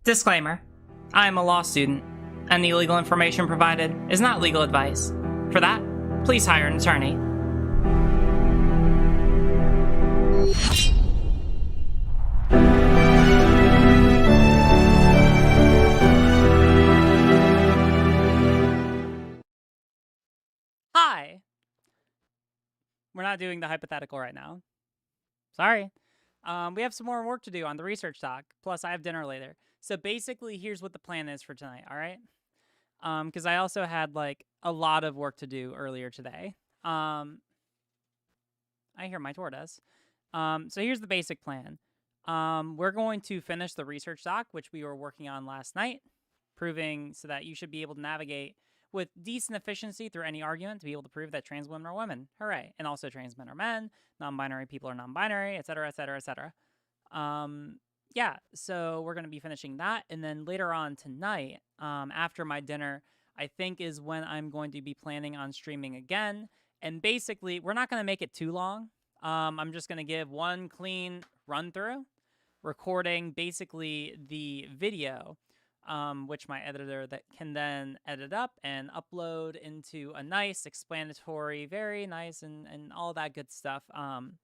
Disclaimer. I am a law student, and the legal information provided is not legal advice. For that, please hire an attorney. Hi! We're not doing the hypothetical right now. Sorry. We have some more work to do on the research doc, plus I have dinner later. So basically, here's what the plan is for tonight, all right? Because I also had, like, a lot of work to do earlier today. I hear my tortoise. So here's the basic plan. We're going to finish the research doc, which we were working on last night, proving so that you should be able to navigate with decent efficiency through any argument to be able to prove that trans women are women. Hooray. And also trans men are men, non-binary people are non-binary, etc., etc., etc. Yeah, so we're going to be finishing that. And then later on tonight, after my dinner, I think is when I'm going to be planning on streaming again. And basically, we're not going to make it too long. I'm just going to give one clean run through, recording basically the video, which my editor that can then edit up and upload into a nice, explanatory, very nice, and all that good stuff. Kind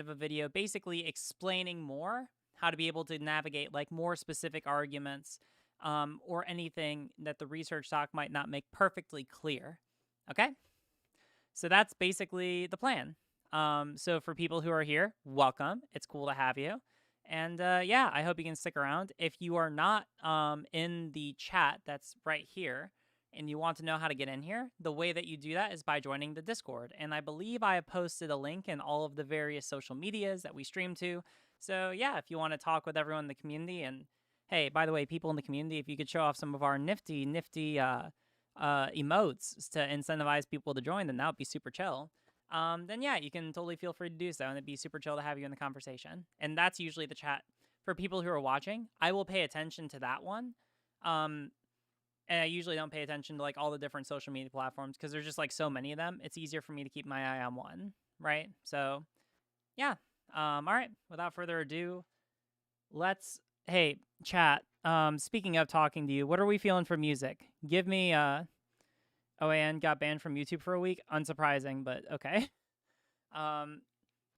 of a video basically explaining more how to be able to navigate like more specific arguments or anything that the research doc might not make perfectly clear. Okay? So that's basically the plan. So for people who are here, welcome. It's cool to have you. And yeah, I hope you can stick around. If you are not in the chat that's right here, and you want to know how to get in here, the way that you do that is by joining the Discord. And I believe I have posted a link in all of the various social medias that we stream to. So yeah, if you want to talk with everyone in the community, and hey, by the way, people in the community, if you could show off some of our nifty emotes to incentivize people to join, then that would be super chill. Then yeah, you can totally feel free to do so, and it'd be super chill to have you in the conversation. And that's usually the chat for people who are watching. I will pay attention to that one. And I usually don't pay attention to like all the different social media platforms because there's just like so many of them. It's easier for me to keep my eye on one, right? So yeah. All right. Without further ado, hey, chat. Speaking of talking to you, what are we feeling for music? Give me OAN got banned from YouTube for a week. Unsurprising, but okay.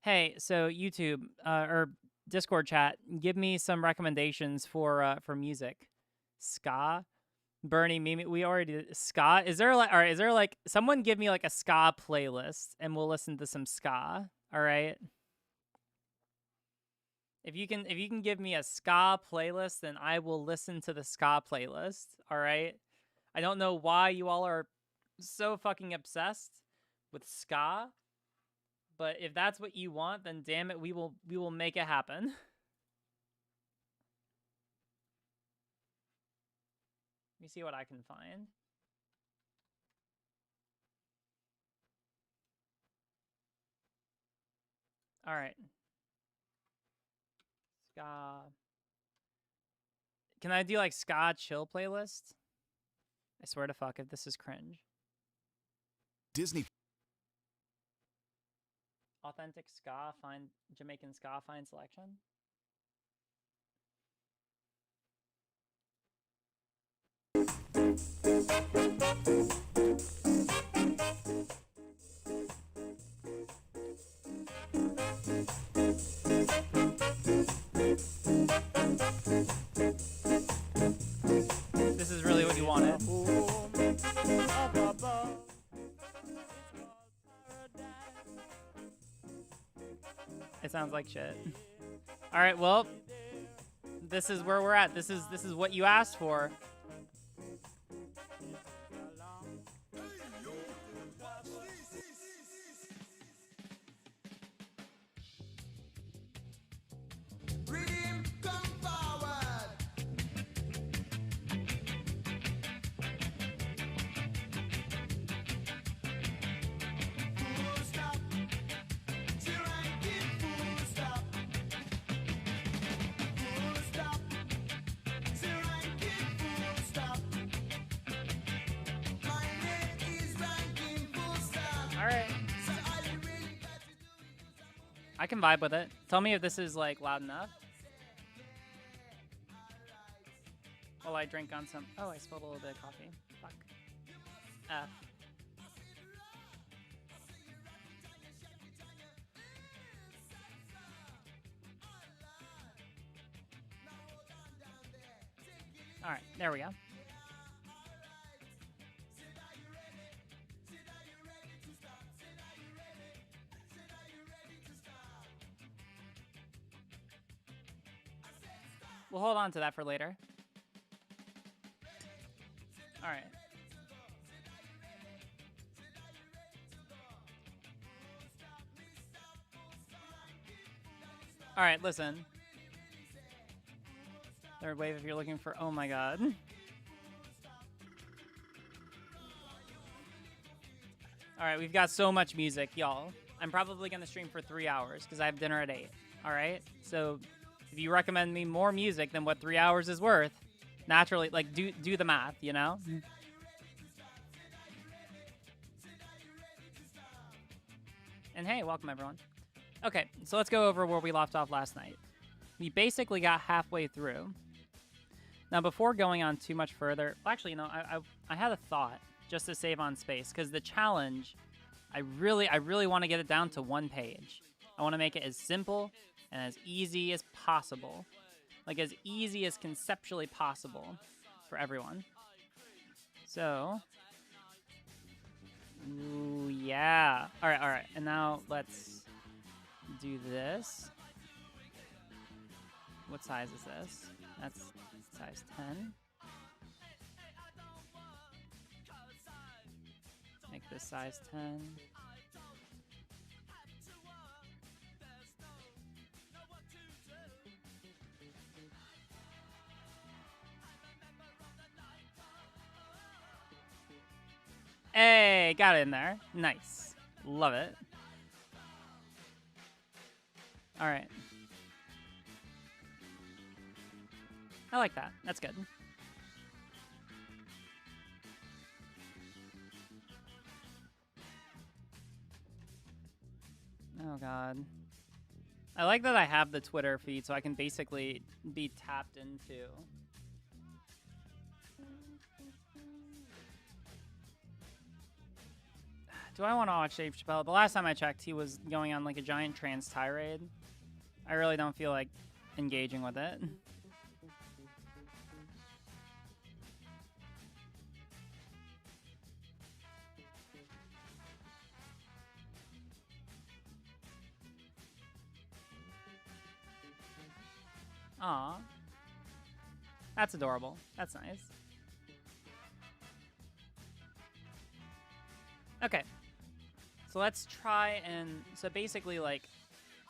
Hey, so YouTube or Discord chat, give me some recommendations for music. Ska. Bernie, Mimi, we already did ska. Is there like, all right? Is there like someone give me like a ska playlist and we'll listen to some ska? All right. If you can give me a ska playlist, then I will listen to the ska playlist. All right. I don't know why you all are so fucking obsessed with ska, but if that's what you want, then damn it, we will make it happen. Let me see what I can find. All right. Ska. Can I do like ska chill playlist? I swear to fuck if this is cringe. Disney. Authentic ska, find Jamaican ska, find selection. This is really what you wanted. It sounds like shit. All right, well, this is where we're at. This is what you asked for. I can vibe with it. Tell me if this is like loud enough. while I drink on some... Oh, I spilled a little bit of coffee. Fuck. F. Alright, there we go. We'll hold on to that for later. Alright. Alright, listen. Third wave if you're looking for... Oh my god. Alright, we've got so much music, y'all. I'm probably going to stream for 3 hours because I have dinner at 8. Alright? So if you recommend me more music than what 3 hours is worth, naturally, like, do the math, you know? And hey, welcome everyone. Okay, so let's go over where we left off last night. We basically got halfway through. Now, before going on too much further, well, actually, you know, I had a thought just to save on space because the challenge, I really want to get it down to 1 page. I want to make it as simple and as easy as possible, like as easy as conceptually possible for everyone. So, ooh, yeah. All right. And now let's do this. What size is this? That's size 10. Make this size 10. Hey, got it in there. Nice. Love it. All right. I like that. That's good. Oh, God. I like that I have the Twitter feed so I can basically be tapped into. Do I want to watch Dave Chappelle? The last time I checked, he was going on like a giant trans tirade. I really don't feel like engaging with it. Aw. That's adorable. That's nice. Okay. So let's try and... So basically, like,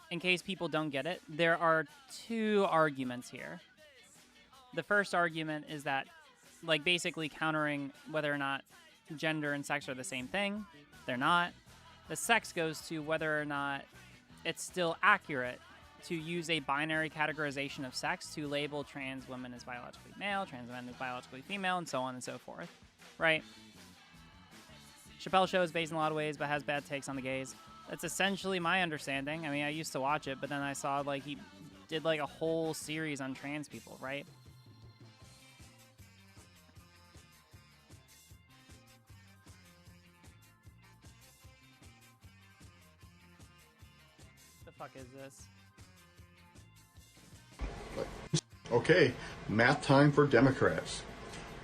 in case people don't get it, there are 2 arguments here. The first argument is that, like, basically countering whether or not gender and sex are the same thing. They're not. The sex goes to whether or not it's still accurate to use a binary categorization of sex to label trans women as biologically male, trans men as biologically female, and so on and so forth, right? Chappelle Show is based in a lot of ways, but has bad takes on the gays. That's essentially my understanding. I mean, I used to watch it, but then I saw, like, he did, like, a whole series on trans people, right? The fuck is this? Okay, math time for Democrats.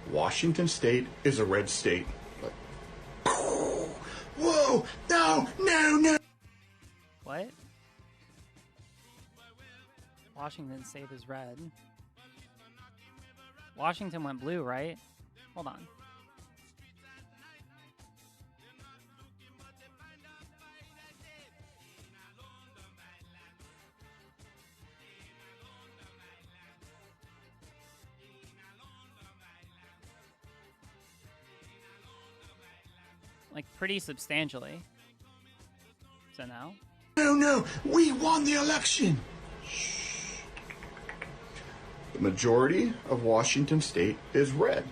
Washington State is a red state. Whoa! No! What? Washington State is red. Washington went blue, right? Hold on. Like, pretty substantially. So now? No! We won the election! Shh. The majority of Washington State is red.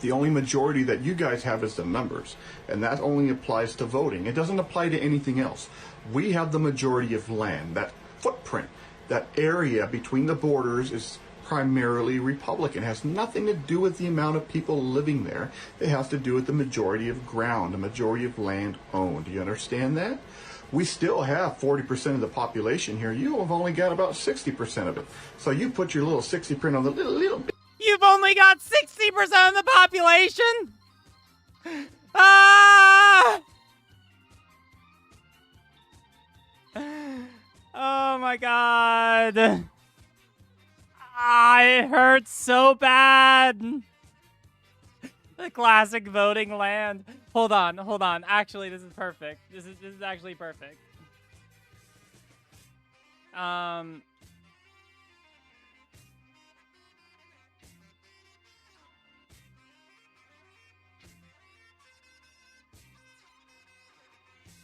The only majority that you guys have is the numbers, and that only applies to voting. It doesn't apply to anything else. We have the majority of land. That footprint, that area between the borders is primarily Republican. It has nothing to do with the amount of people living there. It has to do with the majority of ground, the majority of land owned. Do you understand that? We still have 40% of the population here. You have only got about 60% of it. So you put your little 60% on the little bit. You've only got 60% of the population? Ah! Oh my god. Ah, it hurts so bad. The classic voting land. Hold on. Actually, this is perfect. This is actually perfect.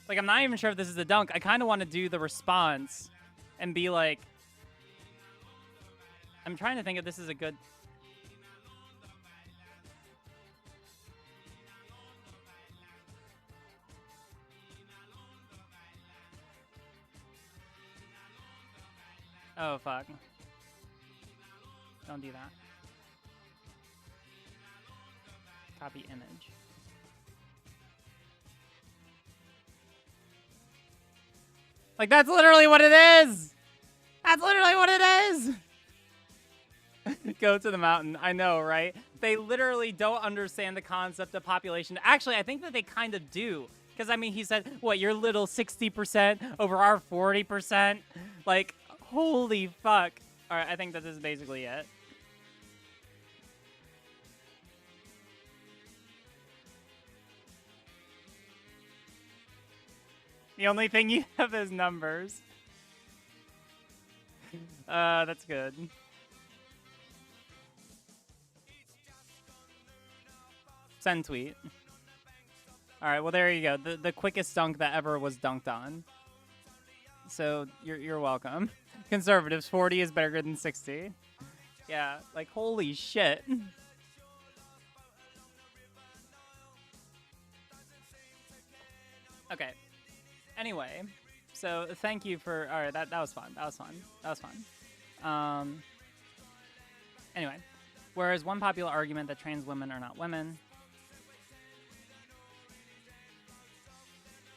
Like, I'm not even sure if this is a dunk. I kind of want to do the response and be like, I'm trying to think if this is a good... Oh, fuck. Don't do that. Copy image. Like, that's literally what it is! That's literally what it is! Go to the mountain. I know, right? They literally don't understand the concept of population. Actually, I think that they kind of do. Because, I mean, he said, what, your little 60% over our 40%? Like, holy fuck. All right, I think that this is basically it. The only thing you have is numbers. That's good. Send tweet. All right, well, there you go. The quickest dunk that ever was dunked on. So you're welcome. Conservatives, 40 is better than 60. Yeah, like, holy shit. Okay. Anyway, so thank you for... All right, that was fun. That was fun. Anyway, whereas one popular argument that trans women are not women...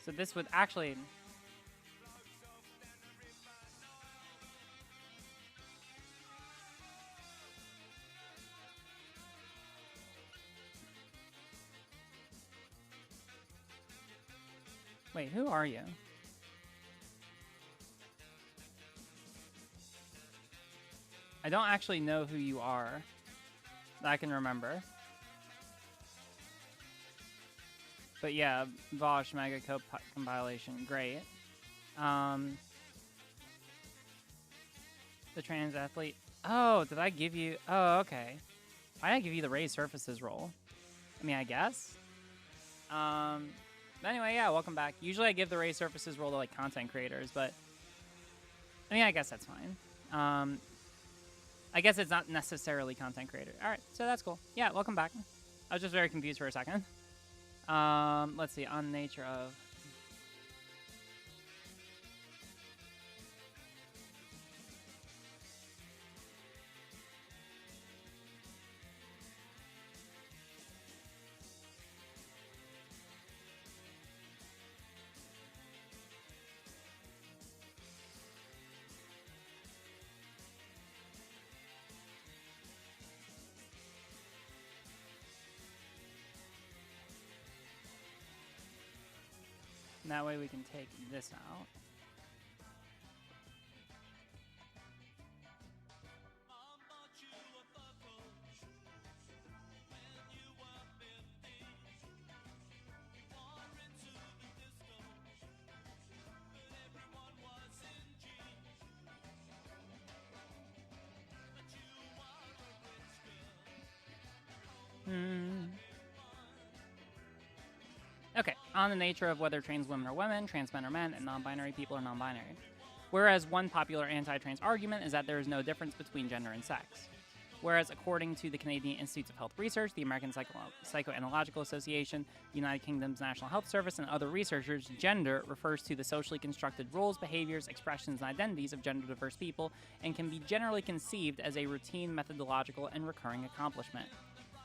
So this would actually... Wait, who are you? I don't actually know who you are that I can remember. But yeah, Vosh Mega compilation, great. The trans athlete. Oh, did I give you? Oh, okay. Why did I give you the raised surfaces role? I mean, I guess. Anyway, yeah, welcome back. Usually I give the raised surfaces role to, like, content creators, but... I mean, I guess that's fine. I guess it's not necessarily content creator. Alright, so that's cool. Yeah, welcome back. I was just very confused for a second. Let's see, on nature of... And that way we can take this out. Okay, on the nature of whether trans women are women, trans men are men, and non-binary people are non-binary. Whereas one popular anti-trans argument is that there is no difference between gender and sex. Whereas according to the Canadian Institutes of Health Research, the American Psychoanalytical Association, the United Kingdom's National Health Service, and other researchers, gender refers to the socially constructed roles, behaviors, expressions, and identities of gender-diverse people and can be generally conceived as a routine, methodological, and recurring accomplishment.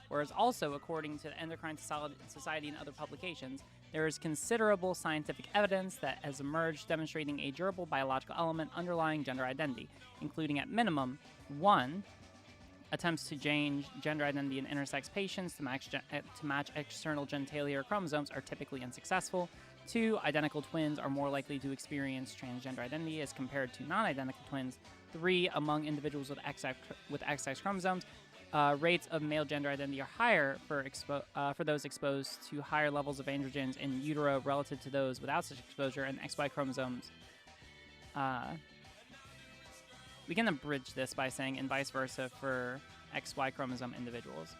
Whereas also, according to the Endocrine Society and other publications, there is considerable scientific evidence that has emerged demonstrating a durable biological element underlying gender identity, including at minimum, 1, attempts to change gender identity in intersex patients to match external genitalia or chromosomes are typically unsuccessful. 2, identical twins are more likely to experience transgender identity as compared to non-identical twins. 3, among individuals with XX chromosomes, rates of male gender identity are higher for those exposed to higher levels of androgens in utero relative to those without such exposure, and XY chromosomes. We can abridge this by saying and vice versa for XY chromosome individuals.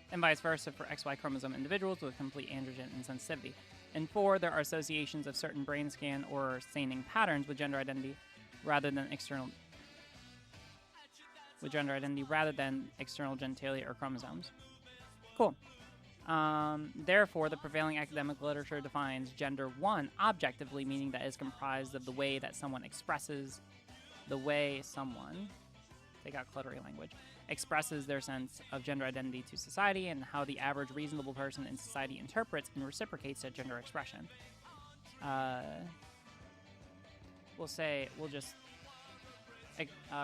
And vice versa for XY chromosome individuals with complete androgen insensitivity. And 4, there are associations of certain brain scan or staining patterns with gender identity rather than external genitalia or chromosomes. Cool. Therefore, the prevailing academic literature defines gender 1 objectively, meaning that it is comprised of the way that someone expresses they got cluttery language, expresses their sense of gender identity to society and how the average reasonable person in society interprets and reciprocates that gender expression.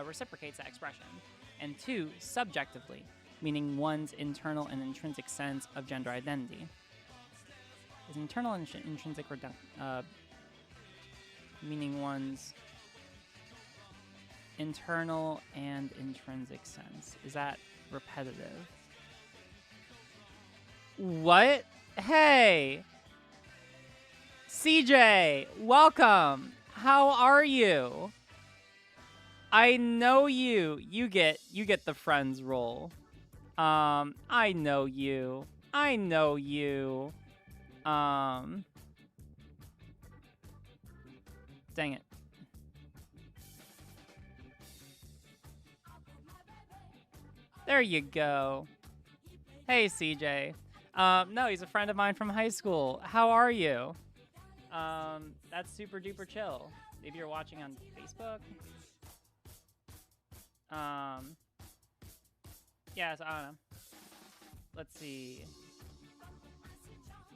Reciprocates that expression. And 2, subjectively, meaning one's internal and intrinsic sense of gender identity. Is internal and intrinsic meaning one's internal and intrinsic sense. Is that repetitive? What? Hey! CJ, welcome! How are you? I know you. You get the friends role. I know you. Dang it. There you go. Hey, CJ. No, he's a friend of mine from high school. How are you? That's super duper chill. Maybe you're watching on Facebook. Yeah, so I don't know. Let's see.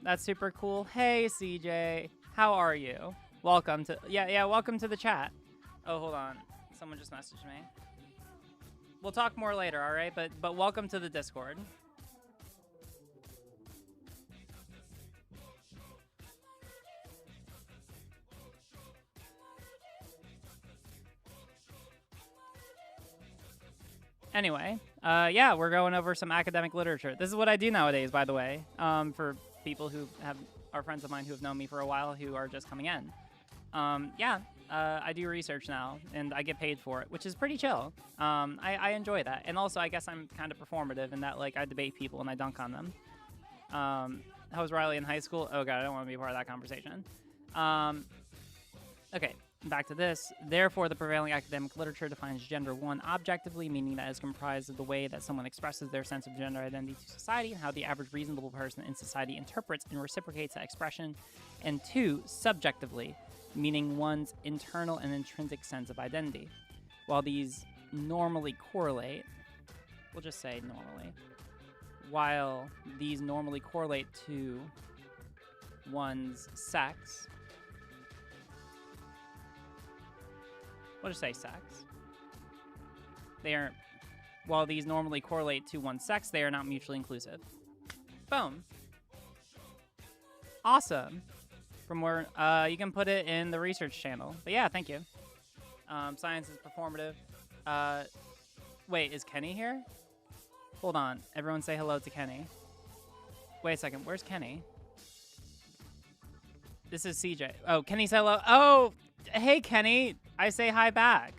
That's super cool. Hey, CJ. How are you? Welcome to... Yeah, welcome to the chat. Oh, hold on. Someone just messaged me. We'll talk more later, all right? But welcome to the Discord. Anyway, yeah, we're going over some academic literature. This is what I do nowadays, by the way, for people who are friends of mine who have known me for a while who are just coming in. I do research now, and I get paid for it, which is pretty chill. I enjoy that. And also, I guess I'm kind of performative in that, like, I debate people and I dunk on them. How was Riley in high school? Oh, God, I don't want to be a part of that conversation. Okay, back to this. Therefore, the prevailing academic literature defines gender 1 objectively, meaning that is comprised of the way that someone expresses their sense of gender identity to society and how the average reasonable person in society interprets and reciprocates that expression. And 2, subjectively, meaning one's internal and intrinsic sense of identity. While these normally correlate, we'll just say normally, while these normally correlate to one's sex, we'll just say sex, while these normally correlate to one's sex, they are not mutually inclusive. Boom. Awesome. From where you can put it in the research channel. But yeah, thank you. Science is performative. Wait, is Kenny here? Hold on. Everyone say hello to Kenny. Wait a second. Where's Kenny? This is CJ. Oh, Kenny said hello. Oh, hey, Kenny. I say hi back.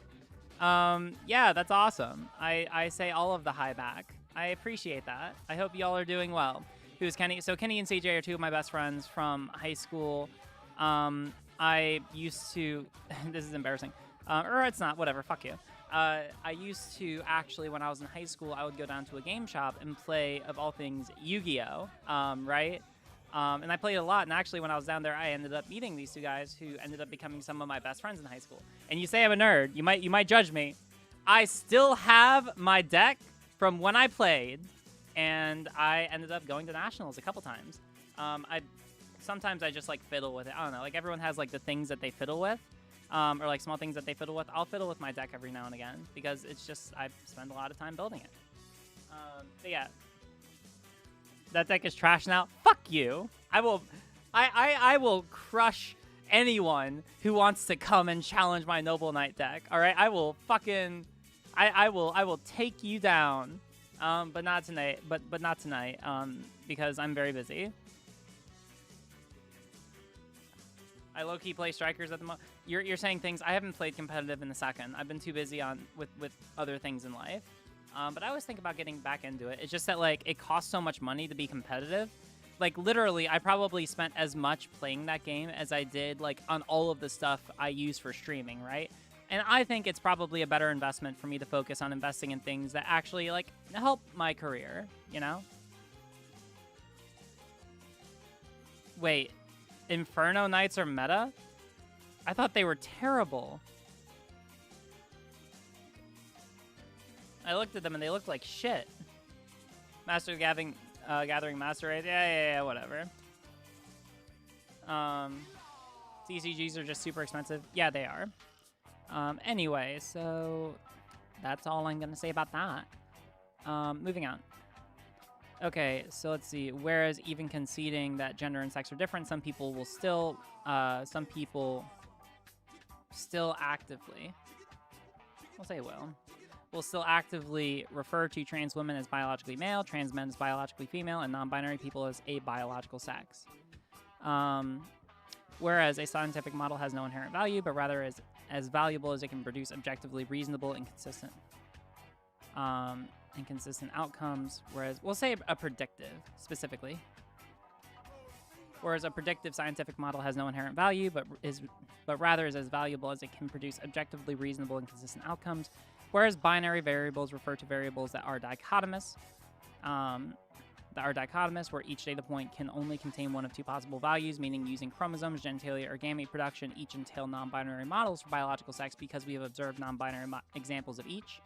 Yeah, that's awesome. I say all of the hi back. I appreciate that. I hope y'all are doing well. Who's Kenny? So Kenny and CJ are two of my best friends from high school. I used to... this is embarrassing. Or it's not. Whatever. Fuck you. I used to actually, when I was in high school, I would go down to a game shop and play, of all things, Yu-Gi-Oh! Right? And I played a lot. And actually, when I was down there, I ended up meeting these two guys who ended up becoming some of my best friends in high school. And you say I'm a nerd. You might judge me. I still have my deck from when I played, and I ended up going to nationals a couple times. Sometimes I just like fiddle with it. I don't know. Like everyone has like the things that they fiddle with. Or like small things that they fiddle with. I'll fiddle with my deck every now and again because it's just, I spend a lot of time building it. But yeah, that deck is trash now. Fuck you. I will crush anyone who wants to come and challenge my Noble Knight deck. All right, I will fucking, I will take you down. But not tonight. But not tonight. Because I'm very busy. I low-key play strikers at the moment. You're saying things. I haven't played competitive in a second. I've been too busy with other things in life. But I always think about getting back into it. It's just that like it costs so much money to be competitive. Like literally, I probably spent as much playing that game as I did like on all of the stuff I use for streaming, right? And I think it's probably a better investment for me to focus on investing in things that actually like help my career, you know? Wait. Inferno Knights are meta? I thought they were terrible. I looked at them and they looked like shit. Master Gathering Master Race? Yeah, whatever. CCGs are just super expensive. Yeah, they are. Anyway, so that's all I'm going to say about that. Moving on. Okay, so let's see. Whereas even conceding that gender and sex are different, some people still actively, we'll say will still actively refer to trans women as biologically male, trans men as biologically female, and non-binary people as abiological sex. Whereas a scientific model has no inherent value, but rather is as valuable as it can produce objectively reasonable and consistent outcomes, whereas we'll say a predictive specifically. Whereas a predictive scientific model has no inherent value, but rather is as valuable as it can produce objectively reasonable and consistent outcomes. Whereas binary variables refer to variables that are dichotomous, where each data point can only contain one of two possible values, meaning using chromosomes, genitalia, or gamete production each entail non-binary models for biological sex because we have observed non-binary examples of each.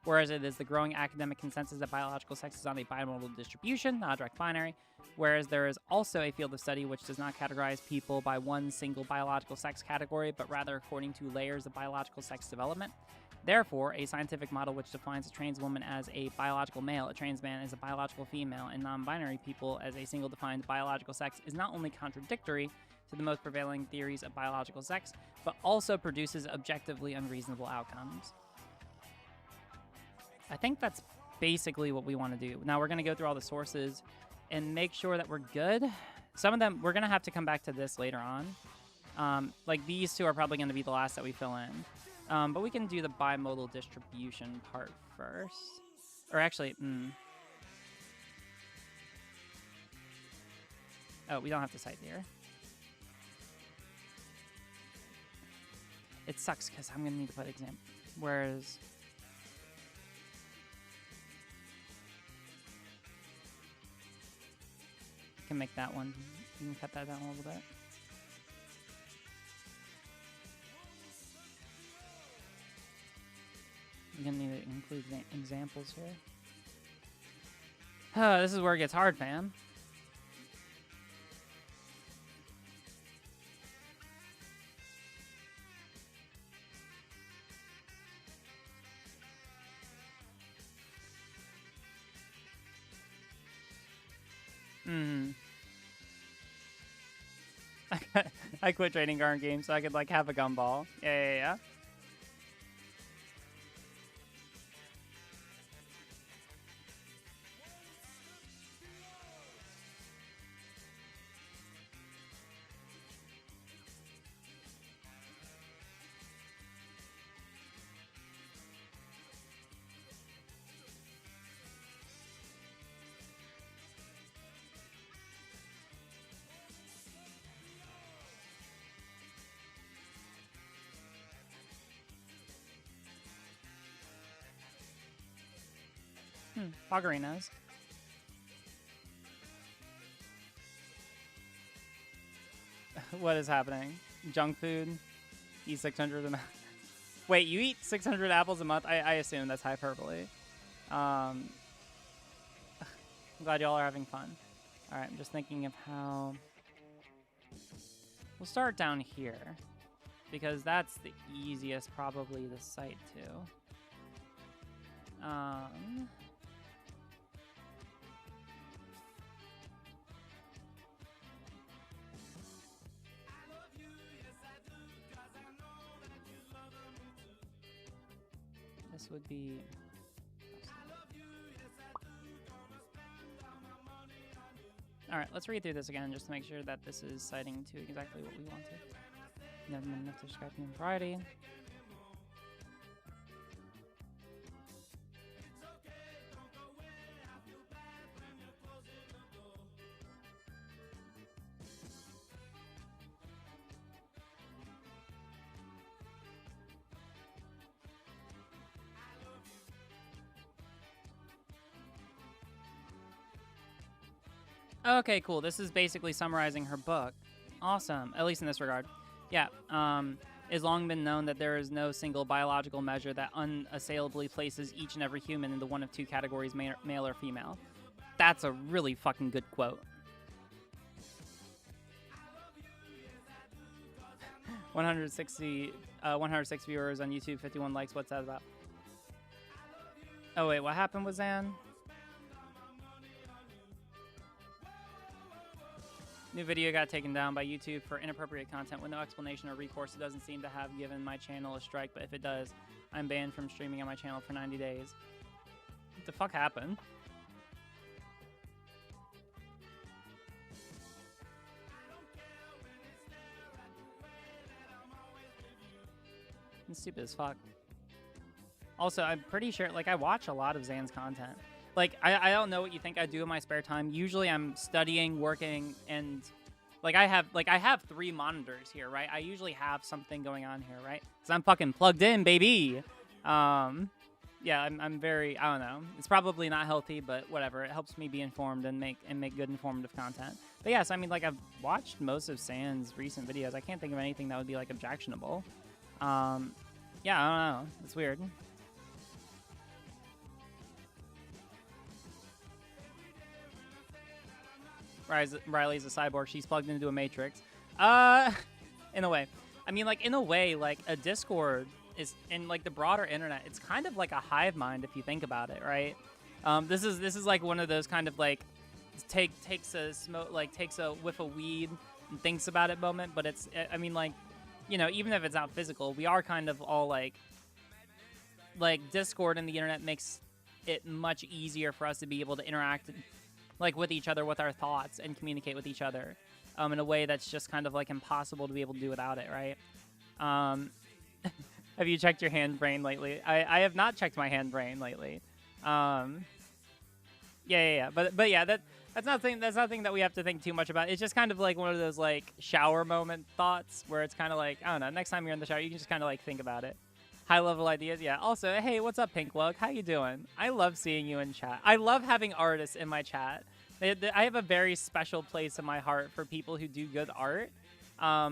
Whereas it is the growing academic consensus that biological sex is on a bimodal distribution, not a direct binary, whereas there is also a field of study which does not categorize people by one single biological sex category, but rather according to layers of biological sex development. Therefore, a scientific model which defines a trans woman as a biological male, a trans man as a biological female, and non-binary people as a single defined biological sex is not only contradictory to the most prevailing theories of biological sex, but also produces objectively unreasonable outcomes. I think that's basically what we want to do. Now we're going to go through all the sources and make sure that we're good. Some of them, we're going to have to come back to this later on. Like these two are probably going to be the last that we fill in. But we can do the bimodal distribution part first. Or actually, oh, we don't have to cite here. It sucks because I'm going to need to put example. Whereas... can make that one. You can cut that down a little bit. You're gonna need to include examples here. This is where it gets hard, fam. I quit trading card games so I could like have a gumball. Yeah. Foggerinos. What is happening? Junk food? Eat 600 a month. Wait, you eat 600 apples a month? I assume that's hyperbole. I'm glad y'all are having fun. Alright, I'm just thinking of how... We'll start down here, because that's the easiest probably to site to. This would be... Alright, let's read through this again just to make sure that this is citing to exactly what we wanted. Never been enough to describe human variety. Okay, cool. This is basically summarizing her book. Awesome, at least in this regard. Yeah, it's long been known that there is no single biological measure that unassailably places each and every human into one of two categories, male or female. That's a really fucking good quote. 160 viewers on YouTube, 51 likes. What's that about? Oh wait, what happened with Zan? New video got taken down by YouTube for inappropriate content with no explanation or recourse. It doesn't seem to have given my channel a strike, but if it does, I'm banned from streaming on my channel for 90 days. What the fuck happened? It's stupid as fuck. Also, I'm pretty sure, like, I watch a lot of Zan's content. Like, I don't know what you think I do in my spare time. Usually I'm studying, working, and, like, I have 3 monitors here, right? I usually have something going on here, right? Because I'm fucking plugged in, baby! Yeah, I'm very, I don't know. It's probably not healthy, but whatever. It helps me be informed and make good informative content. But yes, I mean, like, I've watched most of Zan's recent videos. I can't think of anything that would be, like, objectionable. Yeah, I don't know. It's weird. Riley's a cyborg. She's plugged into a matrix. In a way. I mean, like, in a way, like, a Discord is, in, like, the broader internet, it's kind of like a hive mind if you think about it, right? This is like one of those kind of, like, takes a whiff of weed and thinks about it moment, but it's, I mean, like, you know, even if it's not physical, we are kind of all, like, Discord and the internet makes it much easier for us to be able to interact, like, with each other, with our thoughts, and communicate with each other in a way that's just kind of, like, impossible to be able to do without it, right? Have you checked your hand brain lately? I have not checked my hand brain lately. Yeah. But yeah, that's nothing that we have to think too much about. It's just kind of like one of those, like, shower moment thoughts where it's kind of like, I don't know, next time you're in the shower, you can just kind of, like, think about it. High level ideas, yeah. Also, hey, what's up, Pinklug? How you doing? I love seeing you in chat. I love having artists in my chat. I have a very special place in my heart for people who do good art. I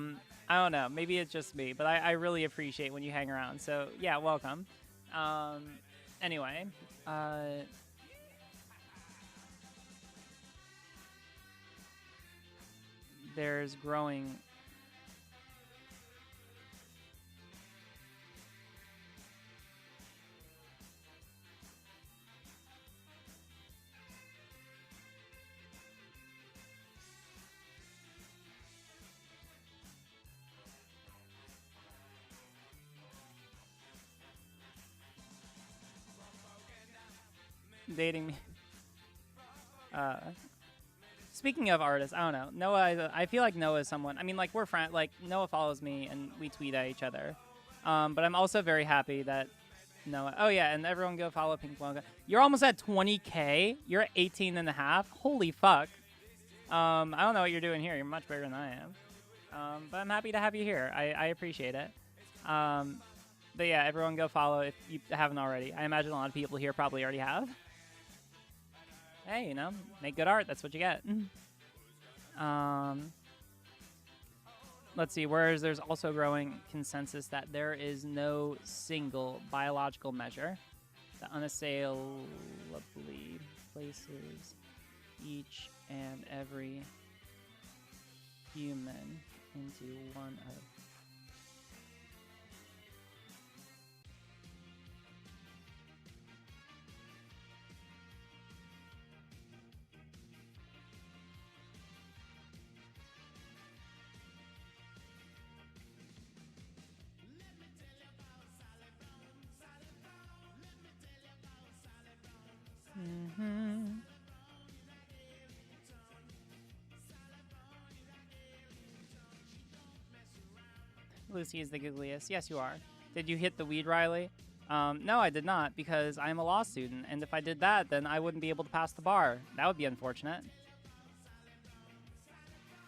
don't know, maybe it's just me, but I really appreciate when you hang around. So yeah, welcome. Anyway, there's growing. Dating me. Speaking of artists, I don't know. Noah, I feel like Noah is someone. I mean, like, we're friends. Like, Noah follows me and we tweet at each other. But I'm also very happy that Noah. Oh yeah, and everyone go follow Pink Logo. You're almost at 20K. You're at 18 and a half. Holy fuck. I don't know what you're doing here. You're much bigger than I am. But I'm happy to have you here. I appreciate it. But yeah, everyone go follow if you haven't already. I imagine a lot of people here probably already have. hey, you know, make good art. That's what you get. Let's see. Whereas there's also growing consensus that there is no single biological measure that unassailably places each and every human into one of. Lucy is the googliest. Yes, you are. Did you hit the weed, Riley? No, I did not, because I'm a law student, and if I did that, then I wouldn't be able to pass the bar. That would be unfortunate.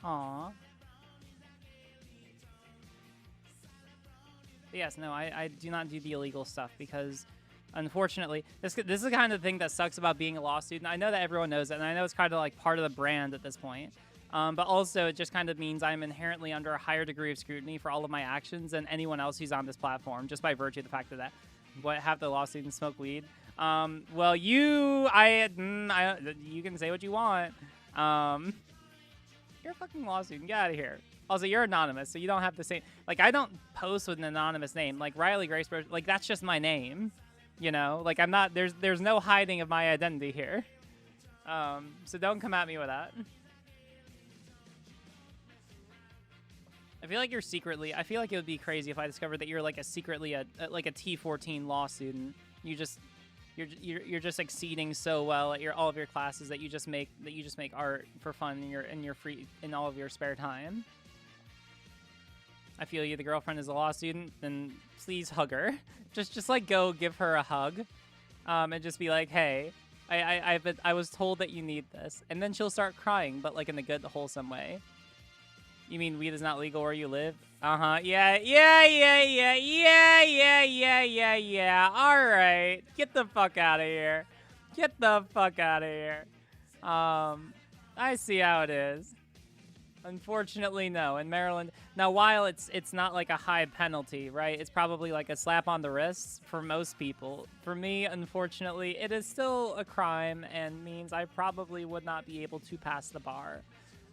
Aww. But yes, no, I do not do the illegal stuff, because unfortunately, this is the kind of thing that sucks about being a law student. I know that everyone knows it, and I know it's kind of like part of the brand at this point. But also, it just kind of means I'm inherently under a higher degree of scrutiny for all of my actions than anyone else who's on this platform, just by virtue of the fact that have the law students smoke weed? Well, you can say what you want. You're a fucking law student. Get out of here. Also, you're anonymous, so you don't have the same. Like, I don't post with an anonymous name. Like Riley Graceberg, like that's just my name. You know, like I'm not. There's no hiding of my identity here. So don't come at me with that. I feel like you're secretly. I feel like it would be crazy if I discovered that you're like secretly like a T14 law student. You're just exceeding so well at all of your classes that you just make art for fun in your free in all of your spare time. I feel you. The girlfriend is a law student. Then please hug her. Just like go give her a hug, and just be like, hey, I was told that you need this, and then she'll start crying, but like in a good, wholesome way. You mean weed is not legal where you live? Uh-huh. Yeah. All right. Get the fuck out of here. Get the fuck out of here. I see how it is. Unfortunately, no. In Maryland, now while it's not like a high penalty, right? It's probably like a slap on the wrist for most people. For me, unfortunately, it is still a crime and means I probably would not be able to pass the bar.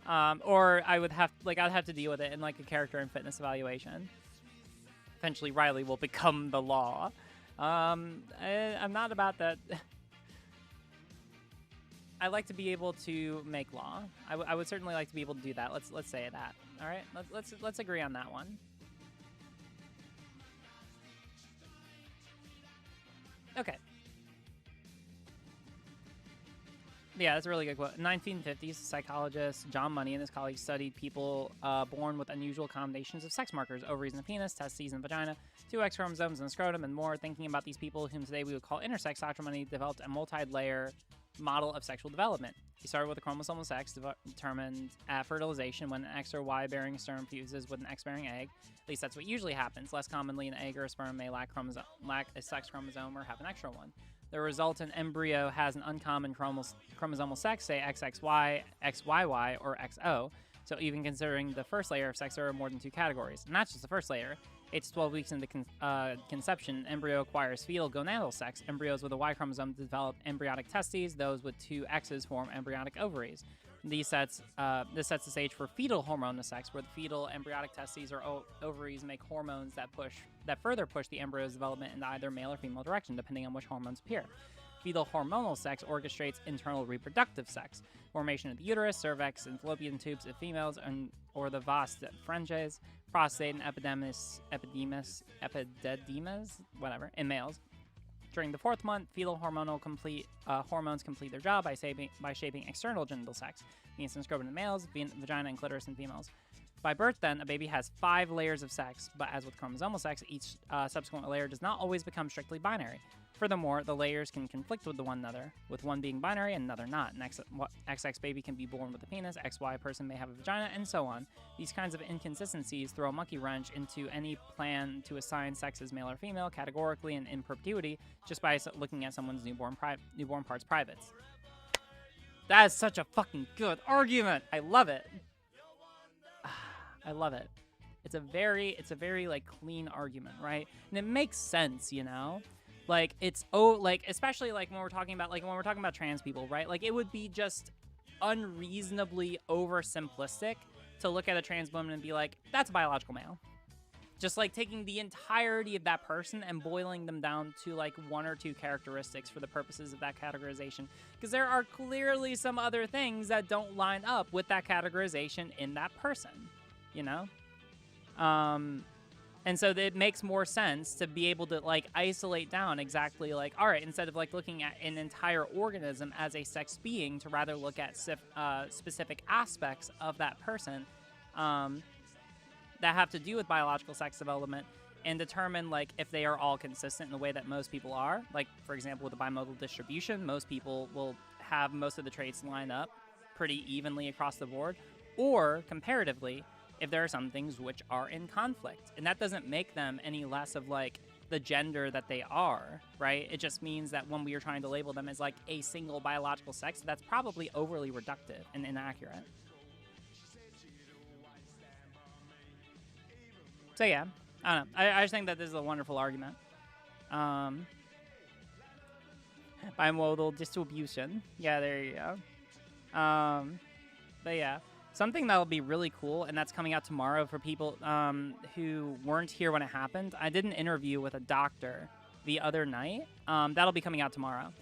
Or I'd have to deal with it in like a character and fitness evaluation. Eventually, Riley will become the law. I'm not about that. I like to be able to make law. I would certainly like to be able to do that. Let's say that. All right. Let's agree on that one. Okay. Yeah, that's a really good quote. In 1950s, psychologist John Money and his colleagues studied people born with unusual combinations of sex markers, ovaries in the penis, testes in the vagina, 2 X chromosomes in the scrotum, and more. Thinking about these people, whom today we would call intersex, Dr. Money developed a multi-layer model of sexual development. He started with a chromosomal sex, determined at fertilization when an X or Y-bearing sperm fuses with an X-bearing egg. At least that's what usually happens. Less commonly, an egg or a sperm may lack a sex chromosome or have an extra one. The resultant embryo has an uncommon chromosomal sex, say XXY, XYY, or XO. So even considering the first layer of sex, there are more than 2 categories. And that's just the first layer. 8 to 12 weeks into conception, embryo acquires fetal gonadal sex. Embryos with a Y chromosome develop embryonic testes. Those with 2 X's form embryonic ovaries. This sets the stage for fetal hormonal sex, where the fetal embryonic testes or ovaries make hormones that further push the embryo's development in either male or female direction, depending on which hormones appear. Fetal hormonal sex orchestrates internal reproductive sex, formation of the uterus, cervix, and fallopian tubes in females, or the vas deferens, prostate, and epididymis, whatever, in males. During the 4th month, fetal hormones complete their job by shaping external genital sex, penis and scrotum in males, vagina and clitoris in females. By birth, then, a baby has 5 layers of sex, but as with chromosomal sex, each subsequent layer does not always become strictly binary. Furthermore, the layers can conflict with one another, with one being binary and another not. An XX baby can be born with a penis, XY person may have a vagina, and so on. These kinds of inconsistencies throw a monkey wrench into any plan to assign sex as male or female, categorically and in perpetuity, just by looking at someone's newborn parts privates. That is such a fucking good argument. I love it. I love it. It's a very like clean argument, right? And it makes sense, you know? Like like especially like when we're talking about trans people, right? Like it would be just unreasonably oversimplistic to look at a trans woman and be like, that's a biological male. Just like taking the entirety of that person and boiling them down to like one or two characteristics for the purposes of that categorization. Because there are clearly some other things that don't line up with that categorization in that person, you know? And so it makes more sense to be able to like isolate down exactly like, all right, instead of like looking at an entire organism as a sex being, to rather look at specific aspects of that person that have to do with biological sex development, and determine like if they are all consistent in the way that most people are. Like, for example, with the bimodal distribution, most people will have most of the traits line up pretty evenly across the board, or comparatively, if there are some things which are in conflict. And that doesn't make them any less of like the gender that they are, right? It just means that when we are trying to label them as like a single biological sex, that's probably overly reductive and inaccurate. So yeah, I don't know. I just think that this is a wonderful argument. Bimodal distribution. Yeah, there you go. But yeah, something that'll be really cool, and that's coming out tomorrow for people who weren't here when it happened. I did an interview with a doctor the other night. That'll be coming out tomorrow.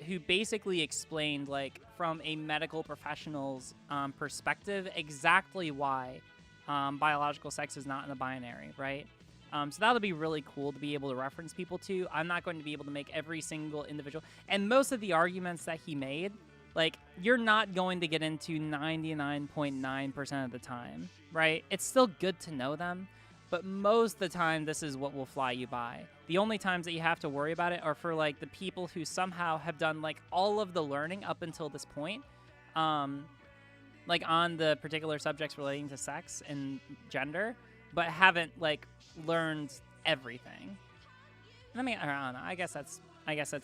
Who basically explained, like, from a medical professional's perspective, exactly why biological sex is not in the binary, right? So that'll be really cool to be able to reference people to. I'm not going to be able to make every single individual. And most of the arguments that he made, like, you're not going to get into 99.9% of the time, right? It's still good to know them, but most of the time, this is what will fly you by. The only times that you have to worry about it are for, like, the people who somehow have done, like, all of the learning up until this point, like, on the particular subjects relating to sex and gender, but haven't, like, learned everything. I mean, I don't know. I guess that's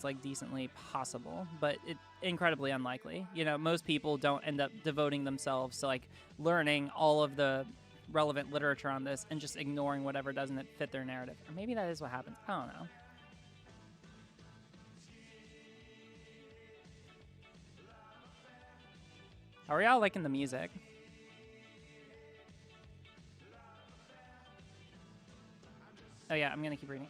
like decently possible, but it's incredibly unlikely. You know, most people don't end up devoting themselves to like learning all of the relevant literature on this and just ignoring whatever doesn't fit their narrative. Or maybe that is what happens. I don't know. How are y'all liking the music? Oh yeah, I'm gonna keep reading.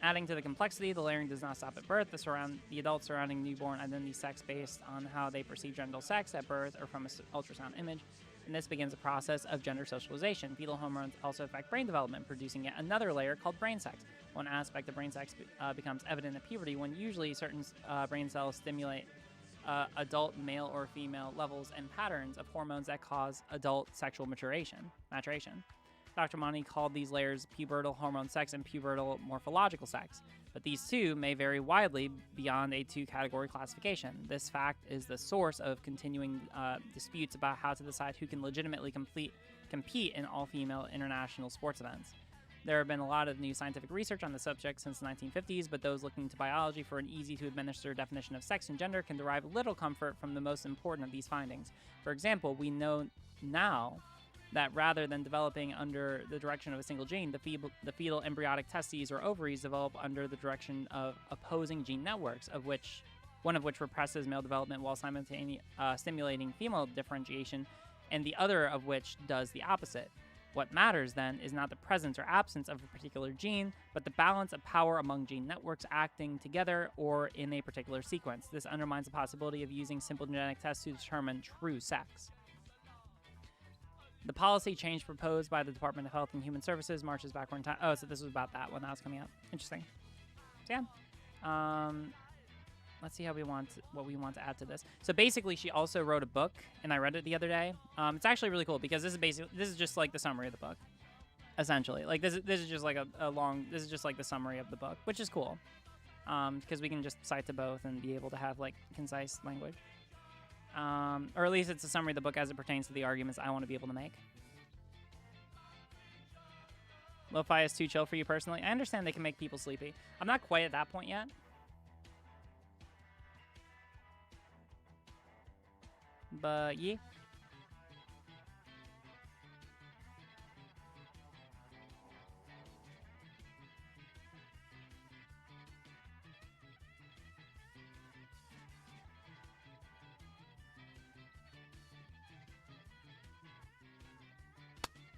Adding to the complexity, the layering does not stop at birth. The adults surrounding newborn identity sex based on how they perceive genital sex at birth or from an ultrasound image. And this begins a process of gender socialization. Fetal hormones also affect brain development, producing yet another layer called brain sex. One aspect of brain sex becomes evident at puberty, when usually certain brain cells stimulate adult male or female levels and patterns of hormones that cause adult sexual maturation. Dr. Monty called these layers pubertal hormone sex and pubertal morphological sex, but these two may vary widely beyond a two-category classification. This fact is the source of continuing disputes about how to decide who can legitimately compete in all-female international sports events. There have been a lot of new scientific research on the subject since the 1950s, but those looking to biology for an easy-to-administer definition of sex and gender can derive little comfort from the most important of these findings. For example, we know now that rather than developing under the direction of a single gene, the fetal embryonic testes or ovaries develop under the direction of opposing gene networks, one of which represses male development while simultaneously stimulating female differentiation, and the other of which does the opposite. What matters then is not the presence or absence of a particular gene, but the balance of power among gene networks acting together or in a particular sequence. This undermines the possibility of using simple genetic tests to determine true sex. The policy change proposed by the Department of Health and Human Services marches backward in time. Oh, so this was about that when that was coming out. Interesting. So yeah. Let's see what we want to add to this. So basically, she also wrote a book, and I read it the other day. It's actually really cool because this is just like the summary of the book, essentially. Like this is just like this is just like the summary of the book, which is cool, because we can just cite to both and be able to have like concise language. Or at least it's a summary of the book as it pertains to the arguments I want to be able to make. Lo-fi is too chill for you personally. I understand they can make people sleepy. I'm not quite at that point yet. But yeah.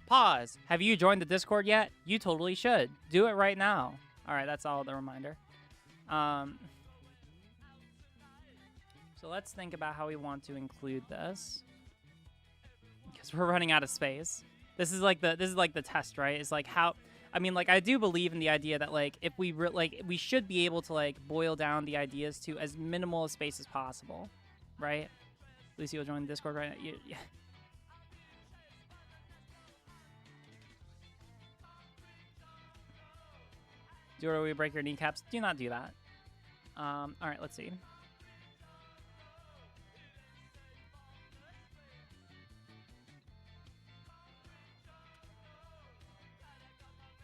Pause. Have you joined the Discord yet? You totally should. Do it right now. All right, that's all the reminder. So let's think about how we want to include this, because we're running out of space. This is like the test, right? It's like how, I mean, like I do believe in the idea that like if we we should be able to like boil down the ideas to as minimal a space as possible, right? Lucy will join the Discord right now. Yeah. Do it or we break your kneecaps. Do not do that. All right, let's see.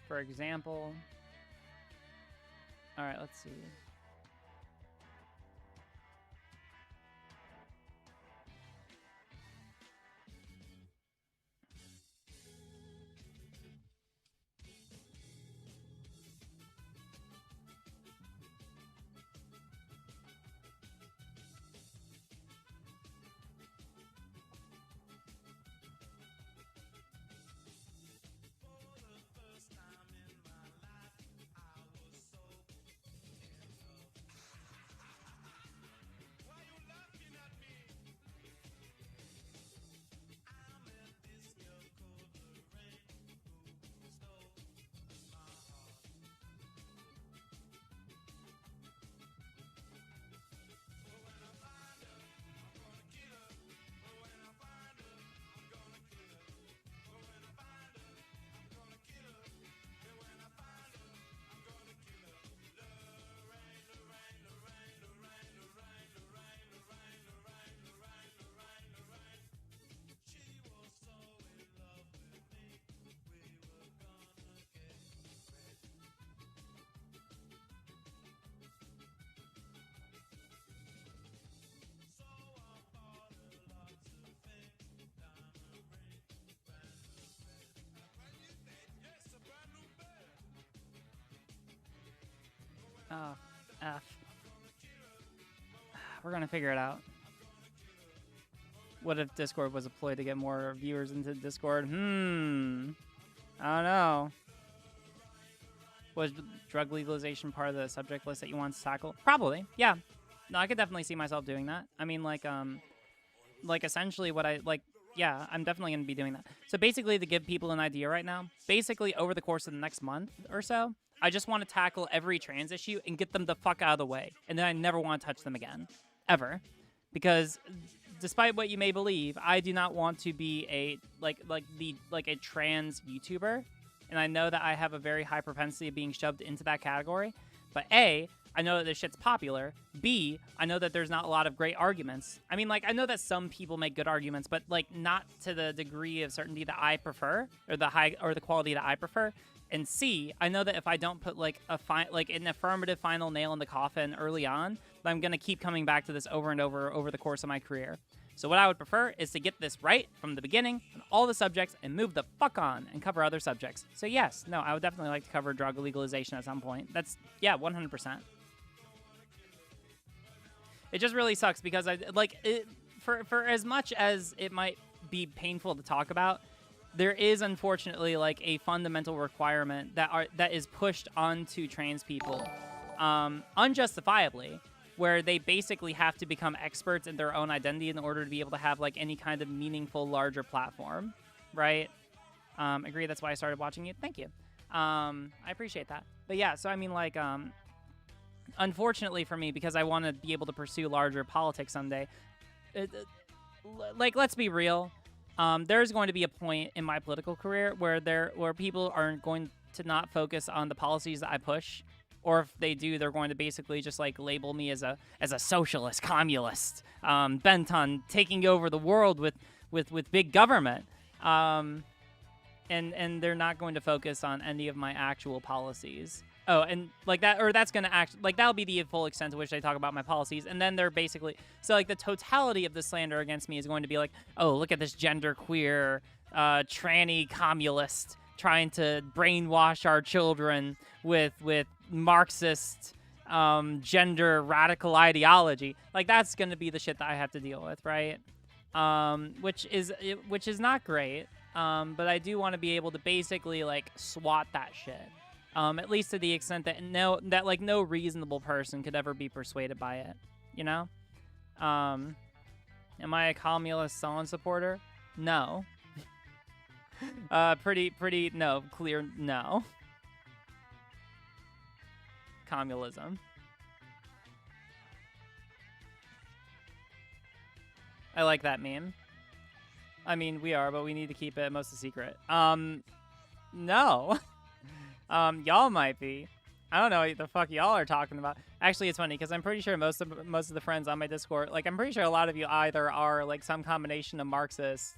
For example, all right, let's see. Oh, F. We're gonna figure it out. What if Discord was a ploy to get more viewers into Discord? I don't know. Was drug legalization part of the subject list that you want to tackle? Probably, yeah. No, I could definitely see myself doing that. I mean, like essentially what I, like, yeah, I'm definitely going to be doing that. So basically, to give people an idea right now, basically over the course of the next month or so, I just want to tackle every trans issue and get them the fuck out of the way. And then I never want to touch them again. Ever. Because despite what you may believe, I do not want to be a, a trans YouTuber. And I know that I have a very high propensity of being shoved into that category. But A, I know that this shit's popular. B, I know that there's not a lot of great arguments. I mean, like, I know that some people make good arguments, but, like, not to the degree of certainty that I prefer, or the quality that I prefer. And C, I know that if I don't put, like, an affirmative final nail in the coffin early on, I'm going to keep coming back to this over and over the course of my career. So what I would prefer is to get this right from the beginning on all the subjects and move the fuck on and cover other subjects. So yes, no, I would definitely like to cover drug legalization at some point. That's, yeah, 100%. It just really sucks because for as much as it might be painful to talk about, there is unfortunately like a fundamental requirement that is pushed onto trans people, unjustifiably, where they basically have to become experts in their own identity in order to be able to have like any kind of meaningful larger platform, right? Agree. That's why I started watching you. Thank you. I appreciate that. But yeah, so I mean, like, unfortunately for me, because I want to be able to pursue larger politics someday, like, let's be real. There's going to be a point in my political career where people aren't going to not focus on the policies that I push, or if they do, they're going to basically just like label me as a socialist, communist, bent on taking over the world with big government, and they're not going to focus on any of my actual policies. Oh, and like that, or that's gonna act like that'll be the full extent to which they talk about my policies, and then they're basically so like the totality of the slander against me is going to be like, oh, look at this genderqueer, tranny communist trying to brainwash our children with Marxist, gender radical ideology. Like that's gonna be the shit that I have to deal with, right? Which is not great. But I do want to be able to basically like swat that shit. At least to the extent that no reasonable person could ever be persuaded by it, you know? Am I a communist Stalin supporter? No. Pretty no, clear no. Communism. I like that meme. I mean, we are, but we need to keep it most a secret. No. Y'all might be. I don't know what the fuck y'all are talking about. Actually, it's funny because I'm pretty sure most of the friends on my Discord, like I'm pretty sure a lot of you either are like some combination of Marxist,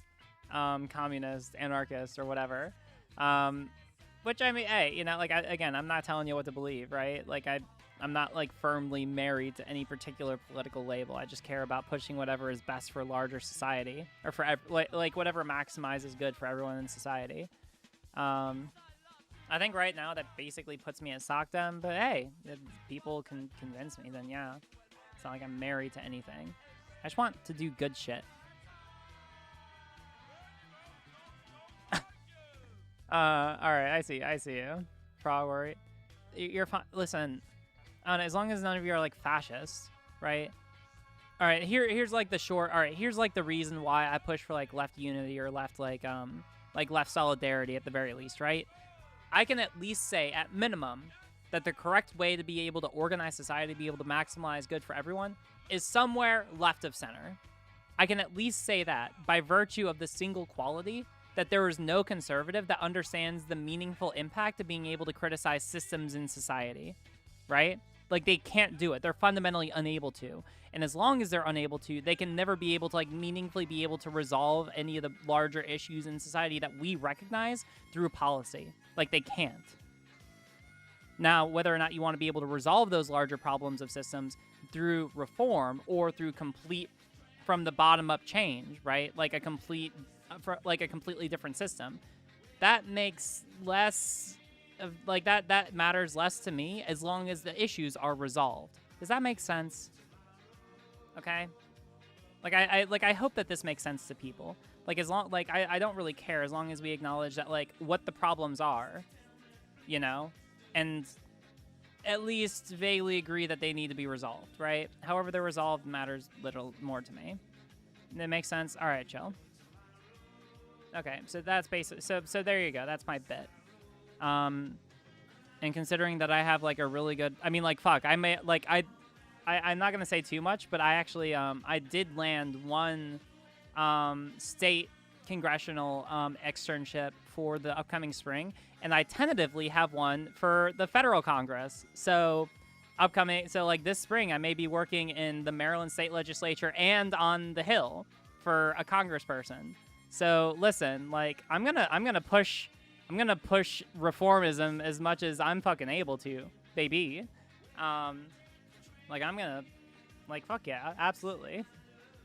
communist, anarchist, or whatever. Which I mean, hey, you know, like again, I'm not telling you what to believe, right? Like I'm not like firmly married to any particular political label. I just care about pushing whatever is best for larger society, or for like whatever maximizes good for everyone in society. I think right now that basically puts me at SOCDEM, but hey, if people can convince me, then yeah. It's not like I'm married to anything. I just want to do good shit. Alright, I see you. Frog worry. You're fine. Listen, as long as none of you are like fascists, right? Alright, here's like the short, alright, here's like the reason why I push for like left unity or left like left solidarity at the very least, right? I can at least say, at minimum, that the correct way to be able to organize society, to be able to maximize good for everyone, is somewhere left of center. I can at least say that by virtue of the single quality that there is no conservative that understands the meaningful impact of being able to criticize systems in society, right? Like, they can't do it. They're fundamentally unable to. And as long as they're unable to, they can never be able to, like, meaningfully be able to resolve any of the larger issues in society that we recognize through policy. Like, they can't. Now, whether or not you want to be able to resolve those larger problems of systems through reform or through complete from the bottom up change, right? Like a completely different system, that makes less of, like, that matters less to me as long as the issues are resolved. Does that make sense? Okay. Like I hope that this makes sense to people. Like as long, like I don't really care as long as we acknowledge that, like, what the problems are, you know, and at least vaguely agree that they need to be resolved, right? However they're resolved matters little more to me. That makes sense. All right, chill. Okay, so that's basically, so there you go. That's my bit. And considering that I have like a really good, I mean, like, fuck, I may, like, I'm not gonna say too much, but I actually, I did land one, state congressional, externship for the upcoming spring, and I tentatively have one for the federal Congress. So upcoming, so like this spring, I may be working in the Maryland state legislature and on the Hill for a congressperson. So listen, like, I'm gonna push reformism as much as I'm fucking able to, baby. Like, I'm gonna, like, fuck yeah, absolutely.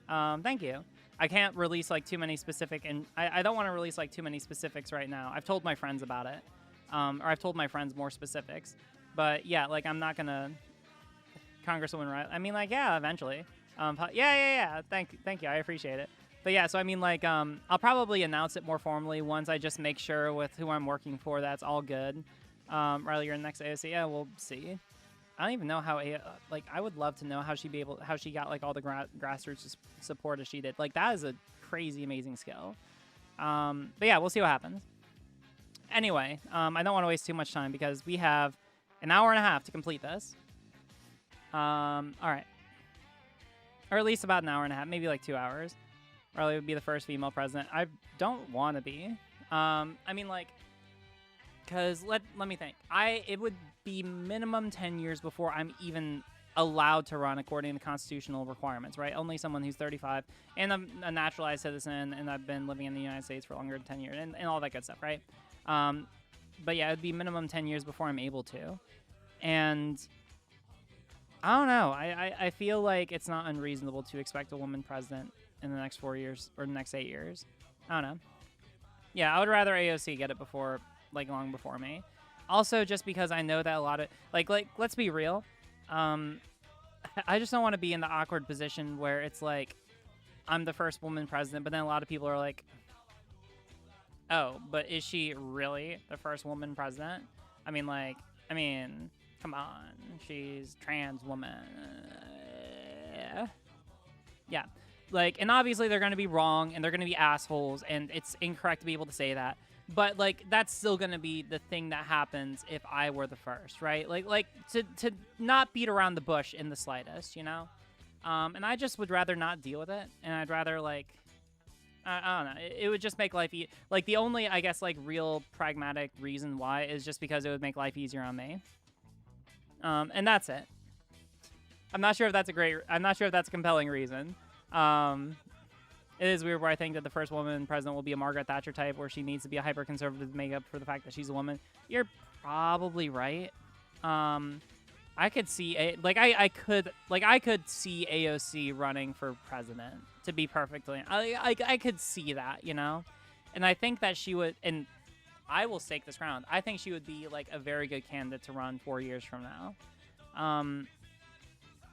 Thank you. I can't release like too many specific, and I don't want to release like too many specifics right now. I've told my friends about it, or I've told my friends more specifics. But yeah, like, I'm not gonna, Congresswoman Riley. I mean, like, yeah, eventually. Yeah. Thank you. I appreciate it. But yeah, so I mean, like, I'll probably announce it more formally once I just make sure with who I'm working for that's all good. Riley, your next AOC, yeah, we'll see. I don't even know how, like, I would love to know how she got like all the grassroots support as she did. Like, that is a crazy, amazing skill. But yeah, we'll see what happens. Anyway, I don't want to waste too much time because we have an hour and a half to complete this. All right. Or at least about an hour and a half, maybe like 2 hours. Riley would be the first female president. I don't want to be. I mean, like, because let me think. It would be minimum 10 years before I'm even allowed to run according to constitutional requirements, right? Only someone who's 35 and I'm a naturalized citizen and I've been living in the United States for longer than 10 years and all that good stuff, right? But yeah, it'd be minimum 10 years before I'm able to. And I don't know. I feel like it's not unreasonable to expect a woman president in the next 4 years or the next 8 years. I don't know. Yeah, I would rather AOC get it before, like, long before me. Also, just because I know that a lot of, like let's be real. I just don't want to be in the awkward position where it's like, I'm the first woman president, but then a lot of people are like, oh, but is she really the first woman president? I mean, come on. She's trans woman. Yeah. Like, and obviously they're going to be wrong and they're going to be assholes and it's incorrect to be able to say that. But, like, that's still going to be the thing that happens if I were the first, right? Like to not beat around the bush in the slightest, you know? And I just would rather not deal with it. And I'd rather, like, I don't know. It would just make life like, the only, I guess, like, real pragmatic reason why is just because it would make life easier on me. And that's it. I'm not sure if that's a compelling reason. It is weird where I think that the first woman president will be a Margaret Thatcher type where she needs to be a hyper-conservative to make up for the fact that she's a woman. You're probably right. I could see I could see AOC running for president, to be perfectly. I could see that, you know? And I think that she would, and I will stake this ground. I think she would be, like, a very good candidate to run 4 years from now.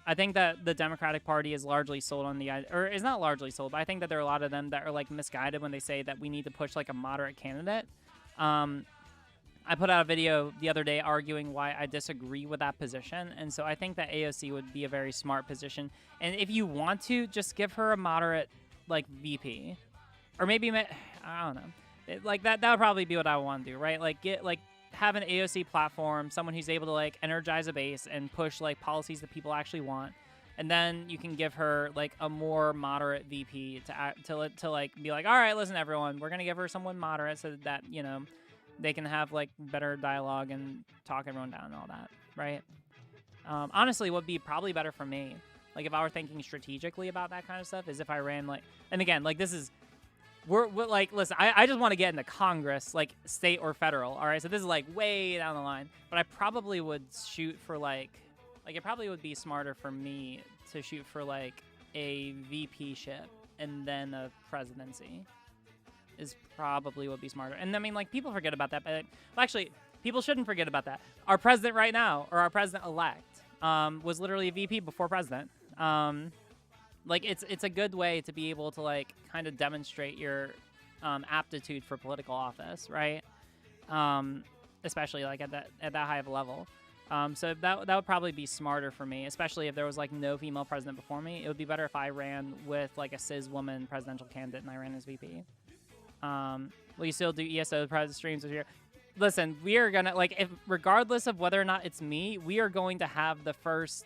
I think that the Democratic Party is largely sold on the idea, or is not largely sold, but I think that there are a lot of them that are, like, misguided when they say that we need to push, like, a moderate candidate. I put out a video the other day arguing why I disagree with that position, and so I think that AOC would be a very smart position. And if you want to, just give her a moderate, like, VP, or maybe I don't know, that would probably be what I would want to do, right? Like, have an AOC platform, someone who's able to, like, energize a base and push, like, policies that people actually want, and then you can give her, like, a more moderate VP to like be like, all right, listen, everyone, we're gonna give her someone moderate so that, you know, they can have, like, better dialogue and talk everyone down and all that, right? Honestly, what would be probably better for me, like, if I were thinking strategically about that kind of stuff, is if I ran, like, and again, like, this is, we're like, listen, I just want to get into Congress, like, state or federal, all right? So this is, like, way down the line, but I probably would shoot for, like, it probably would be smarter for me to shoot for, like, a VP ship and then a presidency is probably would be smarter. And I mean, like, people forget about that, but, well, actually, people shouldn't forget about that. Our president right now, or our president-elect, was literally a VP before president. Like, it's a good way to be able to, like, kind of demonstrate your aptitude for political office, right? Especially, like, at that high of a level. So that would probably be smarter for me, especially if there was, like, no female president before me. It would be better if I ran with, like, a cis woman presidential candidate and I ran as VP. Will you still do ESO streams this year? Listen, we are gonna, like, if regardless of whether or not it's me, we are going to have the first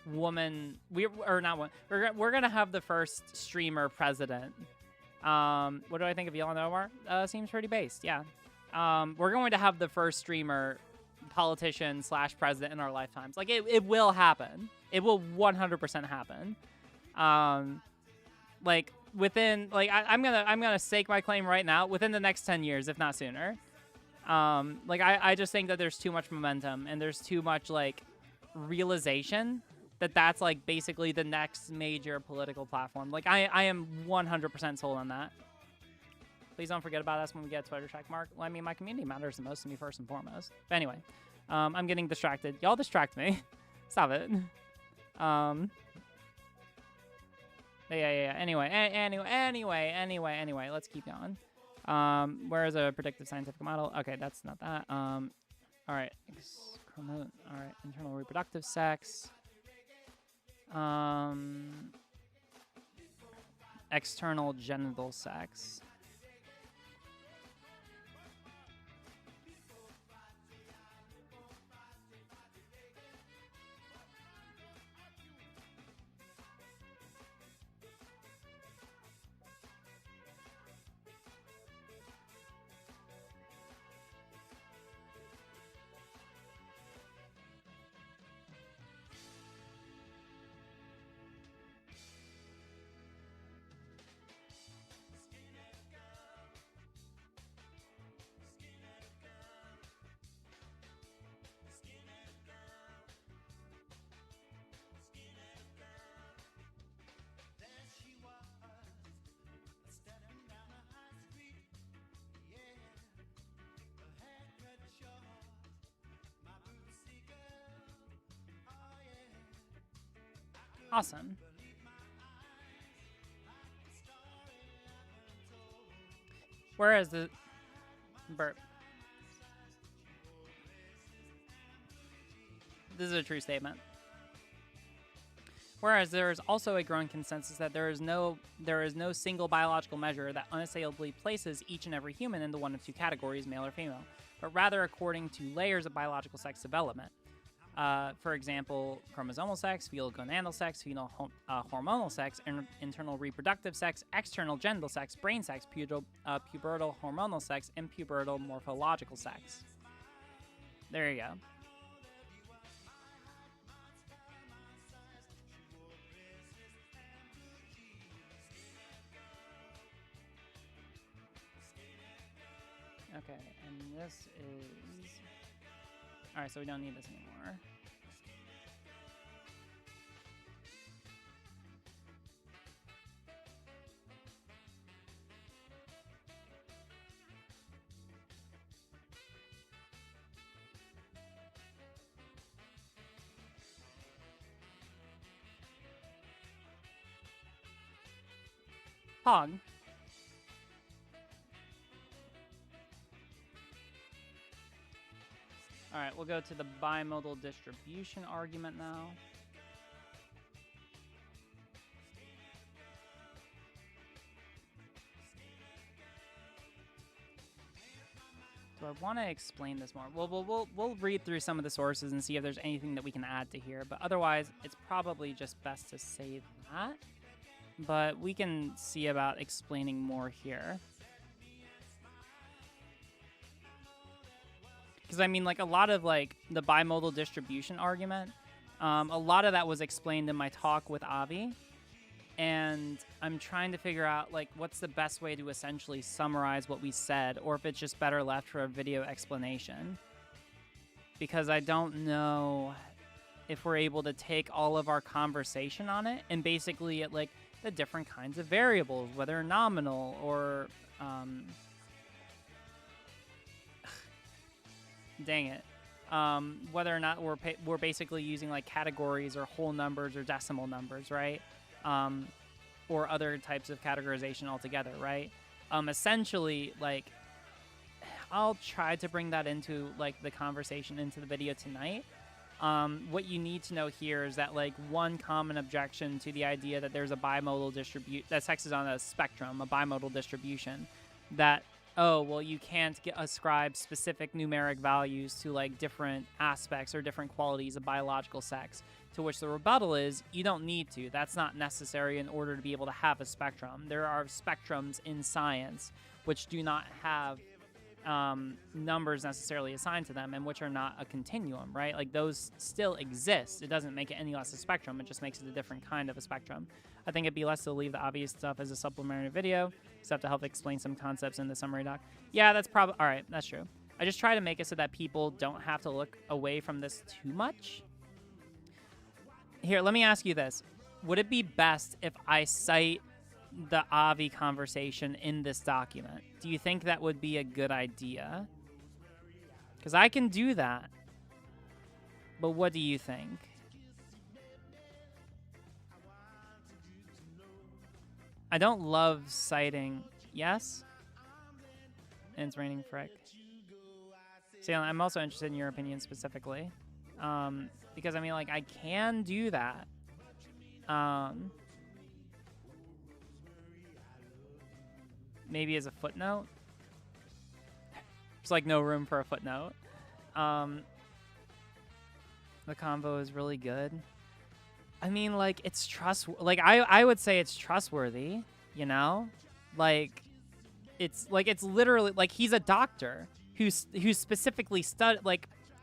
woman. We're gonna have the first streamer president. What do I think of Ilhan Omar? Seems pretty based. Yeah. We're going to have the first streamer politician / president in our lifetimes. Like, it will happen. It will 100% happen. Like, within, like, I'm gonna stake my claim right now, within the next 10 years, if not sooner. Like, I just think that there's too much momentum and there's too much, like, realization that that's, like, basically the next major political platform. Like, I am 100% sold on that. Please don't forget about us when we get Twitter check mark. Well, I mean, my community matters the most to me first and foremost. But anyway, I'm getting distracted. Y'all distract me. Stop it. Yeah. Anyway, let's keep going. Where is a predictive scientific model? Okay, that's not that. All right. All right, internal reproductive sex. External genital sex. Awesome. Whereas the burp. This is a true statement. Whereas there is also a growing consensus that there is no single biological measure that unassailably places each and every human into one of two categories, male or female, but rather according to layers of biological sex development. For example, chromosomal sex, fetal gonadal sex, fetal hormonal sex, internal reproductive sex, external genital sex, brain sex, pubertal hormonal sex, and pubertal morphological sex. There you go. Okay, and this is... Alright, so we don't need this anymore. Hog. All right, we'll go to the bimodal distribution argument now. Do I want to explain this more? Well, we'll read through some of the sources and see if there's anything that we can add to here. But otherwise, it's probably just best to say that. But we can see about explaining more here. Because, I mean, like, a lot of, like, the bimodal distribution argument, a lot of that was explained in my talk with Avi. And I'm trying to figure out, like, what's the best way to essentially summarize what we said, or if it's just better left for a video explanation. Because I don't know if we're able to take all of our conversation on it and basically at, like, the different kinds of variables, whether nominal or... dang it. Whether or not we're basically using like categories or whole numbers or decimal numbers, right? Or other types of categorization altogether, right? Essentially, like, I'll try to bring that into like the conversation into the video tonight. What you need to know here is that like one common objection to the idea that there's a bimodal distribution, that sex is on a spectrum, a bimodal distribution, that oh, well, you can't ascribe specific numeric values to, like, different aspects or different qualities of biological sex, to which the rebuttal is, you don't need to. That's not necessary in order to be able to have a spectrum. There are spectrums in science which do not have numbers necessarily assigned to them and which are not a continuum, right? Like, those still exist. It doesn't make it any less a spectrum. It just makes it a different kind of a spectrum. I think it'd be less to leave the obvious stuff as a supplementary video, except to help explain some concepts in the summary doc. Yeah, that's probably... All right, that's true. I just try to make it so that people don't have to look away from this too much. Here, let me ask you this. Would it be best if I cite the Avi conversation in this document? Do you think that would be a good idea? Because I can do that. But what do you think? I don't love citing... Yes? And it's raining frick. See, I'm also interested in your opinion specifically. Because, I mean, like, I can do that. Maybe as a footnote. There's, like, no room for a footnote. The convo is really good. I mean, like, it's trustworthy. Like, I would say it's trustworthy, you know? Like, it's literally, like, he's a doctor who specifically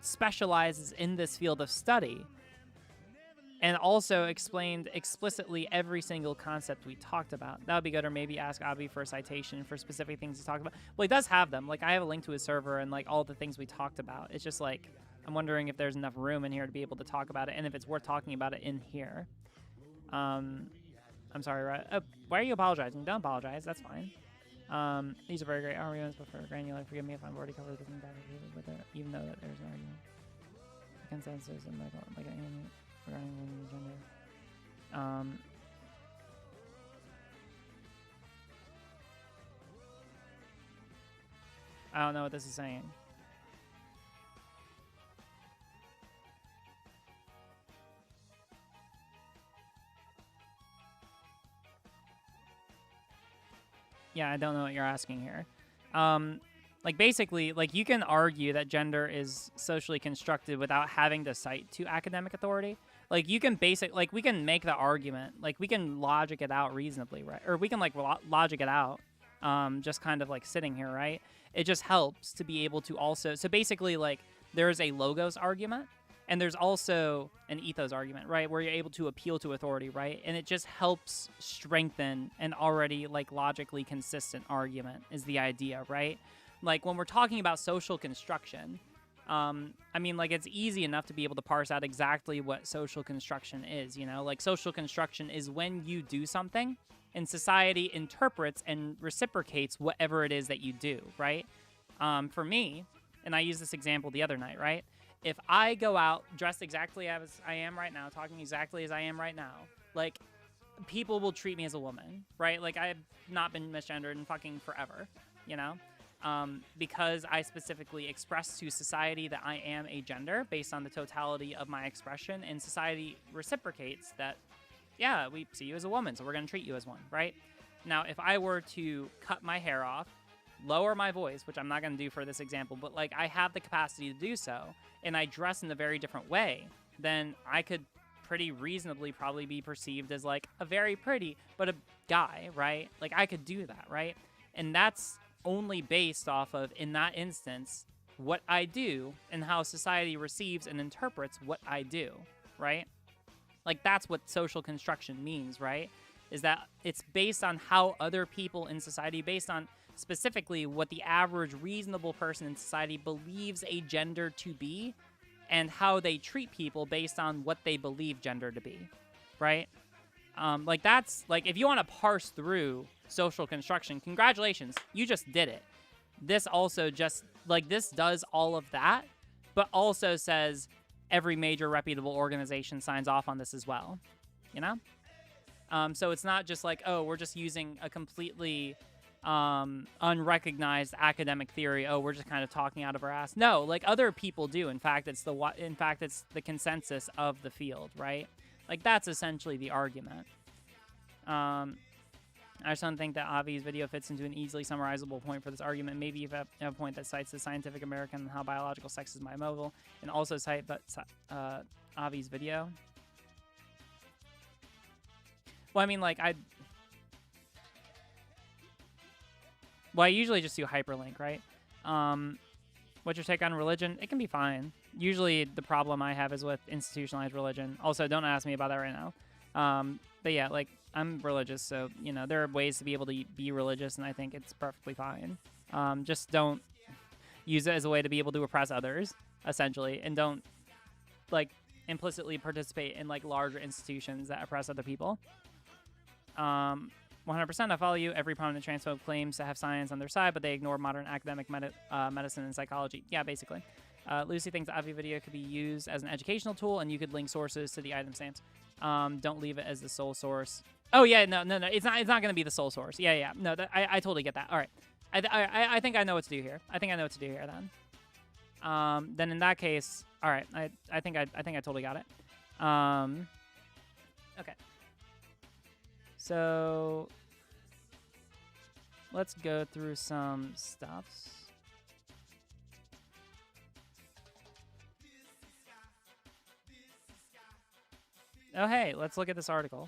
specializes in this field of study. And also explained explicitly every single concept we talked about. That would be good, or maybe ask Avi for a citation for specific things he talked about. Well, he does have them. Like, I have a link to his server and, like, all the things we talked about. It's just, like, I'm wondering if there's enough room in here to be able to talk about it, and if it's worth talking about it in here. I'm sorry, right? Oh, why are you apologizing? Don't apologize. That's fine. These are very great arguments, but for granular, forgive me if I've already covered this with it, even though that there's no argument. The consensus and like anything regarding gender. Um, I don't know what this is saying. Yeah, I don't know what you're asking here. Like basically, like you can argue that gender is socially constructed without having to cite to academic authority. Like you can like we can make the argument, like we can logic it out reasonably, right? Or we can like logic it out, just kind of like sitting here, right? It just helps to be able to also, so basically like there's a logos argument and there's also an ethos argument, right? Where you're able to appeal to authority, right? And it just helps strengthen an already like logically consistent argument is the idea, right? Like when we're talking about social construction, I mean, like it's easy enough to be able to parse out exactly what social construction is, you know? Like social construction is when you do something and society interprets and reciprocates whatever it is that you do, right? For me, and I used this example the other night, right? If I go out dressed exactly as I am right now, talking exactly as I am right now, like people will treat me as a woman, right? Like I have not been misgendered in fucking forever, you know? Because I specifically express to society that I am a gender based on the totality of my expression, and society reciprocates that, yeah, we see you as a woman, so we're going to treat you as one, right? Now, if I were to cut my hair off, lower my voice, which I'm not going to do for this example, but like I have the capacity to do so, and I dress in a very different way, then I could pretty reasonably probably be perceived as like a very pretty, but a guy, right? Like I could do that, right? And that's only based off of, in that instance, what I do and how society receives and interprets what I do, right? Like that's what social construction means, right? Is that it's based on how other people in society, based on specifically what the average reasonable person in society believes a gender to be, and how they treat people based on what they believe gender to be, right? Like that's like, if you want to parse through social construction, congratulations, you just did it. This also just like, this does all of that, but also says every major reputable organization signs off on this as well, you know? So it's not just like, oh, we're just using a completely unrecognized academic theory. Oh, we're just kind of talking out of our ass. No, like other people do. In fact, it's the consensus of the field, right? Like that's essentially the argument. I just don't think that Avi's video fits into an easily summarizable point for this argument. Maybe you have a point that cites the Scientific American and how biological sex is bimodal, and also cite Avi's video. Well, I mean, like I usually just do hyperlink, right? What's your take on religion? It can be fine. Usually the problem I have is with institutionalized religion. Also, don't ask me about that right now. But yeah, like I'm religious, so you know there are ways to be able to be religious, and I think it's perfectly fine. Just don't use it as a way to be able to oppress others, essentially, and don't like implicitly participate in like larger institutions that oppress other people. 100% I follow you. Every prominent transphobe claims to have science on their side, but they ignore modern academic medicine and psychology. Yeah, basically. Lucy thinks the Avi video could be used as an educational tool, and you could link sources to the item stamps. Don't leave it as the sole source. Oh yeah, no. It's not going to be the sole source. Yeah. No, I totally get that. All right. I think I know what to do here. Then in that case, all right. I think I totally got it. Okay. So let's go through some stuffs. Oh, hey, let's look at this article.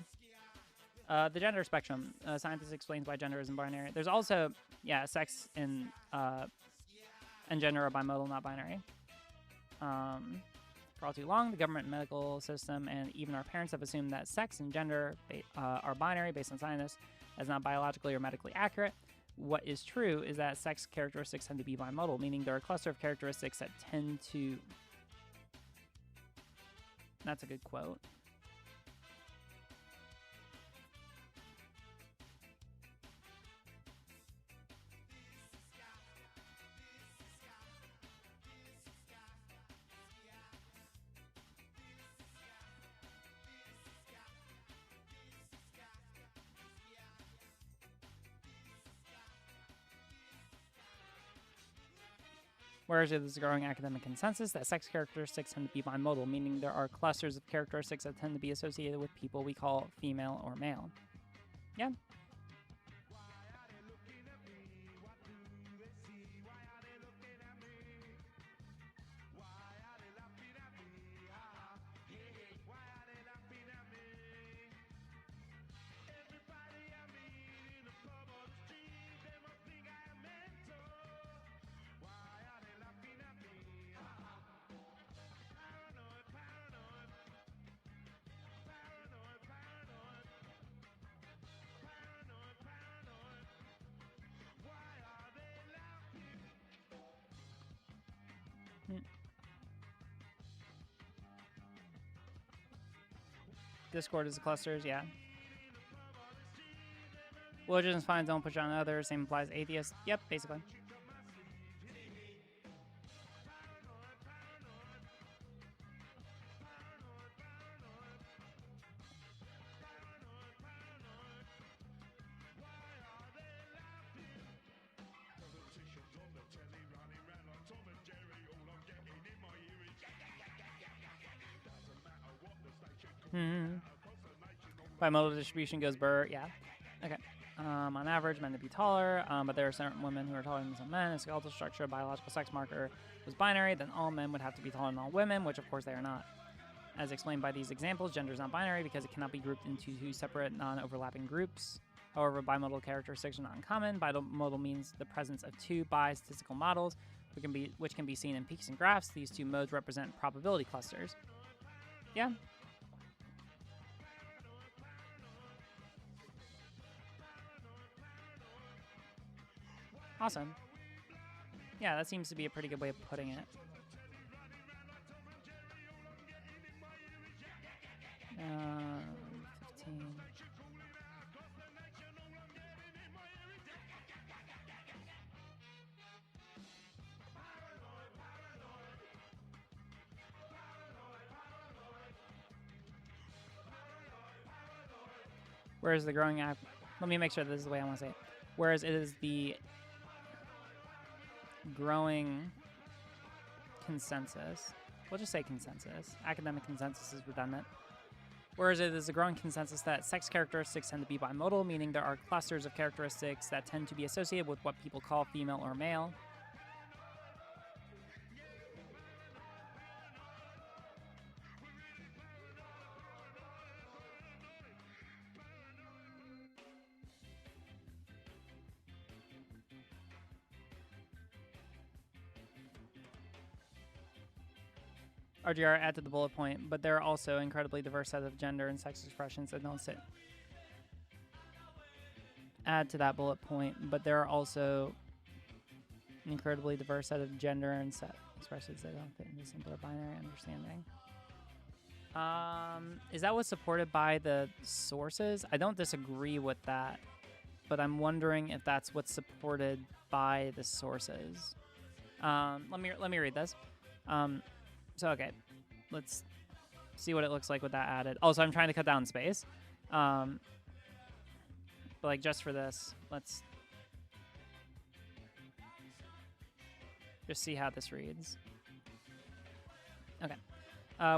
The gender spectrum. Scientist explains why gender isn't binary. There's also, yeah, sex and gender are bimodal, not binary. For all too long, the government and medical system and even our parents have assumed that sex and gender are binary based on scientists as not biologically or medically accurate. What is true is that sex characteristics tend to be bimodal, meaning there are a cluster of characteristics that tend to... That's a good quote. Whereas there's a growing academic consensus that sex characteristics tend to be bimodal, meaning there are clusters of characteristics that tend to be associated with people we call female or male. Yeah. Discord is the clusters, yeah. Religions find don't push on others, same applies atheists. Yep, basically. Bimodal distribution goes burr, yeah. Okay. On average, men to be taller, but there are certain women who are taller than some men. A skeletal structure, a biological sex marker was binary, then all men would have to be taller than all women, which of course they are not. As explained by these examples, gender is not binary because it cannot be grouped into two separate, non-overlapping groups. However, bimodal characteristics are not uncommon. Bimodal means the presence of two bi-statistical models, which can be seen in peaks and graphs. These two modes represent probability clusters. Yeah. Awesome. Yeah, that seems to be a pretty good way of putting it. 15. Whereas the growing app, let me make sure this is the way I want to say it. Whereas it is the growing consensus. We'll just say consensus. Academic consensus is redundant. Whereas it is a growing consensus that sex characteristics tend to be bimodal, meaning there are clusters of characteristics that tend to be associated with what people call female or male. RGR add to the bullet point, but there are also incredibly diverse set of gender and sex expressions that don't sit. Add to that bullet point, but there are also an incredibly diverse set of gender and sex expressions that don't fit into simpler binary understanding. Is that what's supported by the sources? I don't disagree with that, but I'm wondering if that's what's supported by the sources. Let me read this. So, okay, let's see what it looks like with that added. Also, I'm trying to cut down space. But, like, just for this, let's just see how this reads. Okay.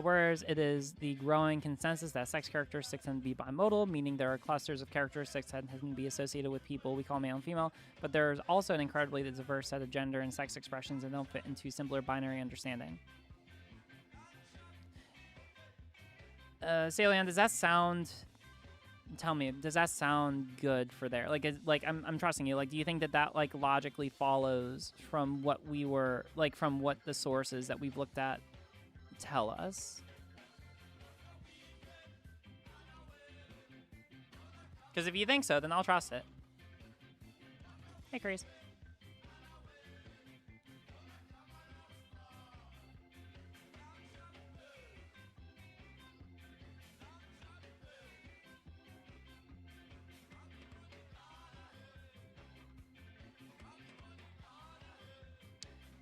Whereas it is the growing consensus that sex characteristics tend to be bimodal, meaning there are clusters of characteristics that tend to be associated with people we call male and female, but there's also an incredibly diverse set of gender and sex expressions that don't fit into simpler binary understanding. Salian, does that sound? Tell me, does that sound good for there? Like, I'm trusting you. Like, do you think that like logically follows from what we were like from what the sources that we've looked at tell us? Because if you think so, then I'll trust it. Hey, Chris.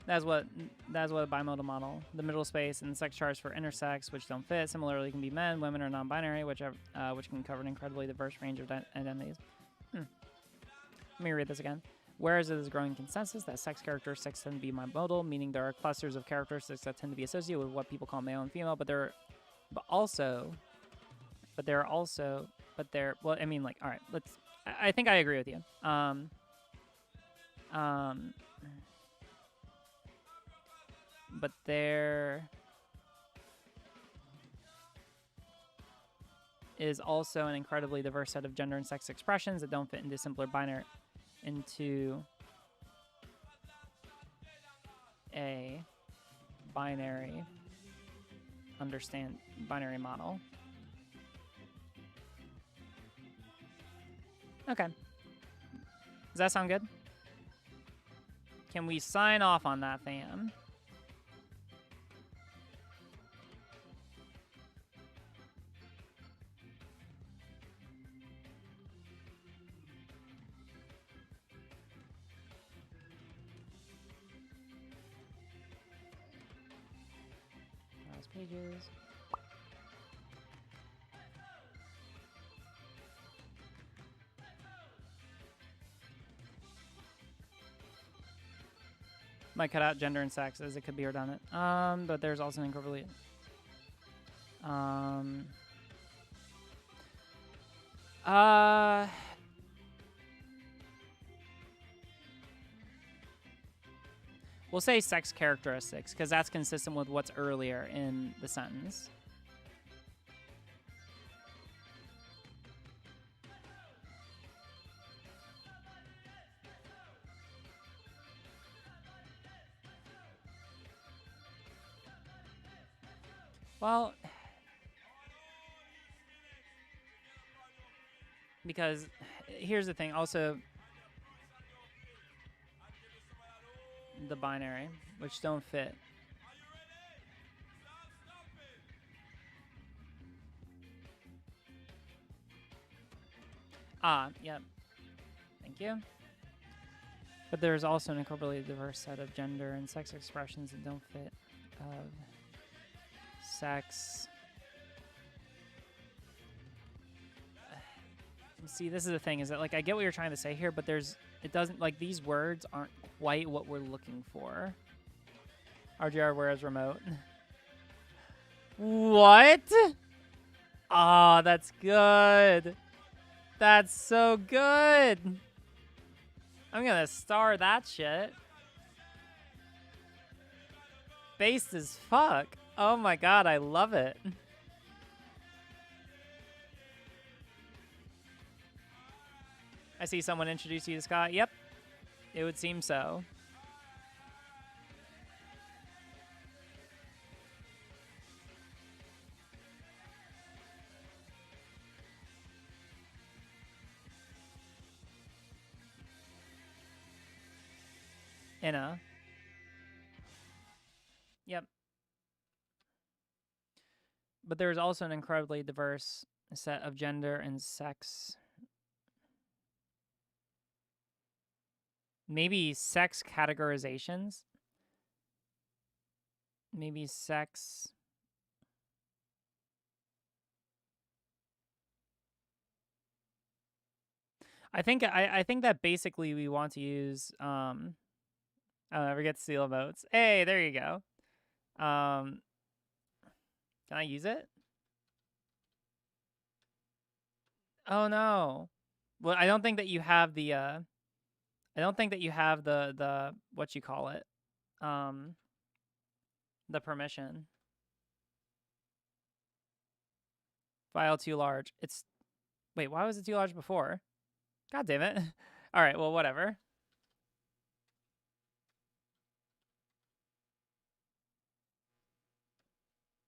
That's what a bimodal model. The middle space and sex charts for intersex, which don't fit. Similarly, can be men, women, or non-binary, which can cover an incredibly diverse range of identities. Let me read this again. Whereas it is a growing consensus that sex characteristics tend to be bimodal, meaning there are clusters of characteristics that tend to be associated with what people call male and female, well, I mean, like, all right, I think I agree with you. But there is also an incredibly diverse set of gender and sex expressions that don't fit into simpler binary, into a binary model. Okay. Does that sound good? Can we sign off on that, fam? Browse pages. Might cut out gender and sex as it could be redundant. But there's also an incredibly we'll say sex characteristics because that's consistent with what's earlier in the sentence. Well, because here's the thing. Also, the binary, which don't fit. Yep. Thank you. But there's also an incredibly diverse set of gender and sex expressions that don't fit of sex. See, this is the thing, is that, like, I get what you're trying to say here, but it doesn't, like, these words aren't quite what we're looking for. RGR, whereas remote. What? Oh, that's good. That's so good. I'm gonna star that shit. Based as fuck. Oh my god, I love it. I see someone introduce you to Scott. Yep. It would seem so. Inna. Yep. But there's also an incredibly diverse set of gender and sex. Maybe sex categorizations. Maybe sex. I think that basically we want to use I'll never get seal emotes. Hey, there you go. Can I use it? Oh no. Well, I don't think that you have the the what you call it. The permission. File too large. Wait, why was it too large before? God damn it. All right, well, whatever.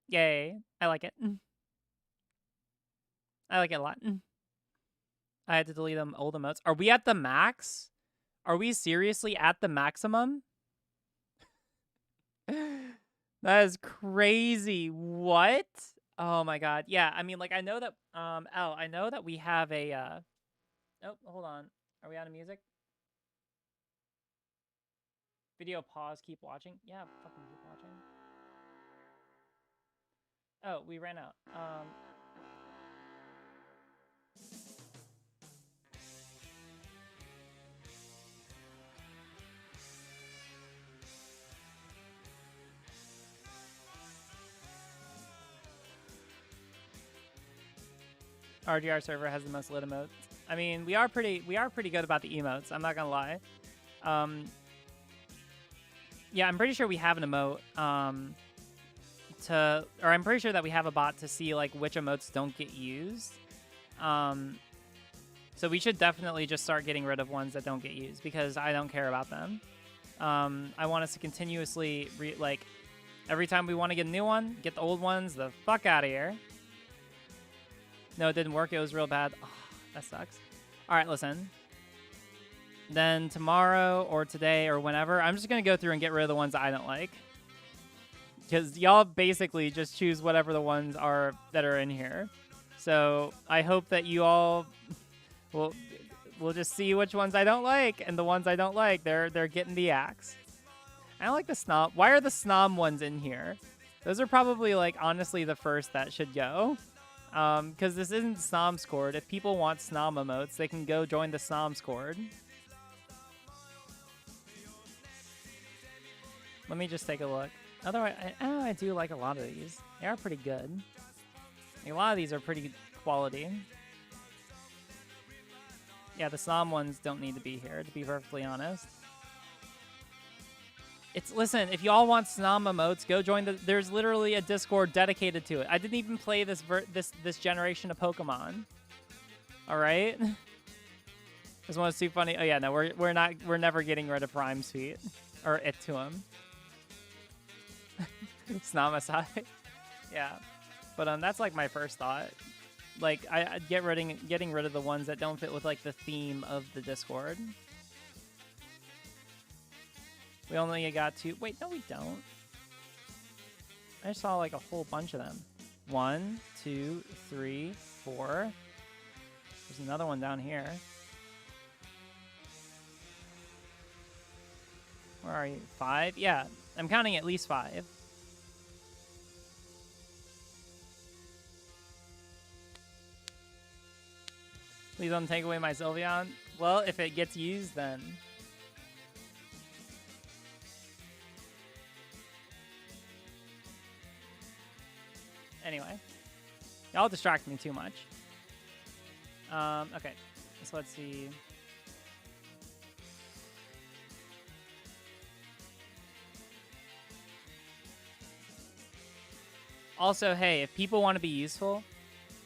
Yay. I like it. I like it a lot. I had to delete them old emotes. Are we at the max? Are we seriously at the maximum? That is crazy. What? Oh my god. Yeah, I mean, like, I know that I know that we have a oh, hold on. Are we out of music? Video pause, keep watching. Yeah, fucking keep watching. Oh, we ran out. RGR server has the most lit emotes. I mean, we are pretty good about the emotes. I'm not gonna lie. Yeah, I'm pretty sure we have an emote. I'm pretty sure that we have a bot to see like which emotes don't get used. So we should definitely just start getting rid of ones that don't get used because I don't care about them. I want us to continuously every time we want to get a new one, get the old ones the fuck out of here. No, it didn't work. It was real bad. Oh, that sucks. All right, listen. Then tomorrow or today or whenever, I'm just going to go through and get rid of the ones that I don't like. Because y'all basically just choose whatever the ones are that are in here. So I hope that you all will just see which ones I don't like. And the ones I don't like, they're getting the axe. I don't like the snom. Why are the snom ones in here? Those are probably, like, honestly the first that should go. Because this isn't Snom Scored. If people want Snom emotes, they can go join the Snom Scored. Let me just take a look. Otherwise, I do like a lot of these. They are pretty good. A lot of these are pretty quality. Yeah, the Snom ones don't need to be here, to be perfectly honest. Listen, if y'all want Snom emotes, go join there's literally a Discord dedicated to it. I didn't even play this generation of Pokemon. All right? This one's too funny. Oh yeah, no, we're never getting rid of Prime's feet or it to him. Snom aside. Yeah. But that's like my first thought. Like I'd getting rid of the ones that don't fit with like the theme of the Discord. We only got 2. Wait, no, we don't. I saw like a whole bunch of them. 1, 2, 3, 4. There's another one down here. Where are you? 5? Yeah, I'm counting at least 5. Please don't take away my Sylveon. Well, if it gets used, then... Anyway, y'all distract me too much. Okay, so let's see. Also, hey, if people want to be useful,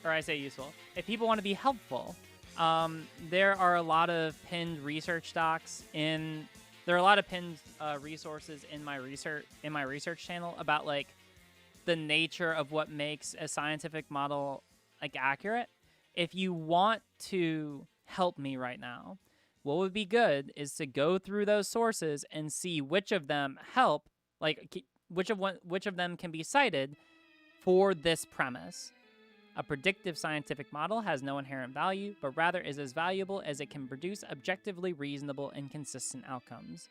or I say useful, if people want to be helpful, there are a lot of pinned research docs in. There are a lot of pinned resources in my research channel about like the nature of what makes a scientific model like accurate. If you want to help me right now, what would be good is to go through those sources and see which of them help, like which of them can be cited for this premise. A predictive scientific model has no inherent value, but rather is as valuable as it can produce objectively reasonable and consistent outcomes.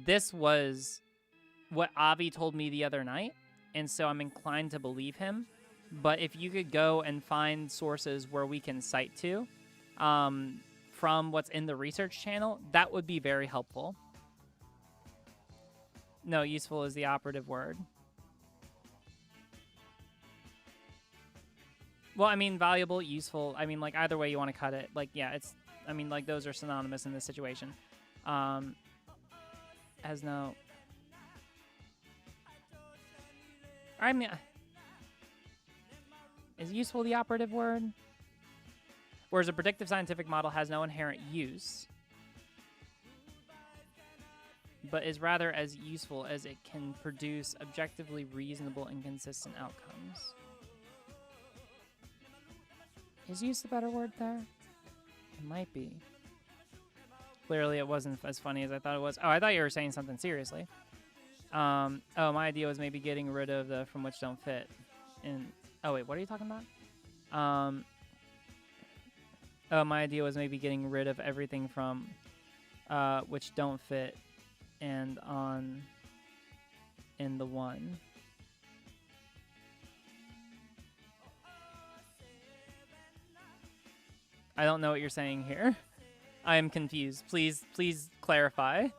This was what Avi told me the other night, and so I'm inclined to believe him. But if you could go and find sources where we can cite to from what's in the research channel, that would be very helpful. No, useful is the operative word. Well, I mean, valuable, useful. I mean, like, either way you want to cut it. Like, yeah, I mean, like, those are synonymous in this situation. Has no... I mean, is useful the operative word? Whereas a predictive scientific model has no inherent use, but is rather as useful as it can produce objectively reasonable and consistent outcomes. Is use the better word there? It might be. Clearly it wasn't as funny as I thought it was. Oh, I thought you were saying something seriously. Oh, my idea was maybe getting rid of the from which don't fit. And oh wait, what are you talking about? Oh, my idea was maybe getting rid of everything from which don't fit and on in the one. I don't know what you're saying here. I am confused. Please clarify.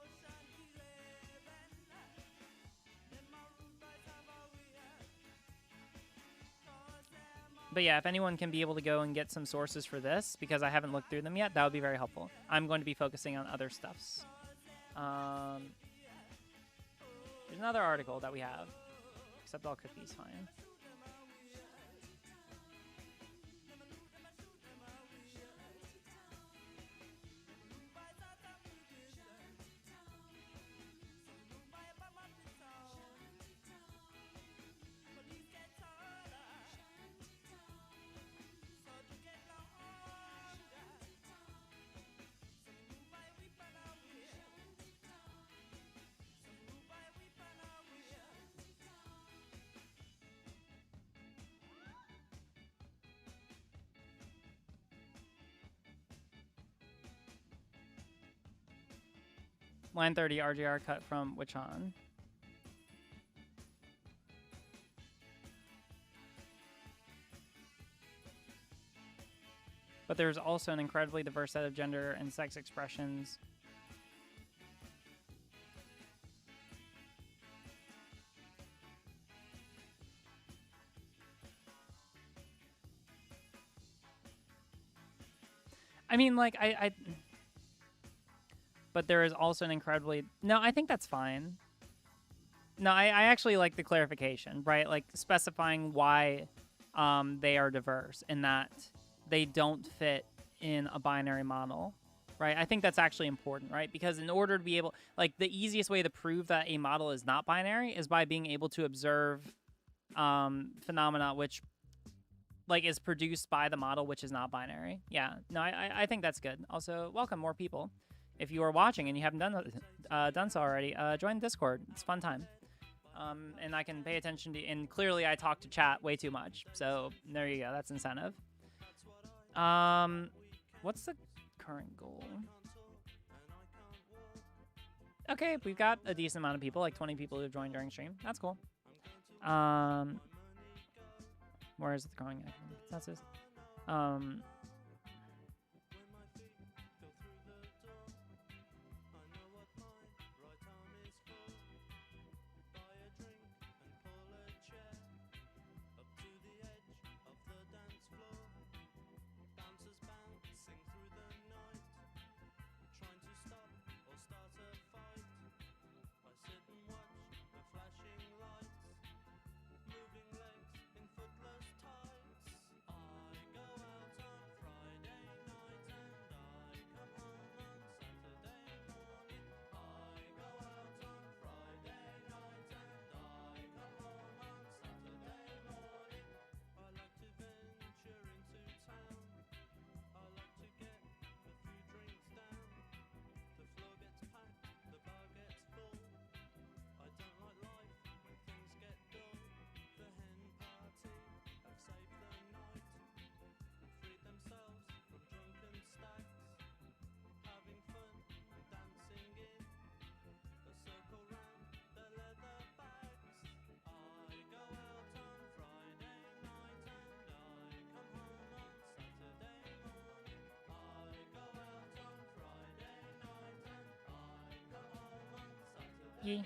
But yeah, if anyone can be able to go and get some sources for this, because I haven't looked through them yet, that would be very helpful. I'm going to be focusing on other stuffs. There's another article that we have. Accept all cookies, fine. Line 30 RGR cut from Wichon. But there's also an incredibly diverse set of gender and sex expressions. I mean, like, but there is also an incredibly... No, I think that's fine. No, I actually like the clarification, right? Like, specifying why they are diverse and that they don't fit in a binary model, right? I think that's actually important, right? Because in order to be able... Like, the easiest way to prove that a model is not binary is by being able to observe phenomena which... like is produced by the model which is not binary. Yeah, no, I think that's good. Also, welcome more people. If you are watching and you haven't done so already, join Discord. It's a fun time. And I can pay attention to, and clearly I talk to chat way too much. So there you go. That's incentive. What's the current goal? Okay, we've got a decent amount of people, like 20 people who've joined during stream. That's cool. Where is the growing consensus? Yee.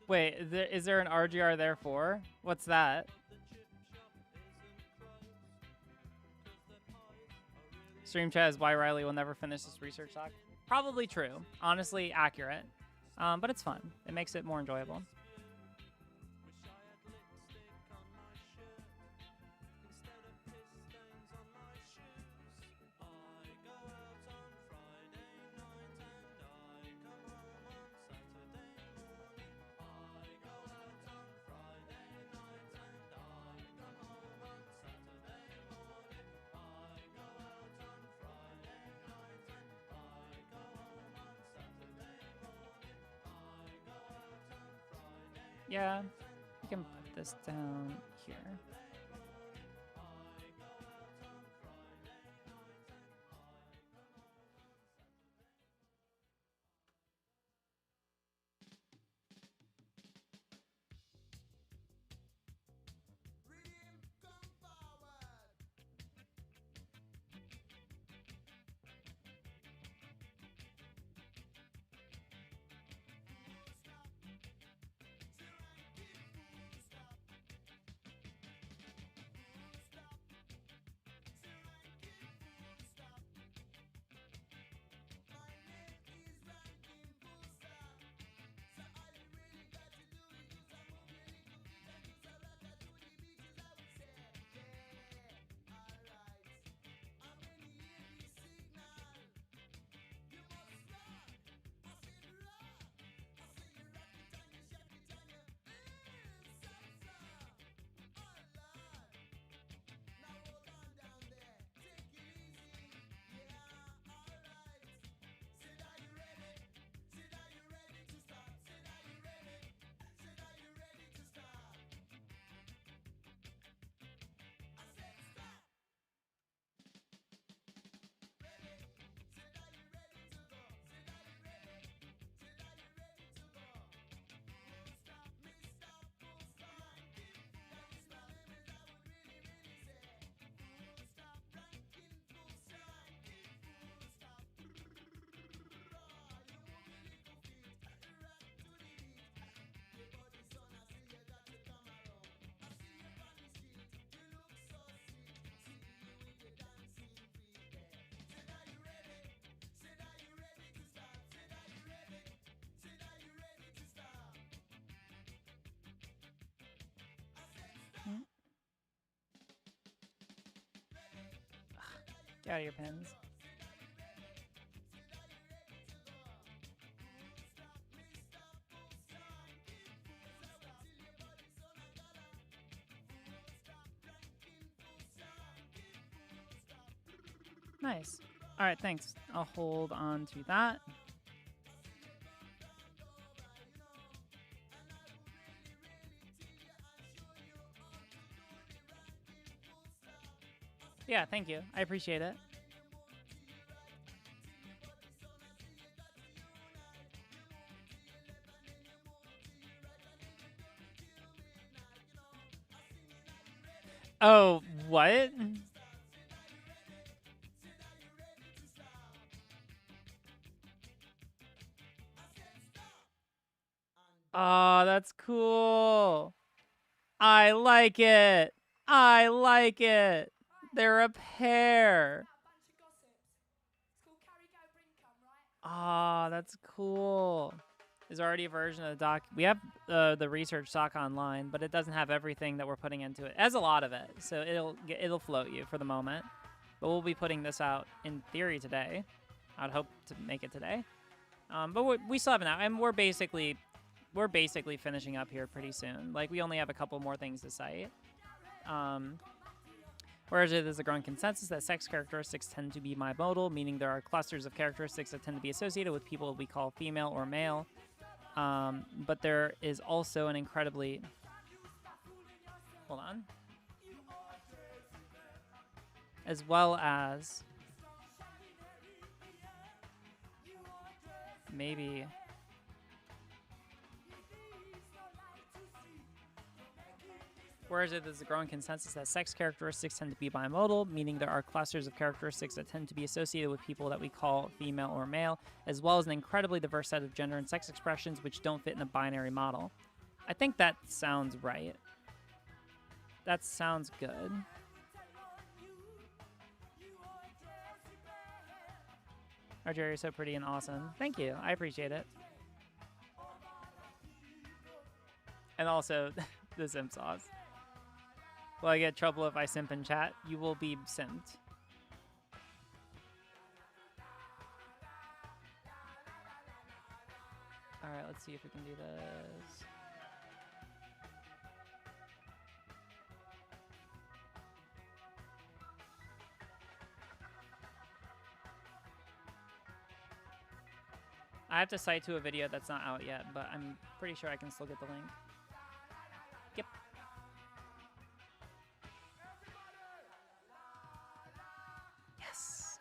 Wait, is there an RGR there for? What's that? Stream chat is why Riley will never finish this research doc. Probably true. Honestly, accurate. But it's fun. It makes it more enjoyable. Yeah, we can put this down here. Get out of your pins. Nice. All right, thanks. I'll hold on to that. Yeah, thank you. I appreciate it. Oh, what? Oh, that's cool. I like it. I like it. They're a pair. Ah, that's cool. There's already a version of the doc. We have the research doc online, but it doesn't have everything that we're putting into it. It has a lot of it, so it'll float you for the moment. But we'll be putting this out in theory today. I'd hope to make it today. But we still have it out, and we're basically finishing up here pretty soon. Like, we only have a couple more things to cite. Whereas there's a growing consensus that sex characteristics tend to be bimodal, meaning there are clusters of characteristics that tend to be associated with people we call female or male. But there is also an incredibly... Hold on. As well as... Maybe... Whereas there's a growing consensus that sex characteristics tend to be bimodal, meaning there are clusters of characteristics that tend to be associated with people that we call female or male, as well as an incredibly diverse set of gender and sex expressions which don't fit in a binary model. I think that sounds right. That sounds good. Our Jerry is so pretty and awesome. Thank you. I appreciate it. And also, the simp sauce. Will I get trouble if I simp in chat? You will be simped. Alright, let's see if we can do this. I have to cite to a video that's not out yet, but I'm pretty sure I can still get the link. Yep. Yes.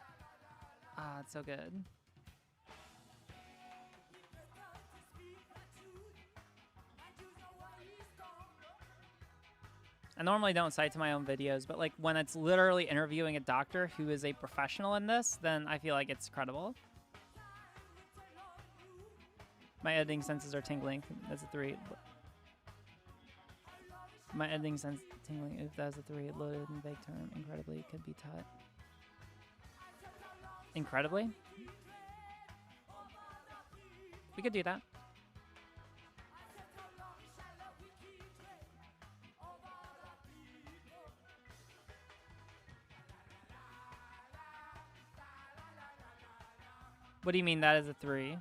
Ah, it's so good. I normally don't cite to my own videos, but like when it's literally interviewing a doctor who is a professional in this, then I feel like it's credible. My editing senses are tingling. That's a 3. My editing sense tingling. If that's a 3, loaded and vague term. Incredibly could be taught. Incredibly? We could do that. What do you mean that is a 3?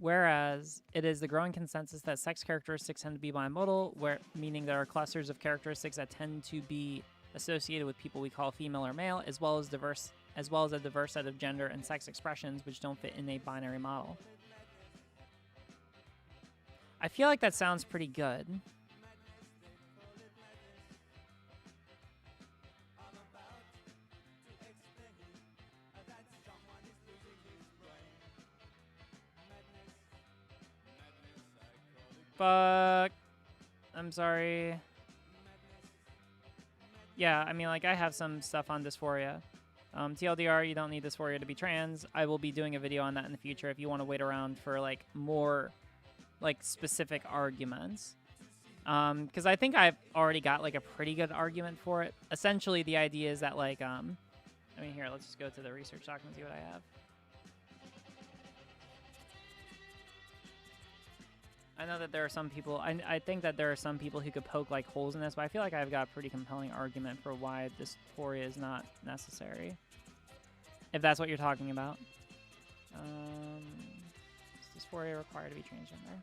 Whereas it is the growing consensus that sex characteristics tend to be bimodal, meaning there are clusters of characteristics that tend to be associated with people we call female or male, as well as a diverse set of gender and sex expressions which don't fit in a binary model. I feel like that sounds pretty good. Fuck. I'm sorry. Yeah, I mean, like, I have some stuff on dysphoria. TLDR, you don't need dysphoria to be trans. I will be doing a video on that in the future if you want to wait around for, like, more, like, specific arguments. Because I think I've already got, like, a pretty good argument for it. Essentially, the idea is that, like, I mean, here, let's just go to the research document and see what I have. I know that there are some people, I think that there are some people who could poke like holes in this, but I feel like I've got a pretty compelling argument for why dysphoria is not necessary. If that's what you're talking about. Is dysphoria required to be transgender?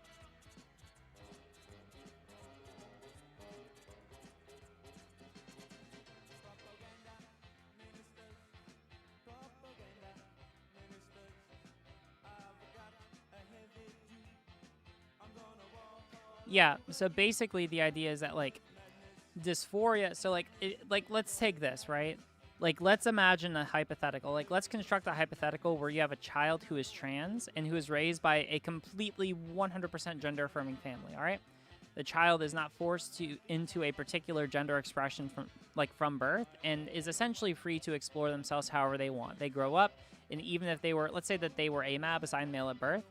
Yeah, so basically the idea is that like dysphoria, so like let's take this, right? Like let's imagine a hypothetical. Like let's construct a hypothetical where you have a child who is trans and who is raised by a completely 100% gender affirming family, all right? The child is not forced into a particular gender expression from birth and is essentially free to explore themselves however they want. They grow up, and even if they were, let's say that they were AMAB, assigned male at birth,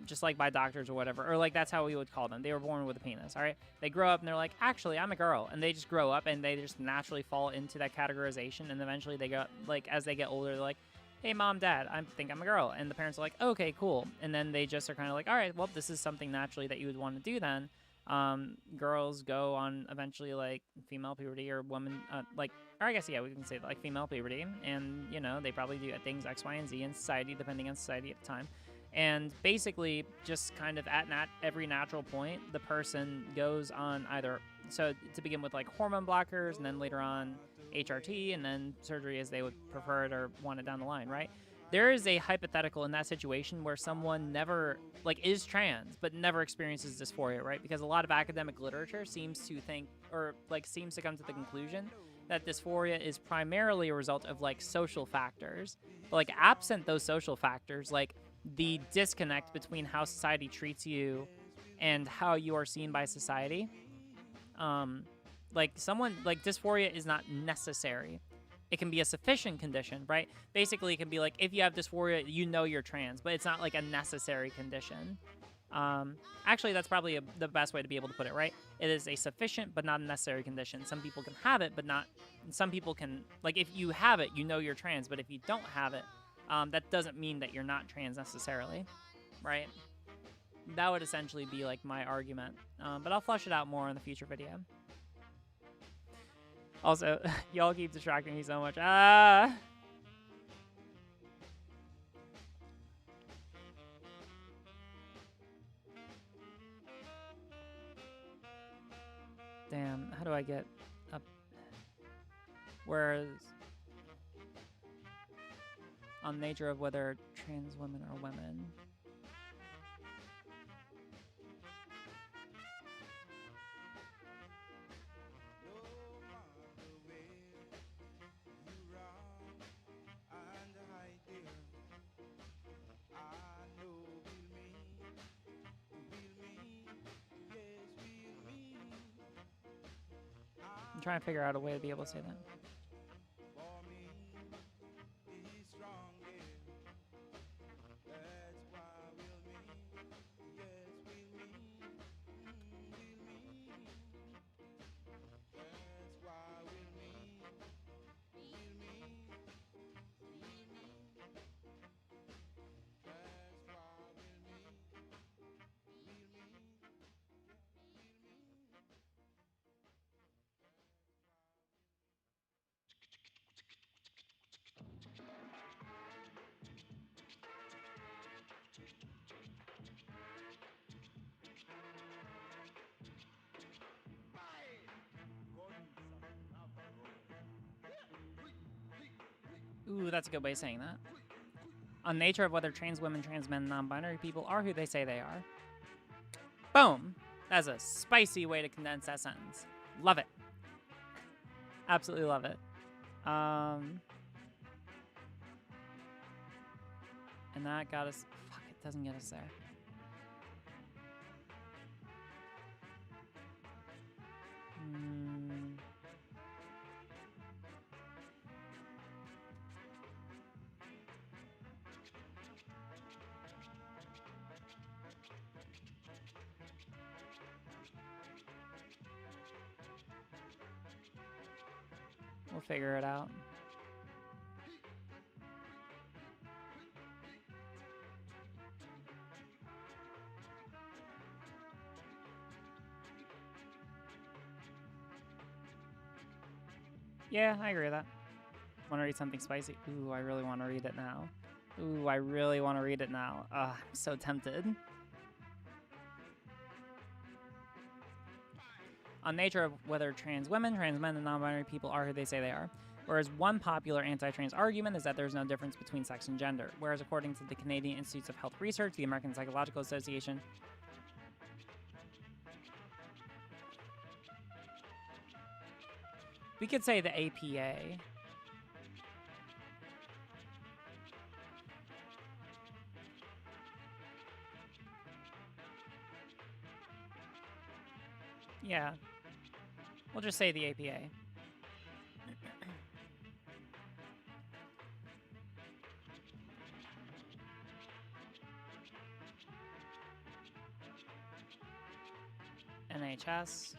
just like by doctors or whatever, or like that's how we would call them. They were born with a penis, all right? They grow up and they're like, actually, I'm a girl, and they just grow up and they just naturally fall into that categorization, and eventually they go, like, as they get older, they're like, hey, mom, dad, I think I'm a girl, and the parents are like, okay, cool, and then they just are kind of like, all right, well, this is something naturally that you would want to do then. Girls go on eventually like female puberty or woman, or I guess, yeah, we can say like female puberty, and, you know, they probably do things X, Y, and Z in society, depending on society at the time. And basically, just kind of at every natural point, the person goes on either, so to begin with, like hormone blockers, and then later on HRT, and then surgery as they would prefer it or want it down the line, right? There is a hypothetical in that situation where someone never, like, is trans, but never experiences dysphoria, right? Because a lot of academic literature seems to think, or, like, seems to come to the conclusion that dysphoria is primarily a result of, like, social factors. But, like, absent those social factors, like, the disconnect between how society treats you and how you are seen by society, like dysphoria is not necessary. It can be a sufficient condition, right? Basically, it can be like, if you have dysphoria, you know you're trans, but it's not like a necessary condition. Actually, that's probably the best way to be able to put it, right? It is a sufficient but not a necessary condition. Some people can have it, but not, some people can, like, if you have it, you know you're trans, but if you don't have it, that doesn't mean that you're not trans necessarily, right? That would essentially be like my argument, but I'll flesh it out more in the future video. Also, y'all keep distracting me so much. Damn, how do I get up? Whereas on nature of whether trans women are women. I'm trying to figure out a way to be able to say that. Ooh, that's a good way of saying that. On nature of whether trans women, trans men, non-binary people are who they say they are. Boom! That's a spicy way to condense that sentence. Love it. Absolutely love it. And that got us... Fuck, it doesn't get us there. We'll figure it out. Yeah, I agree with that. Want to read something spicy? Ooh, I really want to read it now. Ooh, I really want to read it now. I'm so tempted. On nature of whether trans women, trans men, and non-binary people are who they say they are. Whereas one popular anti-trans argument is that there's no difference between sex and gender. Whereas according to the Canadian Institutes of Health Research, the American Psychological Association, we could say the APA. Yeah. We'll just say the APA. NHS.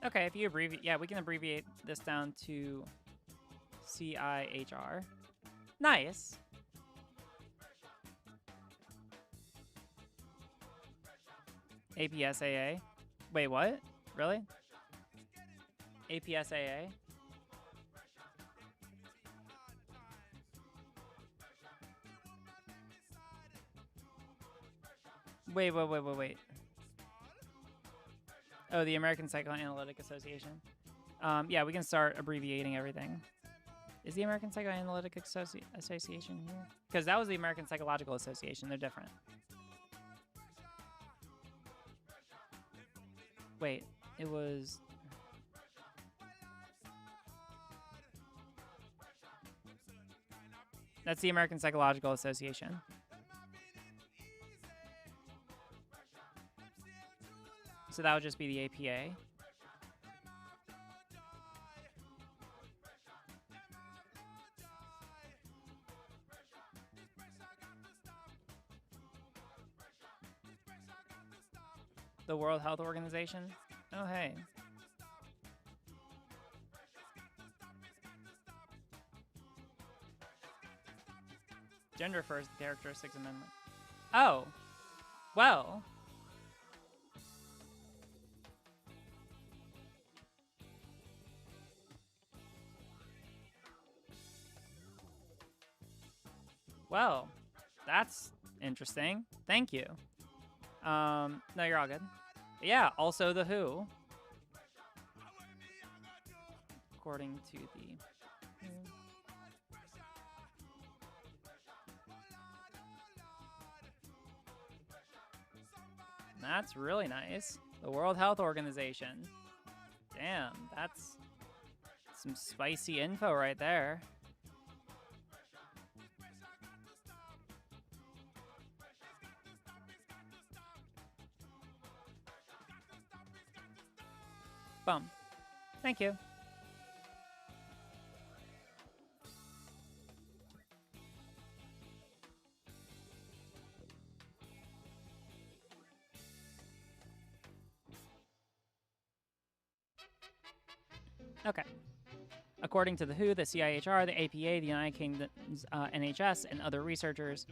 Okay, if you abbreviate, yeah, we can abbreviate this down to CIHR. Nice. APSAA. Wait, what? Really? APSAA? Wait. Oh, the American Psychoanalytic Association. Yeah, we can start abbreviating everything. Is the American Psychoanalytic Association here? Because that was the American Psychological Association. They're different. Wait, it was... That's the American Psychological Association. So that would just be the APA. The World Health Organization? Oh, hey. Gender First Characteristics Amendment. Oh. Well. Well, that's interesting. Thank you. No, you're all good. But yeah, also the WHO. According to the... That's really nice. The World Health Organization. Damn, that's some spicy info right there. Boom. Thank you. Okay. According to the WHO, the CIHR, the APA, the United Kingdom's NHS, and other researchers,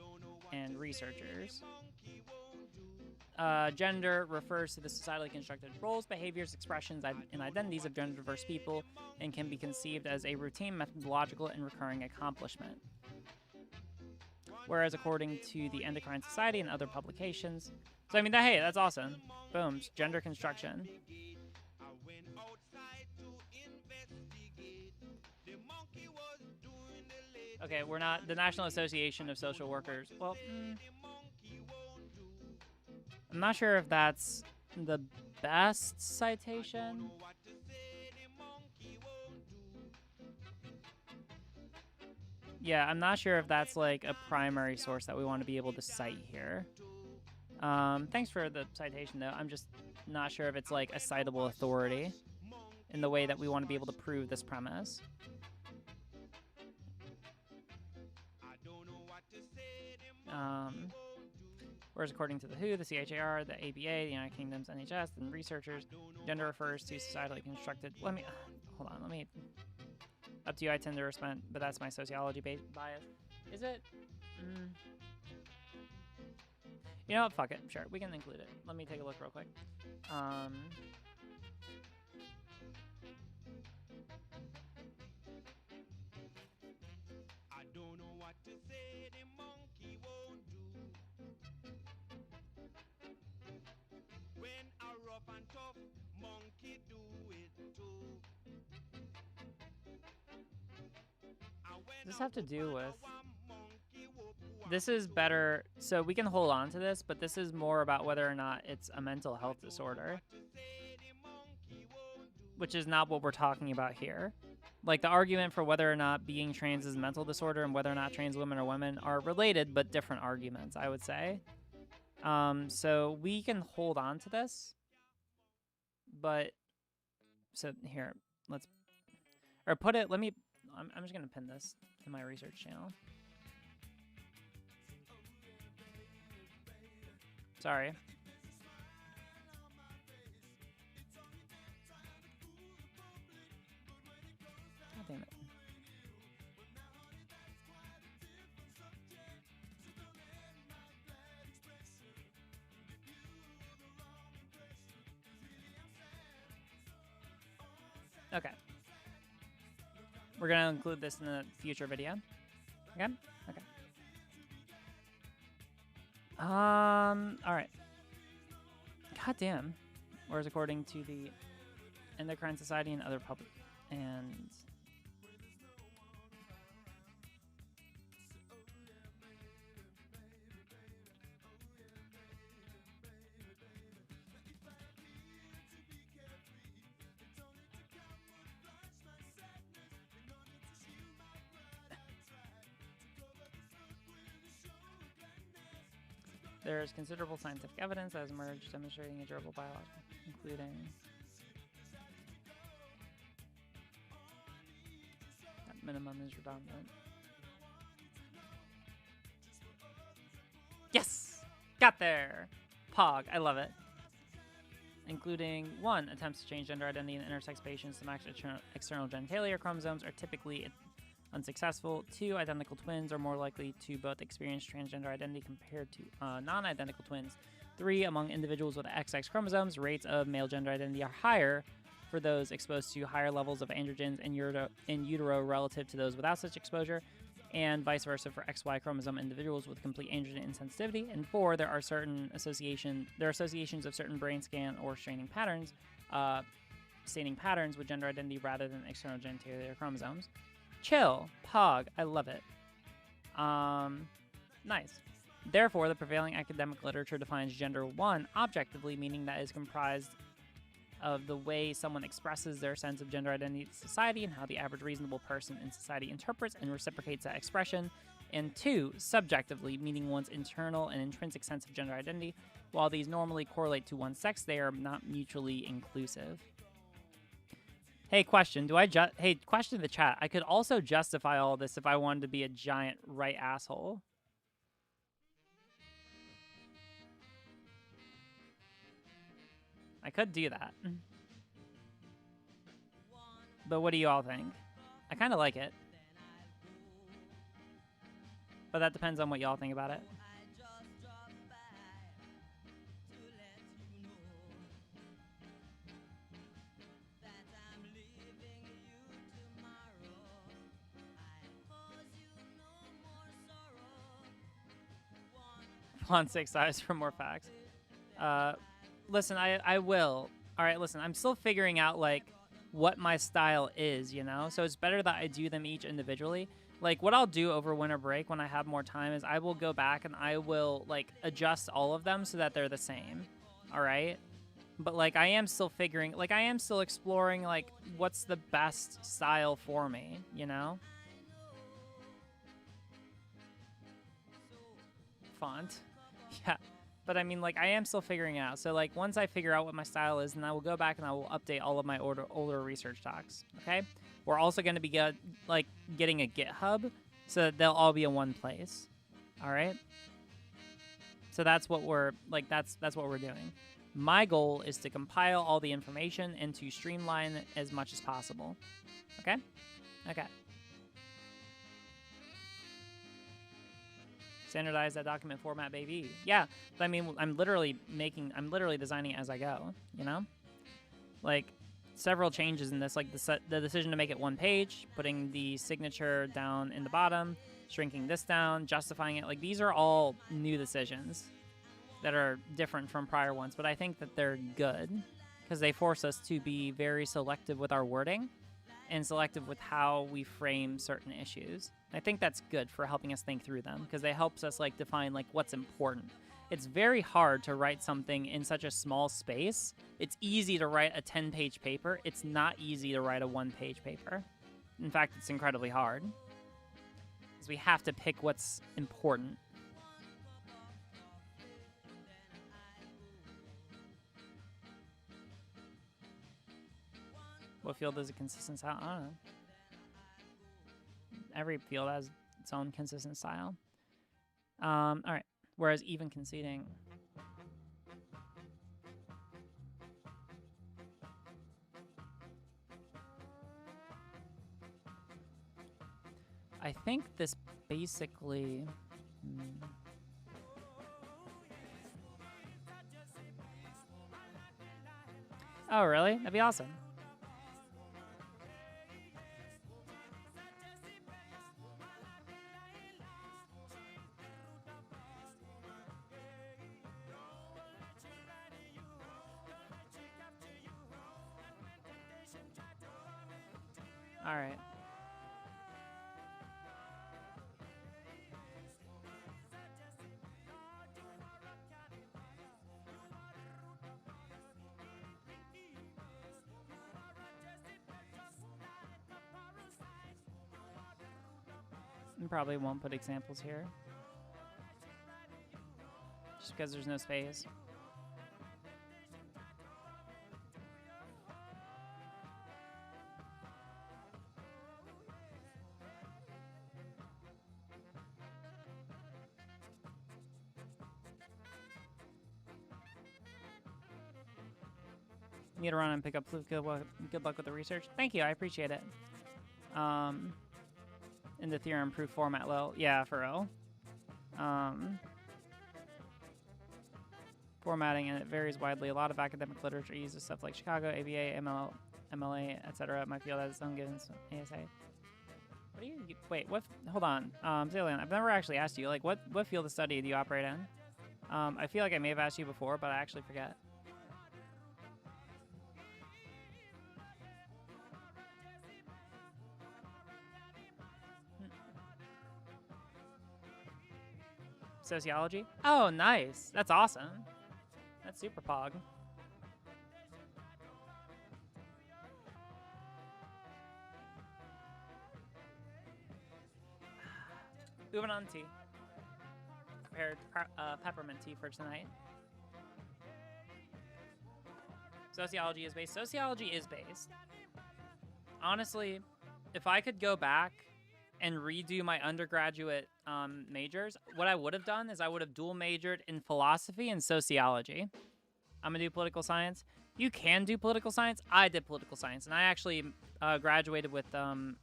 gender refers to the societally constructed roles, behaviors, expressions, and identities of gender-diverse people and can be conceived as a routine, methodological, and recurring accomplishment. Whereas according to the Endocrine Society and other publications... So, I mean, hey, that's awesome. Boom. Gender construction. Okay, we're not... The National Association of Social Workers... Well... I'm not sure if that's the best citation. Yeah, I'm not sure if that's like a primary source that we want to be able to cite here. Thanks for the citation, though. I'm just not sure if it's like a citable authority in the way that we want to be able to prove this premise. Whereas according to the WHO, the CHAR, the ABA, the United Kingdom's NHS, and researchers, gender refers to societally constructed. Let me hold on. Let me. Up to you. I tend to respond, but that's my sociology bias. Is it? You know what? Fuck it. Sure, we can include it. Let me take a look real quick. I don't know what to say, the monkey won't do. When a rough and tough monkey do it too. Does this have to do with... This is better... So we can hold on to this, but this is more about whether or not it's a mental health disorder. Which is not what we're talking about here. Like, the argument for whether or not being trans is a mental disorder and whether or not trans women or women are related, but different arguments, I would say. So we can hold on to this. But... So, here. Let's... Or put it... Let me... I'm just going to pin this in my research channel. Sorry. God damn it. Okay. We're going to include this in a future video. Okay? Okay. Alright. God damn. Whereas according to the Endocrine Society and other public... And... There is considerable scientific evidence that has emerged demonstrating a durable biological, including that minimum is redundant. Yes! Got there! Pog, I love it. Including 1, attempts to change gender identity in intersex patients to match external genitalia or chromosomes are typically unsuccessful. 2, identical twins are more likely to both experience transgender identity compared to non-identical twins. 3, among individuals with XX chromosomes, rates of male gender identity are higher for those exposed to higher levels of androgens in utero relative to those without such exposure, and vice versa for XY chromosome individuals with complete androgen insensitivity. And 4, there are associations of certain brain scan or staining patterns with gender identity rather than external genitalia or chromosomes. Chill. Pog. I love it. Nice. Therefore, the prevailing academic literature defines gender 1 objectively, meaning that is comprised of the way someone expresses their sense of gender identity to society and how the average reasonable person in society interprets and reciprocates that expression. And 2, subjectively, meaning one's internal and intrinsic sense of gender identity. While these normally correlate to one's sex, they are not mutually inclusive. Hey, question. Hey, question in the chat. I could also justify all this if I wanted to be a giant right asshole. I could do that. But what do you all think? I kind of like it. But that depends on what y'all think about it. On 6 eyes for more facts. Listen, I will. All right, listen, I'm still figuring out, like, what my style is, you know? So it's better that I do them each individually. Like, what I'll do over winter break when I have more time is I will go back and I will, like, adjust all of them so that they're the same. All right? But, like, I am still figuring, like, I am still exploring, like, what's the best style for me, you know? Font. Yeah. But I mean, like, I am still figuring it out. So, like, once I figure out what my style is, then I will go back and I will update all of my older research docs. Okay. We're also going to be getting a GitHub so that they'll all be in one place. All right. So that's what we're that's what we're doing. My goal is to compile all the information and to streamline it as much as possible. Okay? Okay. Standardize that document format, baby. Yeah, but I mean, I'm literally designing it as I go, you know? Like, several changes in this, like the decision to make it one page, putting the signature down in the bottom, shrinking this down, justifying it. Like, these are all new decisions that are different from prior ones, but I think that they're good because they force us to be very selective with our wording and selective with how we frame certain issues. I think that's good for helping us think through them because they helps us like define like what's important. It's very hard to write something in such a small space. It's easy to write a 10-page paper. It's not easy to write a 1-page paper. In fact, it's incredibly hard because we have to pick what's important. What field is a consistent style? I don't know. Every field has its own consistent style. All right. Whereas even conceding. I think this basically. Oh, really? That'd be awesome. All right. I probably won't put examples here. Just because there's no space. Need to run and pick up Flute. Good luck with the research. Thank you. I appreciate it. In the theorem proof format, lol. Yeah, for real. Formatting, and it varies widely. A lot of academic literature uses stuff like Chicago, ABA, MLA, etc. My field has its own given ASA. What do you... Wait, what... Hold on. Zalian, I've never actually asked you, like, what field of study do you operate in? I feel like I may have asked you before, but I actually forget. Sociology? Oh, nice. That's awesome. That's super pog. Moving on to tea. Prepared peppermint tea for tonight. Sociology is based. Sociology is based. Honestly, if I could go back and redo my undergraduate majors, what I would have done is I would have dual majored in philosophy and sociology. I'm gonna do political science. You can do political science. I did political science, and I actually graduated with not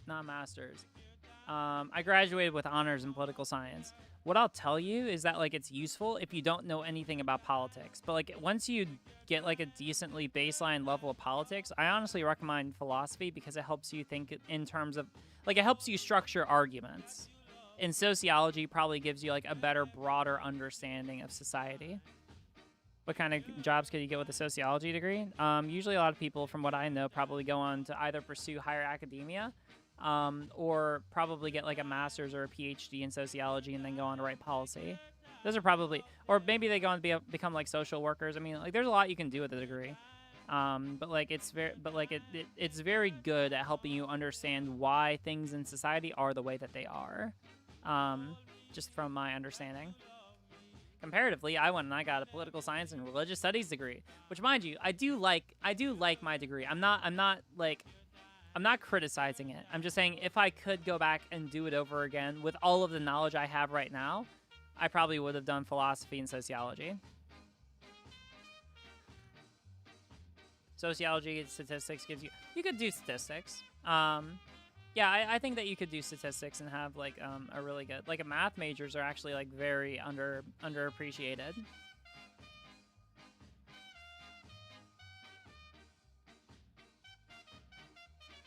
masters. I graduated with honors in political science. What I'll tell you is that, like, it's useful if you don't know anything about politics. But, like, once you get, like, a decently baseline level of politics, I honestly recommend philosophy because it helps you think in terms of, like, it helps you structure arguments. And sociology probably gives you, like, a better, broader understanding of society. What kind of jobs could you get with a sociology degree? Usually a lot of people, from what I know, probably go on to either pursue higher academia or probably get like a master's or a PhD in sociology and then go on to write policy. Those are probably, or maybe they go on to become like social workers. I mean, like there's a lot you can do with a degree, but like it's very good at helping you understand why things in society are the way that they are. just from my understanding. Comparatively, I went and I got a political science and religious studies degree, which, mind you, I do like my degree. I'm not criticizing it. I'm just saying if I could go back and do it over again with all of the knowledge I have right now, I probably would have done philosophy and sociology. Sociology and statistics gives you could do statistics. Yeah, I think that you could do statistics and have like a really good, like, math majors are actually like very underappreciated.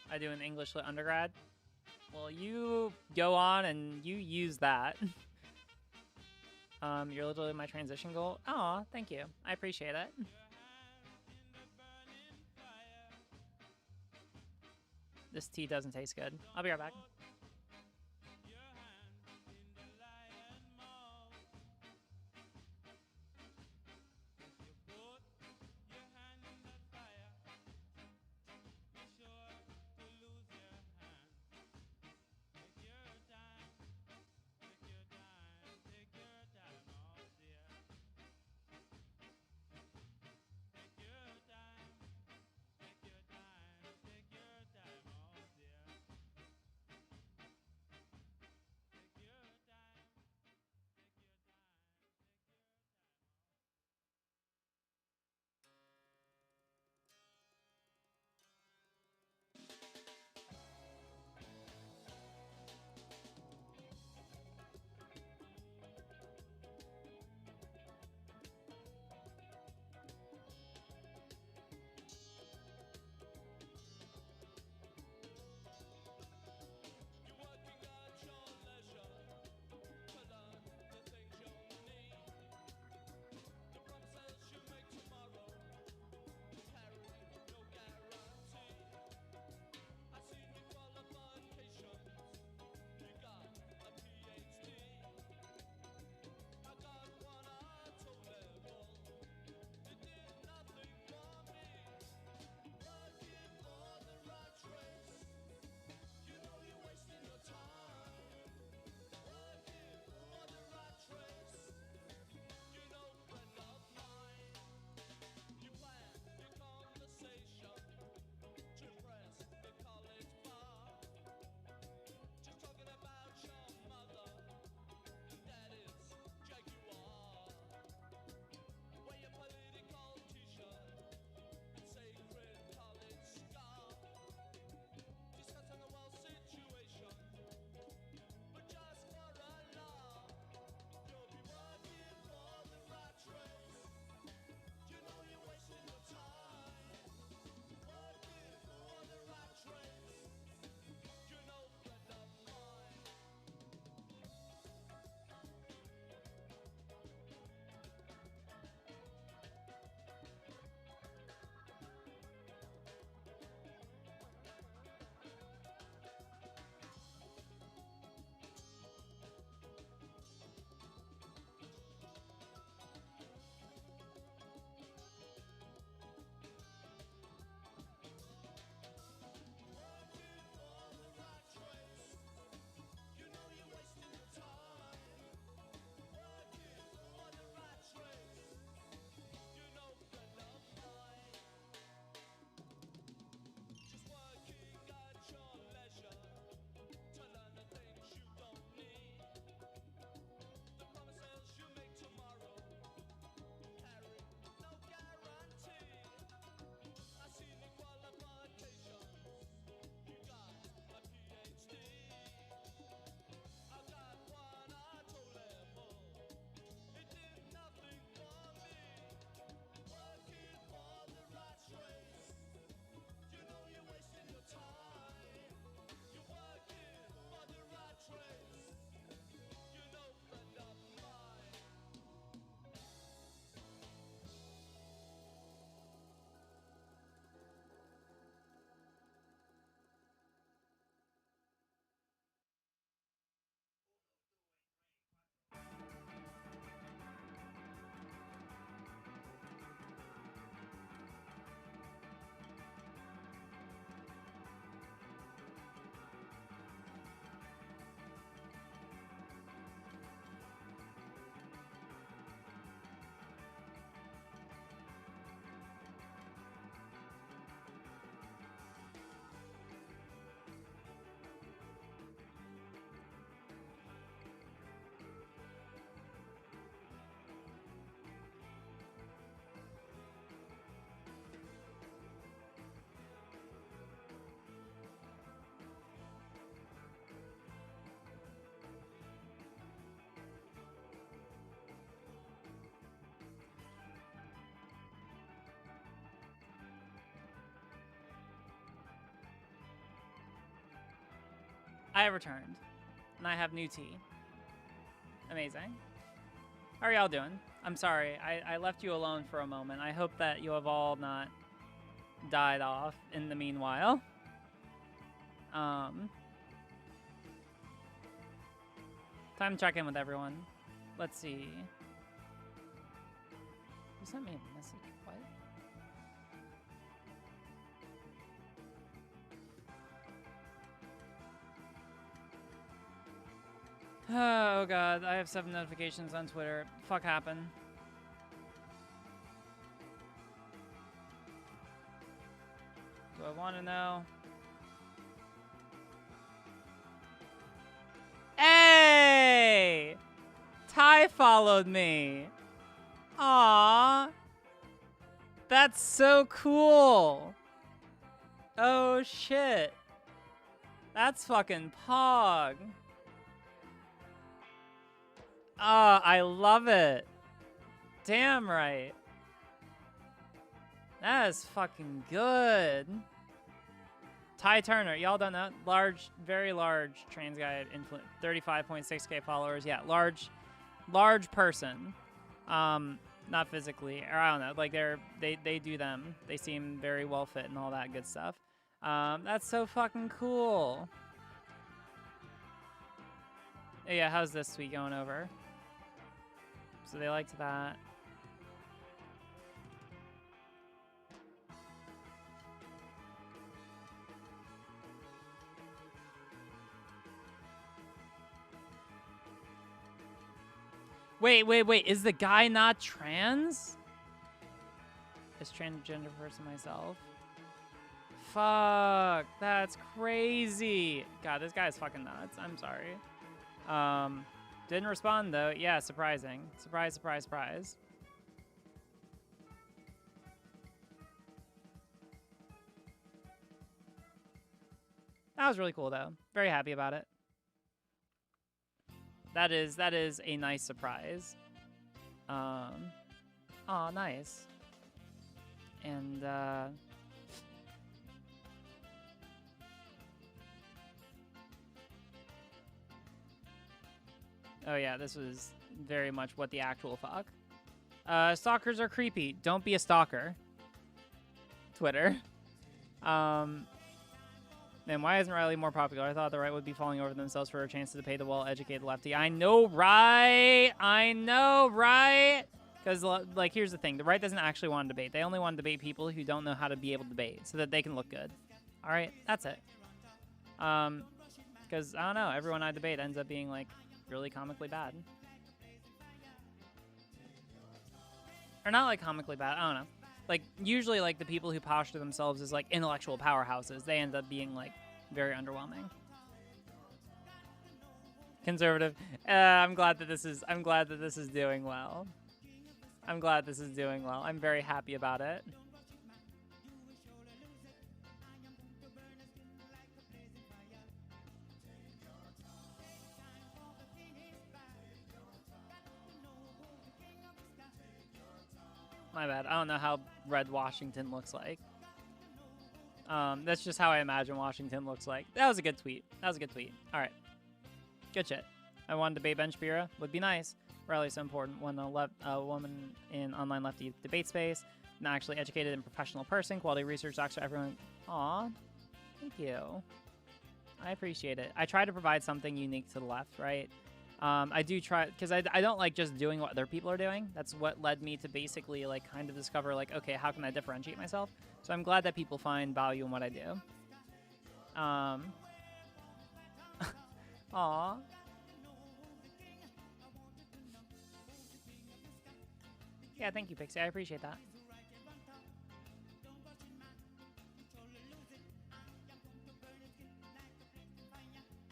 I do an English lit undergrad. Well, you go on and you use that. You're literally my transition goal. Aw, thank you. I appreciate it. This tea doesn't taste good. I'll be right back. I have returned. And I have new tea. Amazing. How are y'all doing? I'm sorry. I left you alone for a moment. I hope that you have all not died off in the meanwhile. Time to check in with everyone. Let's see. Who sent me a message? What? Oh god, I have 7 notifications on Twitter. Fuck happened. Do I want to know? Hey! Ty followed me. Aww. That's so cool. Oh shit. That's fucking pog. Oh, I love it. Damn right. That is fucking good. Ty Turner, y'all don't know? Large, very large trans guy, 35.6k followers. Yeah, large person. Not physically, or I don't know. Like they do them. They seem very well fit and all that good stuff. That's so fucking cool. Yeah, how's this tweet going over? So they liked that. Wait. Is the guy not trans? Is transgender person myself? Fuck. That's crazy. God, this guy is fucking nuts. I'm sorry. Didn't respond though. Yeah, surprising. Surprise, surprise, surprise. That was really cool though. Very happy about it. That is a nice surprise. Aw, nice. And oh yeah, this was very much what the actual fuck. Stalkers are creepy. Don't be a stalker. Twitter. Man, why isn't Riley more popular? I thought the right would be falling over themselves for a chance to pay the well-educated lefty. I know, right? I know, right? Because, like, here's the thing. The right doesn't actually want to debate. They only want to debate people who don't know how to be able to debate so that they can look good. All right? That's it. Because, I don't know. Everyone I debate ends up being, like, really comically bad. Or not, like, comically bad. I don't know. Like, usually, like, the people who posture themselves as, like, intellectual powerhouses, they end up being, like, very underwhelming. Conservative. I'm glad that this is doing well. I'm glad this is doing well. I'm very happy about it. My bad. I don't know how red Washington looks like. That's just how I imagine Washington looks like. That was a good tweet. All right. Good shit. I wanted to debate Ben Shapiro. Would be nice. Rally's so important. When a woman in online lefty debate space, an actually educated and professional person, quality research docs for everyone. Aw. Thank you. I appreciate it. I try to provide something unique to the left, right? I do try, because I don't like just doing what other people are doing. That's what led me to basically, like, kind of discover, like, okay, how can I differentiate myself? So I'm glad that people find value in what I do. Aw. Yeah, thank you, Pixie. I appreciate that.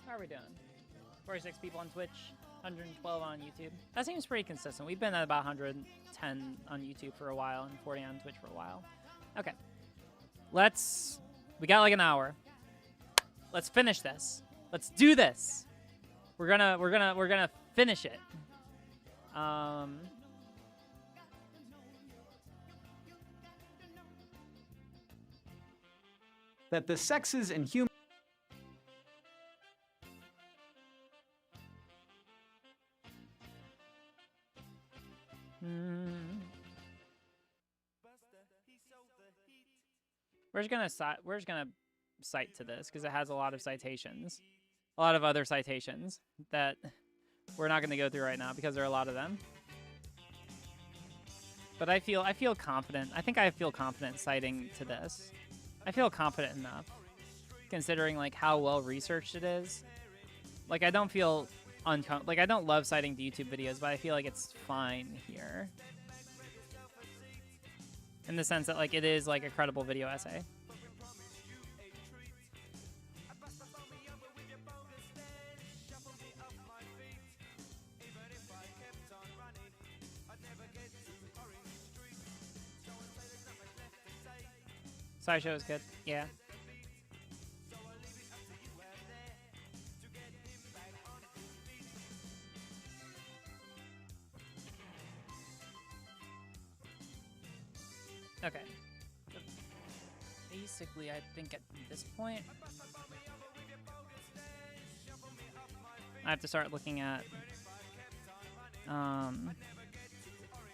How are we doing? 46 people on Twitch, 112 on YouTube. That seems pretty consistent. We've been at about 110 on YouTube for a while and 40 on Twitch for a while. Okay. We got like an hour. Let's finish this. Let's do this. We're gonna finish it. That the sexes and human We're just gonna cite to this because it has a lot of citations, a lot of other citations that we're not gonna go through right now because there are a lot of them. But I feel confident. I think I feel confident citing to this. I feel confident enough, considering like how well researched it is. Like I don't feel like I don't love citing the YouTube videos, but I feel like it's fine here. In the sense that like it is like a credible video essay. SciShow is good. Yeah. Okay. So basically, I think at this point, I have to start looking at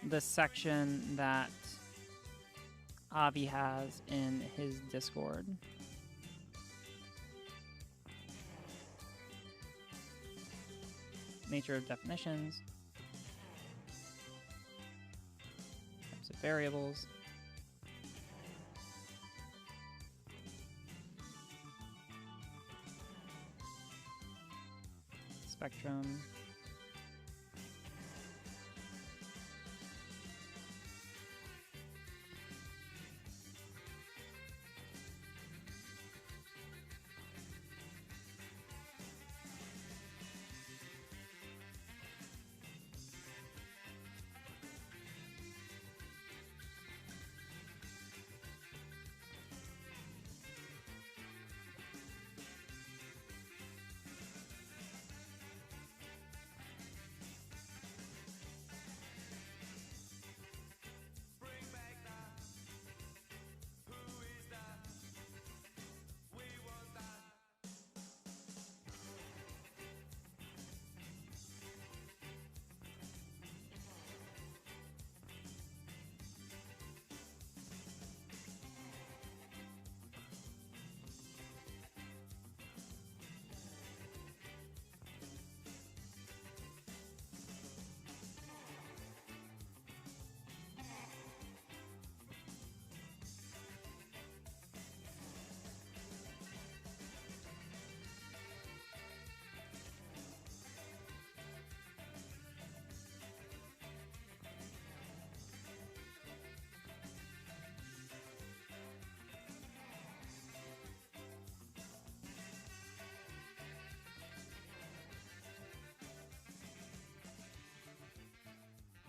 the section that Avi has in his Discord. Nature of definitions. Types of variables. Spectrum.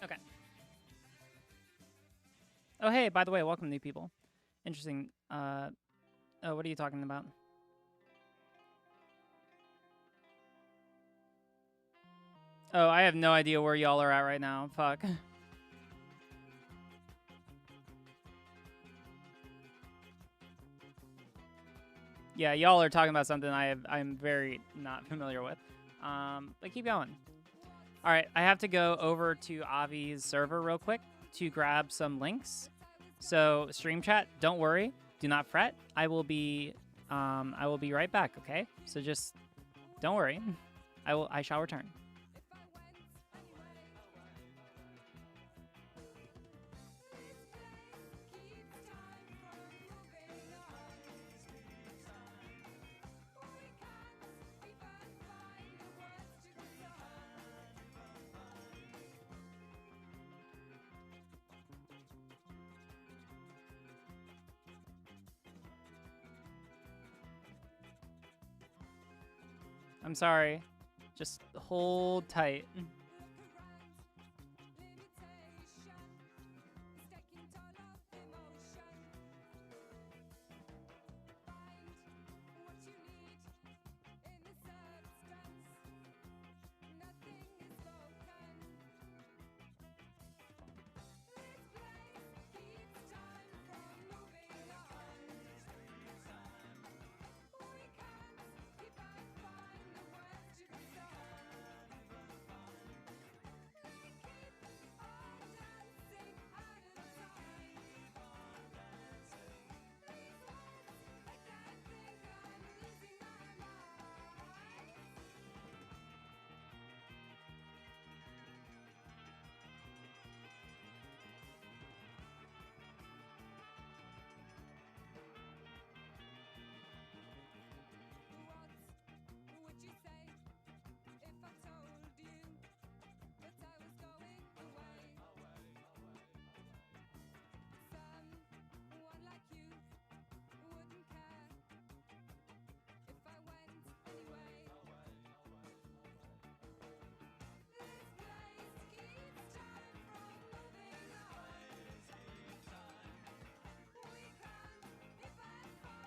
Okay. Oh, hey, by the way, welcome, new people. Interesting. Oh, what are you talking about? Oh, I have no idea where y'all are at right now. Fuck. Yeah, y'all are talking about something I'm very not familiar with. But keep going. All right, I have to go over to Avi's server real quick to grab some links. So stream chat, don't worry, do not fret. I will be right back. Okay, so just don't worry. I shall return. I'm sorry. Just hold tight.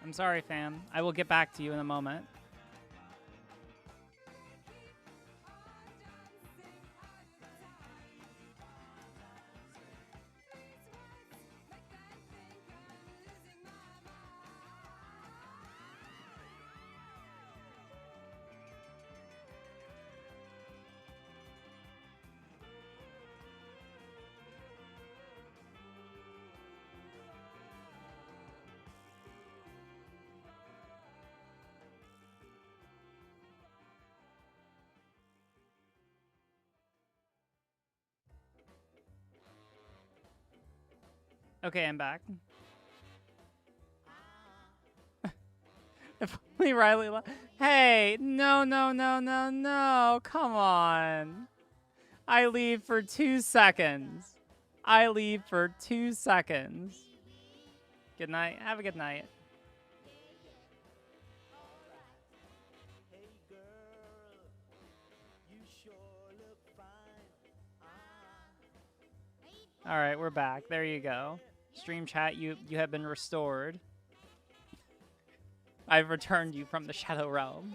I'm sorry, fam. I will get back to you in a moment. Okay, I'm back. If only Riley hey, no, no, no, no, no. Come on. I leave for 2 seconds. I leave for 2 seconds. Good night. Have a good night. All right, we're back. There you go. Stream chat, you have been restored. I've returned you from the Shadow Realm.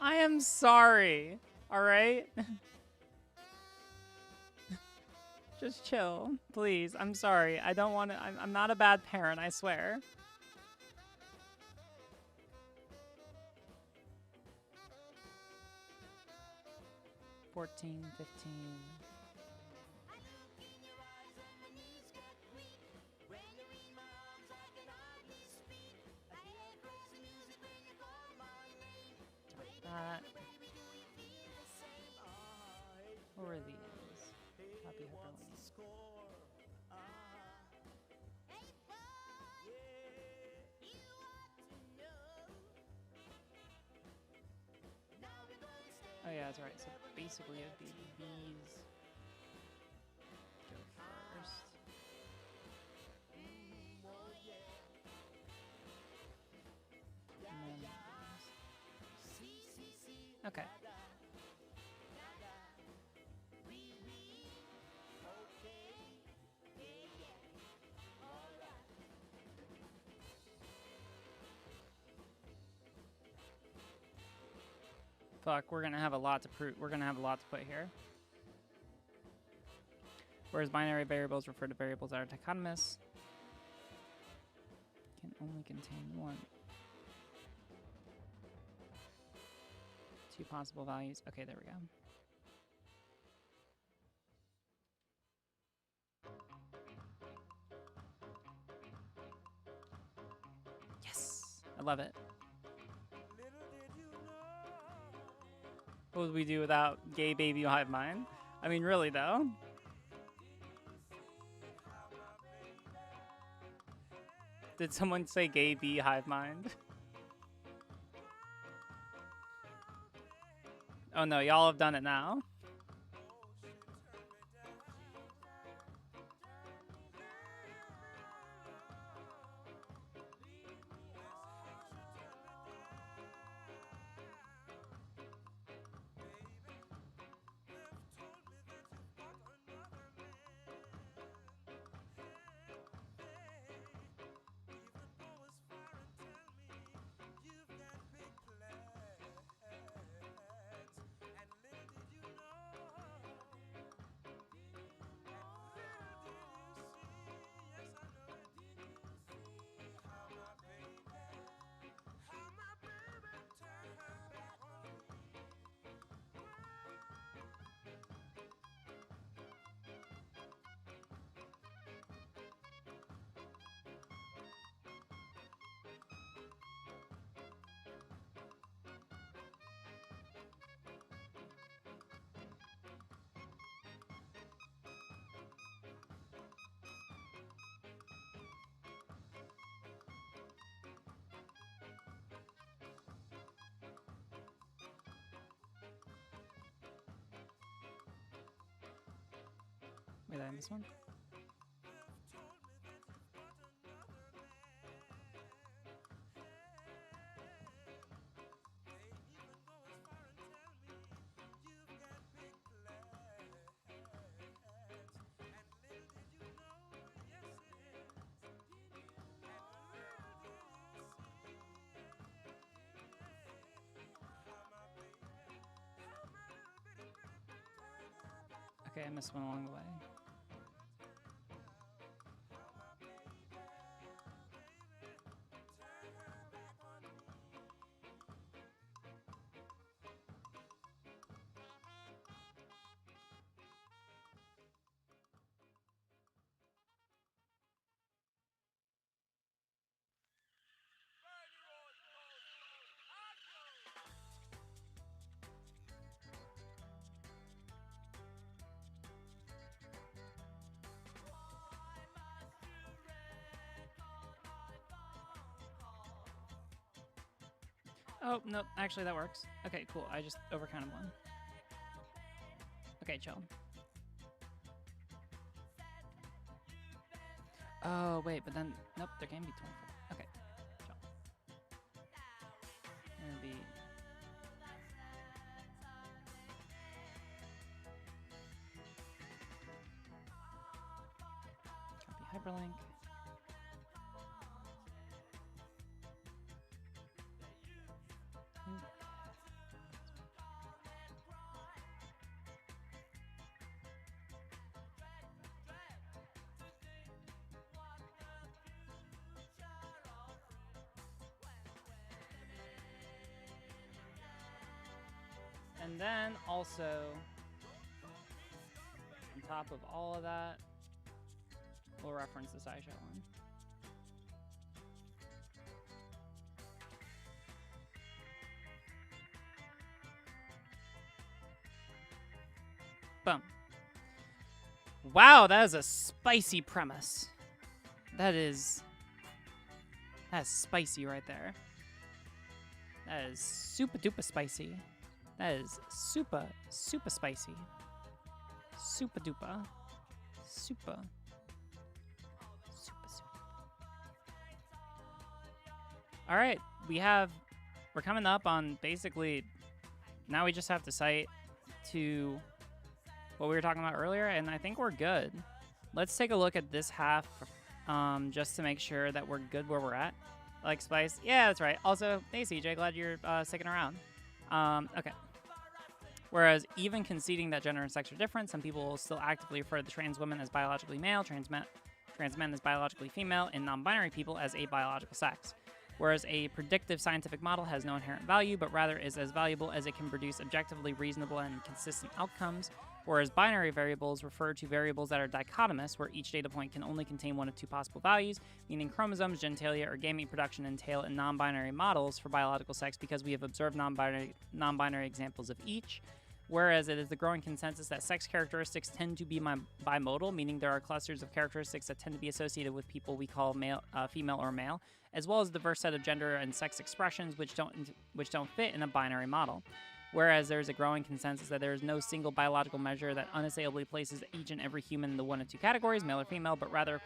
I am sorry. All right? Just chill, please. I'm sorry. I don't want to. I'm not a bad parent, I swear. $14, $15. What were these? Copy hyperlink. Oh yeah, that's right. So basically it would be these go first. And then these. Okay. Fuck, we're gonna have a lot to prove. We're gonna have a lot to put here. Whereas binary variables refer to variables that are dichotomous, can only contain one. 2 possible values. Okay, there we go. Yes, I love it. What would we do without gay baby hive mind? I mean, really though. Did someone say gay bee hive mind? Oh no, y'all have done it now. Wait, did I miss one? Okay, I missed one along the way. Oh, no, actually that works. Okay, cool. I just overcounted one. Okay, chill. Oh, wait, but then, nope, there can be 24. Okay, chill. Gonna be... Copy hyperlink. And then also, on top of all of that, we'll reference the SciShow one. Boom. Wow, that is a spicy premise. That's spicy right there. That is super duper spicy. That is super, super spicy. Super duper. Super. Super, super. All right, we're coming up on basically, now we just have to cite to what we were talking about earlier, and I think we're good. Let's take a look at this half just to make sure that we're good where we're at. Like Spice. Yeah, that's right. Also, hey CJ, glad you're sticking around. Okay. Whereas even conceding that gender and sex are different, some people will still actively refer to trans women as biologically male, trans men as biologically female, and non-binary people as abiological sex. Whereas a predictive scientific model has no inherent value, but rather is as valuable as it can produce objectively reasonable and consistent outcomes, whereas binary variables refer to variables that are dichotomous, where each data point can only contain one of two possible values, meaning chromosomes, genitalia, or gamete production entail in non-binary models for biological sex because we have observed non-binary examples of each. Whereas it is the growing consensus that sex characteristics tend to be bimodal, meaning there are clusters of characteristics that tend to be associated with people we call male, female, or male, as well as a diverse set of gender and sex expressions which don't fit in a binary model. Whereas there is a growing consensus that there is no single biological measure that unassailably places each and every human in the one of two categories, male or female, but rather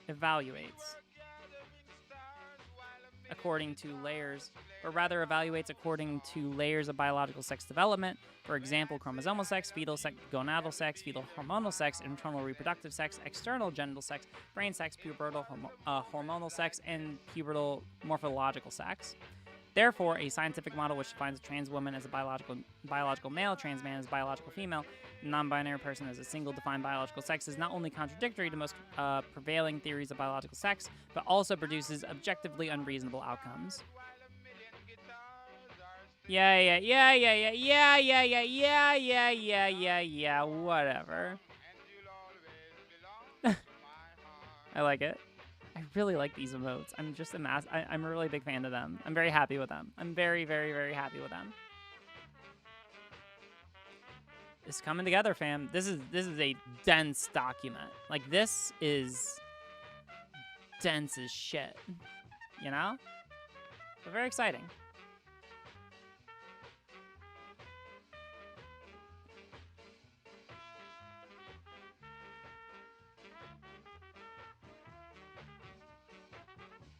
evaluates according to layers, of biological sex development. For example, chromosomal sex, fetal sex, gonadal sex, fetal hormonal sex, internal reproductive sex, external genital sex, brain sex, pubertal hormonal sex, and pubertal morphological sex. Therefore, a scientific model which defines a trans woman as a biological male, trans man as biological female, non-binary person as a single defined biological sex is not only contradictory to most prevailing theories of biological sex, but also produces objectively unreasonable outcomes. Yeah, whatever. I like it. I really like these emotes. I'm a really big fan of them. I'm very happy with them. I'm very, very, very happy with them. It's coming together, fam. This is a dense document. Like, this is dense as shit. you know? So very exciting.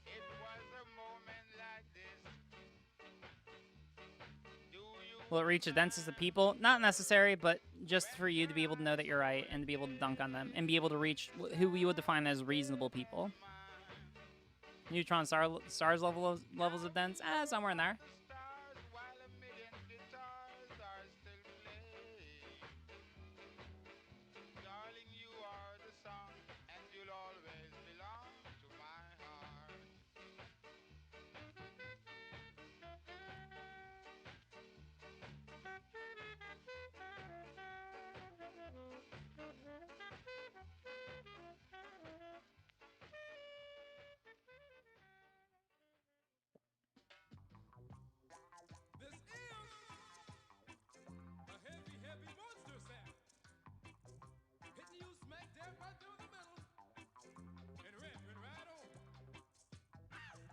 It was a moment like this. Do you Will it reach the densest of people? Not necessary, but just for you to be able to know that you're right and to be able to dunk on them and be able to reach who we would define as reasonable people. Neutron stars levels of dense? Somewhere in there. stars while a million guitars are still playing? Darling, you are the song, and you'll always belong to my heart. This is a heavy, heavy monster sound. Hitting you smack dab right through the middle. And rapping right on. Heavy,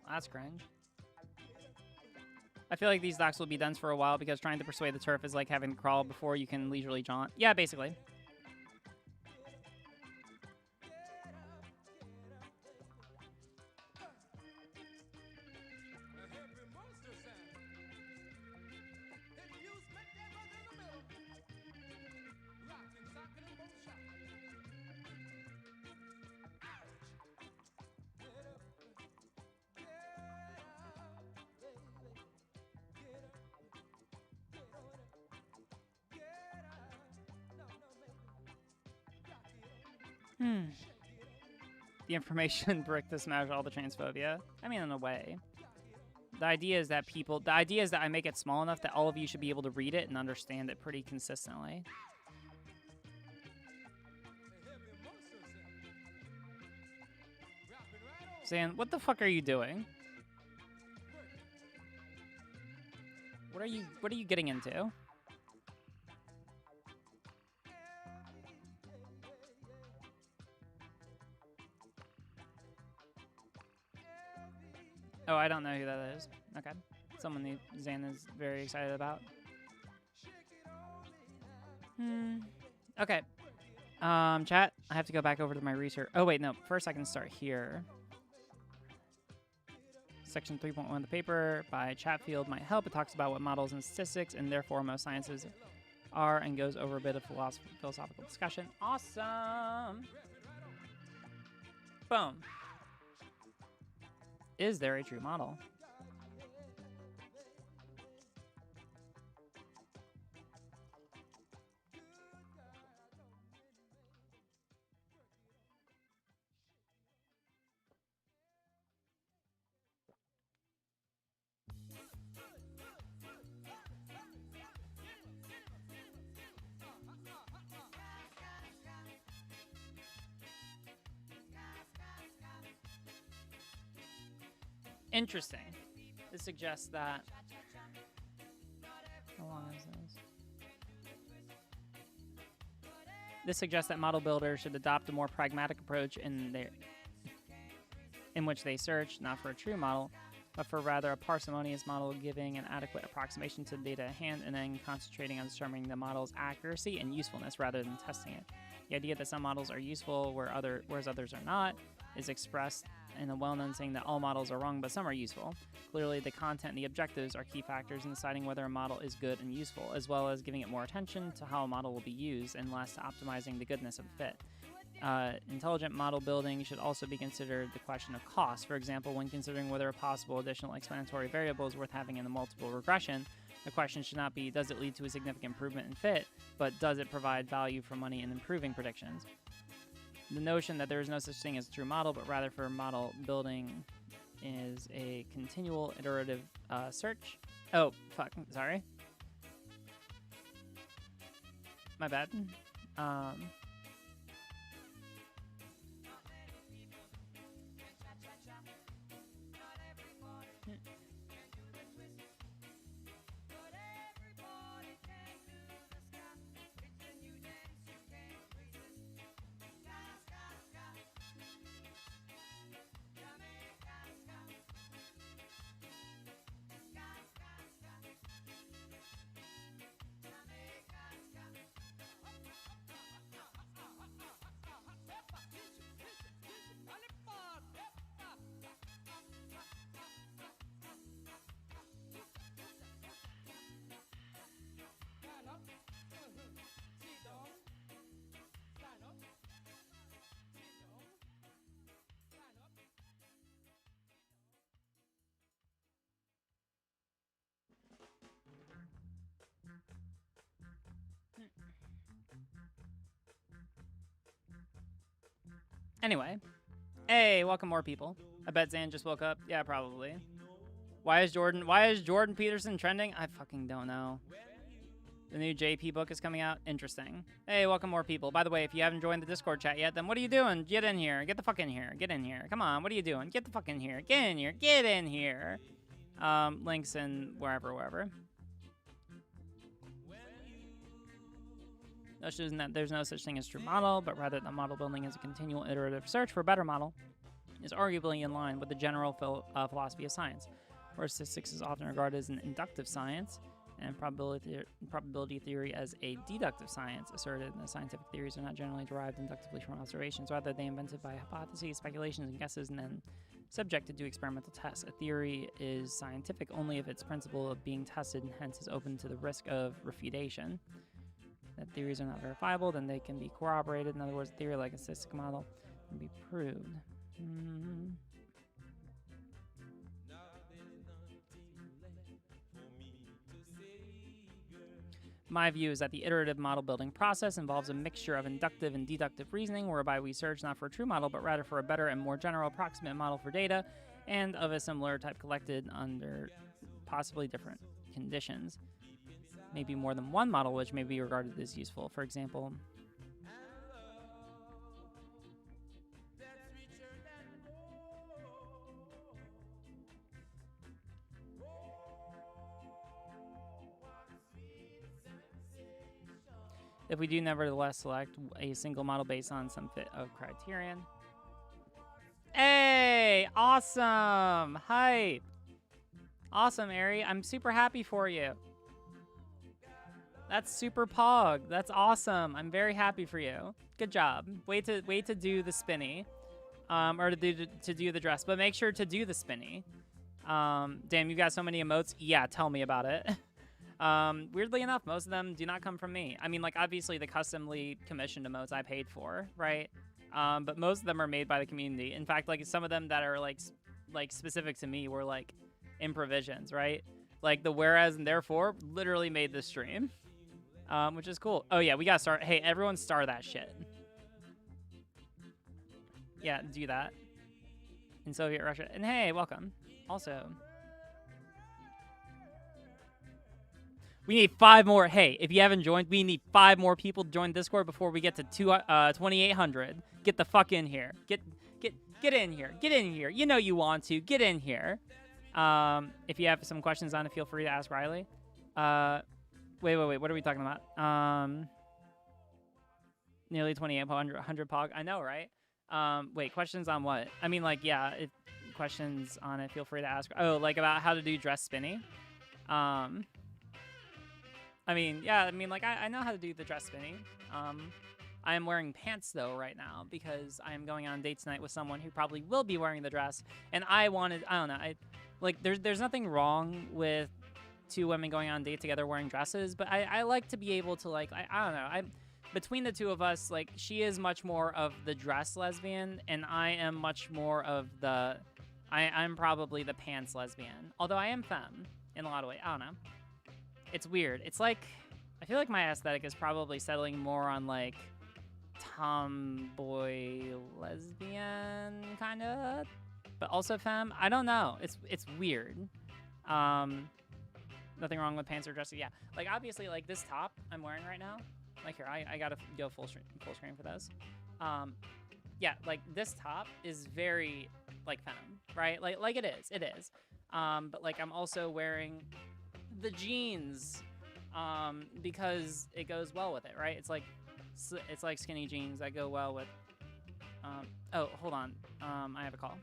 That's cringe. I feel like these docks will be dense for a while because trying to persuade the turf is like having to crawl before you can leisurely jaunt. Yeah, basically. a heavy monster sound. Hitting you smack dab right through the middle. Rocking, socking, and both shocking. The information brick to smash all the transphobia. I mean, in a way. The idea is that I make it small enough that all of you should be able to read it and understand it pretty consistently. Zan, what the fuck are you doing? What are you getting into? Oh, I don't know who that is. Okay. Someone that Zan is very excited about. Okay. Chat, I have to go back over to my research. Oh, wait, no. First, I can start here. Section 3.1 of the paper by Chatfield might help. It talks about what models and statistics and therefore most sciences are and goes over a bit of philosophical discussion. Awesome. Boom. Is there a true model? Interesting. This suggests that... How long is this? This suggests that model builders should adopt a more pragmatic approach in which they search, not for a true model, but for rather a parsimonious model, giving an adequate approximation to the data at hand and then concentrating on determining the model's accuracy and usefulness rather than testing it. The idea that some models are useful whereas others are not is expressed in a well-known saying that all models are wrong, but some are useful. Clearly, the content and the objectives are key factors in deciding whether a model is good and useful, as well as giving it more attention to how a model will be used and less to optimizing the goodness of the fit. Intelligent model building should also be considered the question of cost. For example, when considering whether a possible additional explanatory variable is worth having in the multiple regression, the question should not be, does it lead to a significant improvement in fit, but does it provide value for money in improving predictions? The notion that there is no such thing as a true model, but rather for model building is a continual iterative search. Oh, fuck, sorry. My bad. Anyway. Hey, welcome more people. I bet Zan just woke up. Yeah, probably. Why is Jordan Peterson trending? I fucking don't know. The new JP book is coming out. Interesting. Hey, welcome more people. By the way, if you haven't joined the Discord chat yet, then what are you doing? Get in here. Get the fuck in here. Get in here. Come on. What are you doing? Get the fuck in here. Get in here. Get in here. Links in wherever. Notion that there's no such thing as true model, but rather that model building is a continual iterative search for a better model is arguably in line with the general philosophy of science, where statistics is often regarded as an inductive science and probability theory as a deductive science, asserted that scientific theories are not generally derived inductively from observations, rather they invented by hypotheses, speculations, and guesses, and then subjected to experimental tests. A theory is scientific only if its principle of being tested and hence is open to the risk of refutation. That theories are not verifiable, then they can be corroborated. In other words, a theory like a statistical model can be proved. My view is that the iterative model building process involves a mixture of inductive and deductive reasoning, whereby we search not for a true model, but rather for a better and more general approximate model for data, and of a similar type collected under possibly different conditions. Maybe more than one model which may be regarded as useful. For example, if we do nevertheless select a single model based on some fit of criterion. Hey, awesome, hype. Awesome, Ari, I'm super happy for you. That's super pog. That's awesome. I'm very happy for you. Good job. Wait to do the spinny, or to do the dress, but make sure to do the spinny. Damn, you got so many emotes. Yeah, tell me about it. Weirdly enough, most of them do not come from me. I mean, like obviously the customly commissioned emotes I paid for, right? But most of them are made by the community. In fact, like some of them that are like specific to me were like improvisions, right? Like the whereas and therefore literally made this stream. Which is cool. Oh yeah, we gotta start. Hey, everyone star that shit. Yeah, do that. In Soviet Russia. And hey, welcome. Also, we need 5 more. Hey, if you haven't joined, we need 5 more people to join Discord before we get to 2,800. Get the fuck in here. Get in here. Get in here. You know you want to. Get in here. If you have some questions on it, feel free to ask Riley. Wait. What are we talking about? Nearly 2,800 pog. I know, right? Wait, questions on what? I mean, like, yeah, questions on it, feel free to ask. Oh, like about how to do dress spinny. I mean, yeah, I mean, like, I know how to do the dress spinning. I am wearing pants, though, right now, because I am going on a date tonight with someone who probably will be wearing the dress, and I don't know, there's nothing wrong with 2 women going on a date together wearing dresses, but I like to be able to, like, I don't know, between the 2 of us, like, she is much more of the dress lesbian, and I am much more of the, I'm probably the pants lesbian, although I am femme in a lot of ways. I don't know. It's weird. It's like, I feel like my aesthetic is probably settling more on, like, tomboy lesbian, kind of, but also femme. I don't know. It's weird. Nothing wrong with pants or dresses. Yeah, like, obviously, like, this top I'm wearing right now, like, here, I gotta go full screen for this. Yeah, like, this top is very, like, femme, right? Like it is. But, like, I'm also wearing the jeans, because it goes well with it, right? It's like skinny jeans that go well with, oh, hold on. I have a call.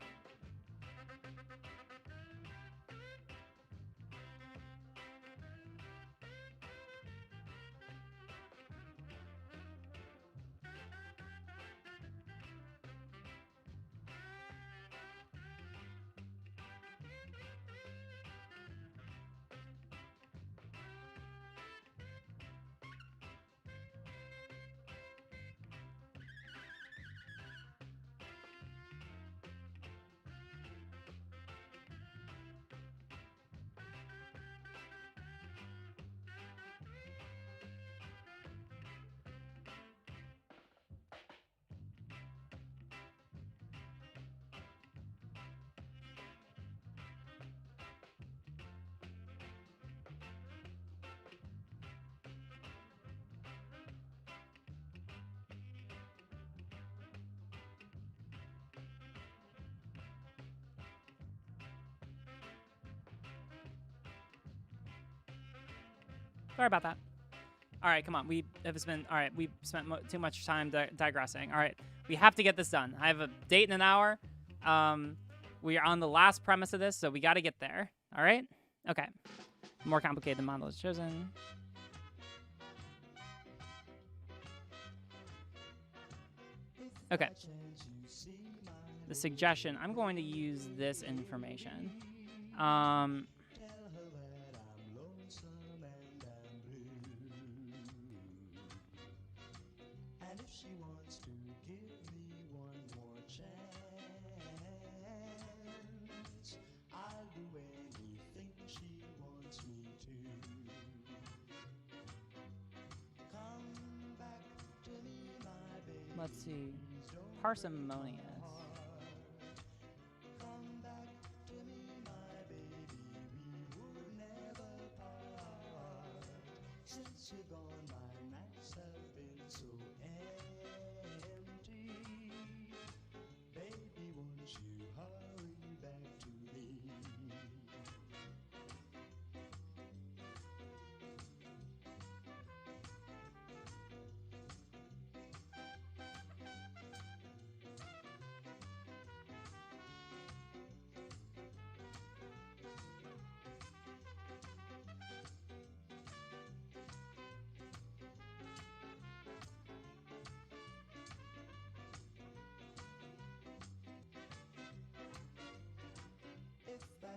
Sorry about that. All right, come on. We have spent. All right, we've spent too much time digressing. All right, we have to get this done. I have a date in an hour. We are on the last premise of this, so we got to get there. All right. Okay. More complicated than Monolith Chosen. Okay. The suggestion. I'm going to use this information. Let's see. Parsimonious.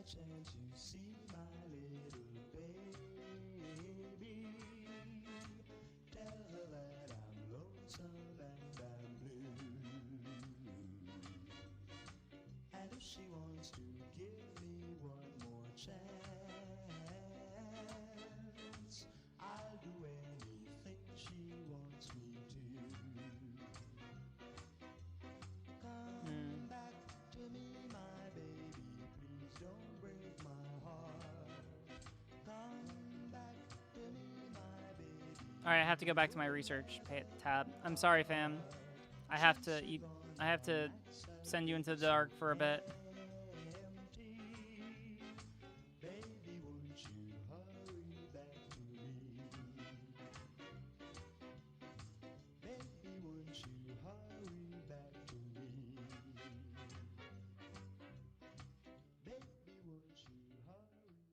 Chance you see my little baby, tell her that I'm lonesome and I'm blue. And if she wants to give me one more chance, I'll do anything she wants me to. Come back to me, my baby. Don't break my heart. Come back to me, my baby. All right, I have to go back to my research tab. I'm sorry, fam. I have to send you into the dark for a bit. Baby, won't you hurry back to me? Baby, won't you hurry back to me? Baby, won't you hurry back to me?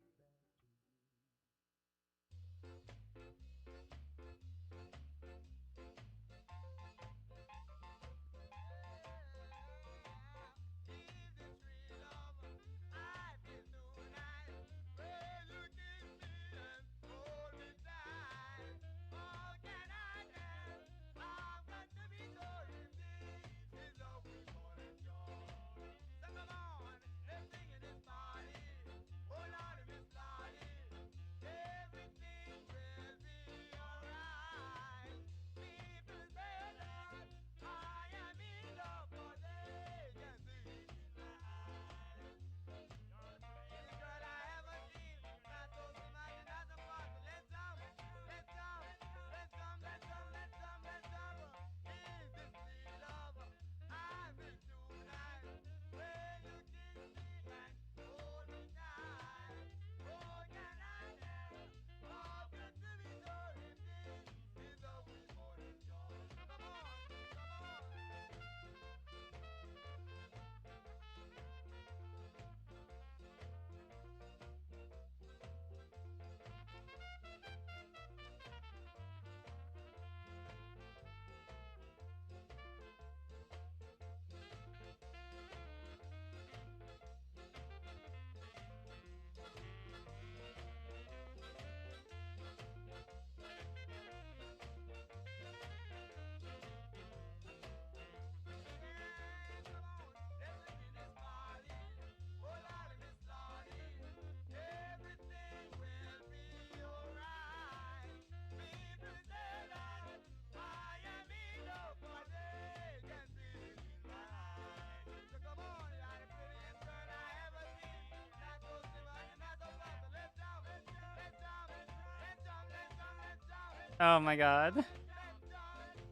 Oh my god.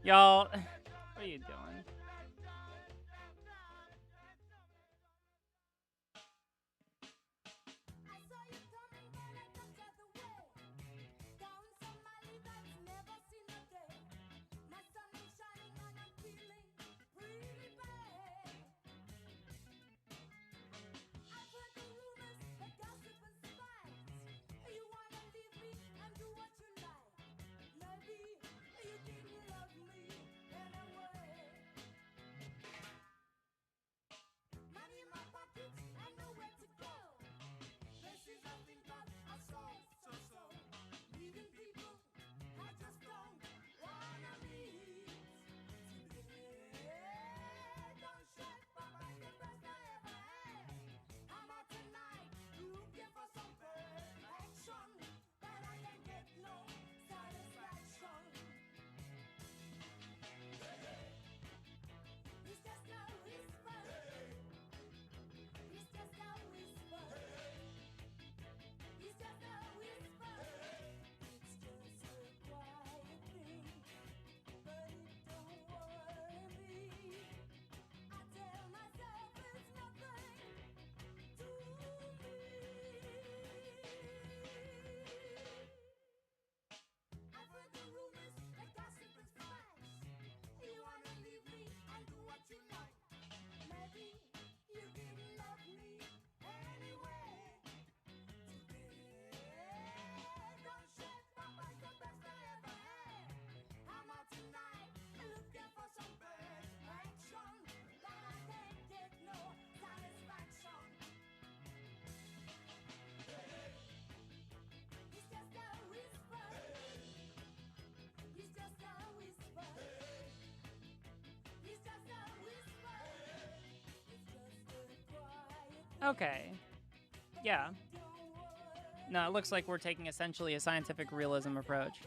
Y'all, what are you doing? I saw you coming when I looked the other way. Going somewhere Okay. Yeah. No, it looks like we're taking essentially a scientific realism approach.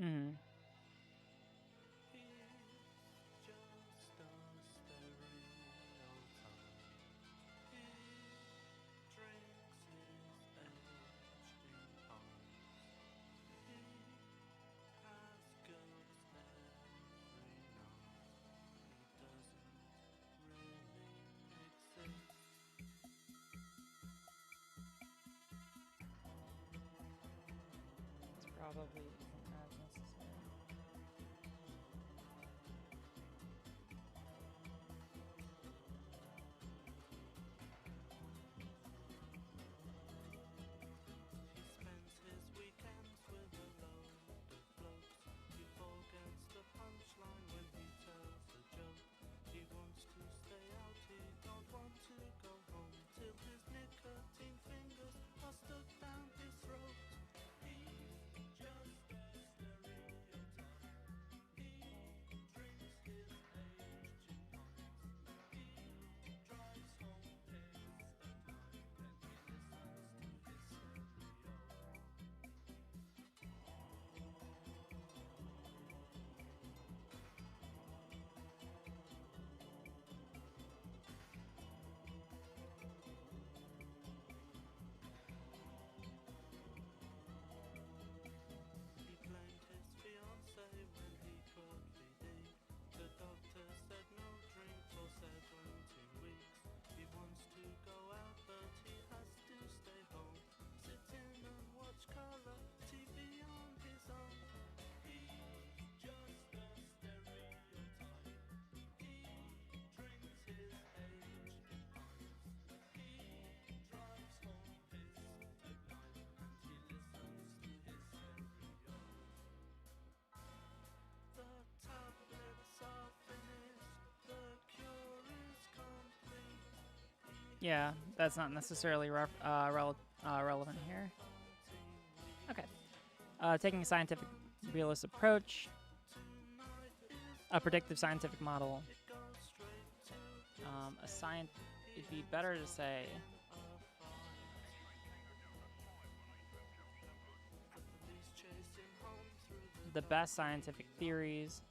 Mm. It's probably isn't as necessary. Yeah, that's not necessarily relevant here. Okay. Taking a scientific realist approach, a predictive scientific model, it'd be better to say the best scientific theories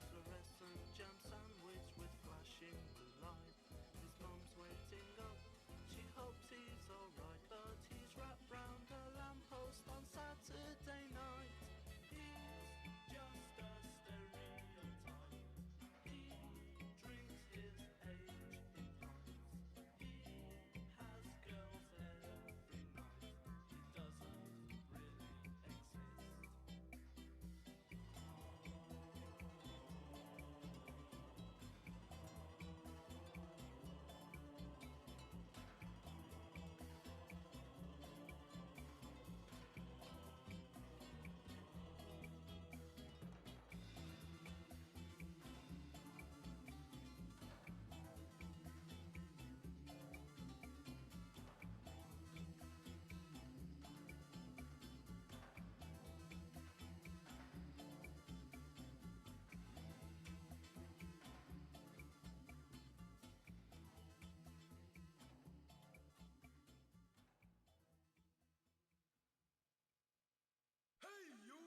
Hey, you!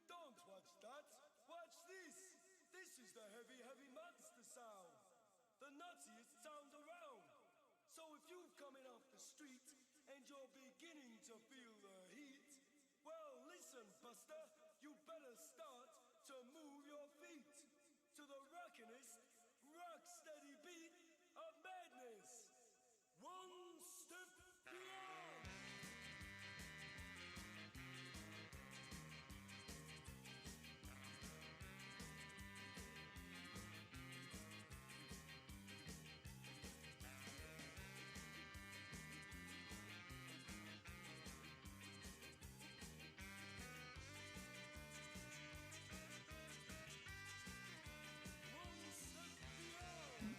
Don't watch that! Watch this! This is the heavy, heavy monster sound! The nuttiest sound around! So if you're coming off the street and you're beginning to feel the heat, well, listen, Buster, you better start to the rockinest, rock steady beat of madness. One step beyond. One step beyond.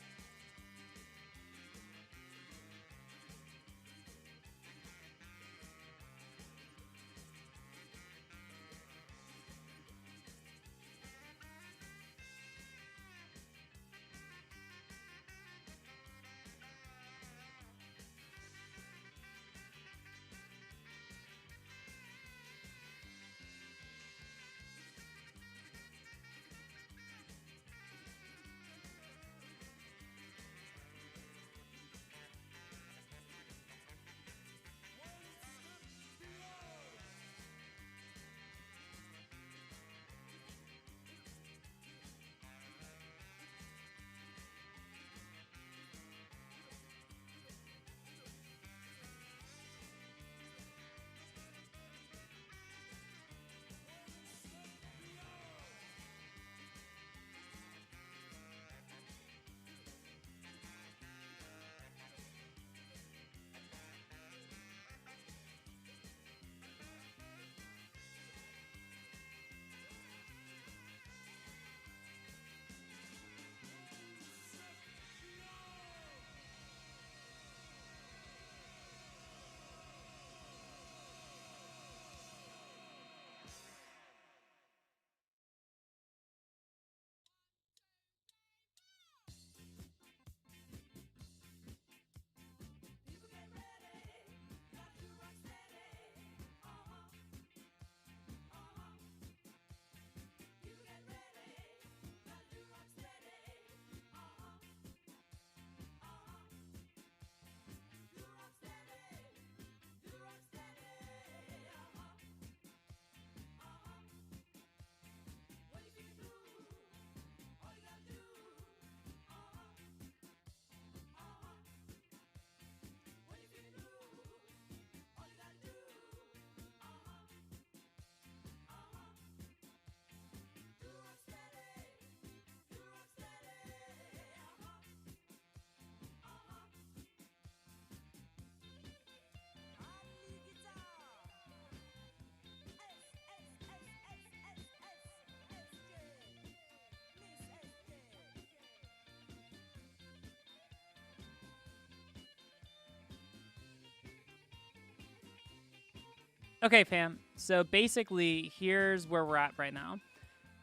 Okay, fam. So basically, here's where we're at right now.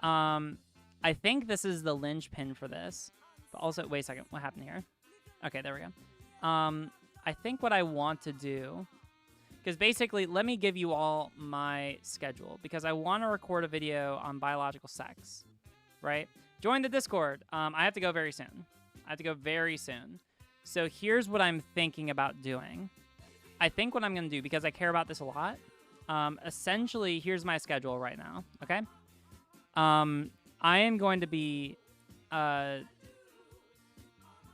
I think this is the linchpin for this. But also, wait a second. What happened here? Okay, there we go. I think what I want to do, because basically, let me give you all my schedule, because I want to record a video on biological sex, right? Join the Discord. I have to go very soon. So here's what I'm thinking about doing. I think what I'm going to do, because I care about this a lot, essentially, here's my schedule right now, okay? I am going to be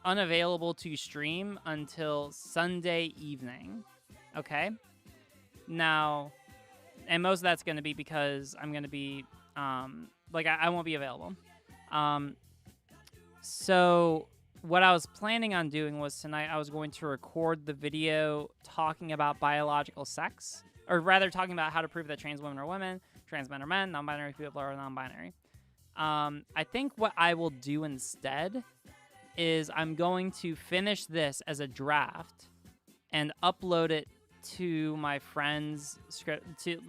unavailable to stream until Sunday evening, okay? Now, and most of that's going to be because I'm going to be, I won't be available. So what I was planning on doing was tonight I was going to record the video talking about biological sex, or rather talking about how to prove that trans women are women, trans men are men, non-binary people are non-binary. I think what I will do instead is I'm going to finish this as a draft and upload it to my friends' script, to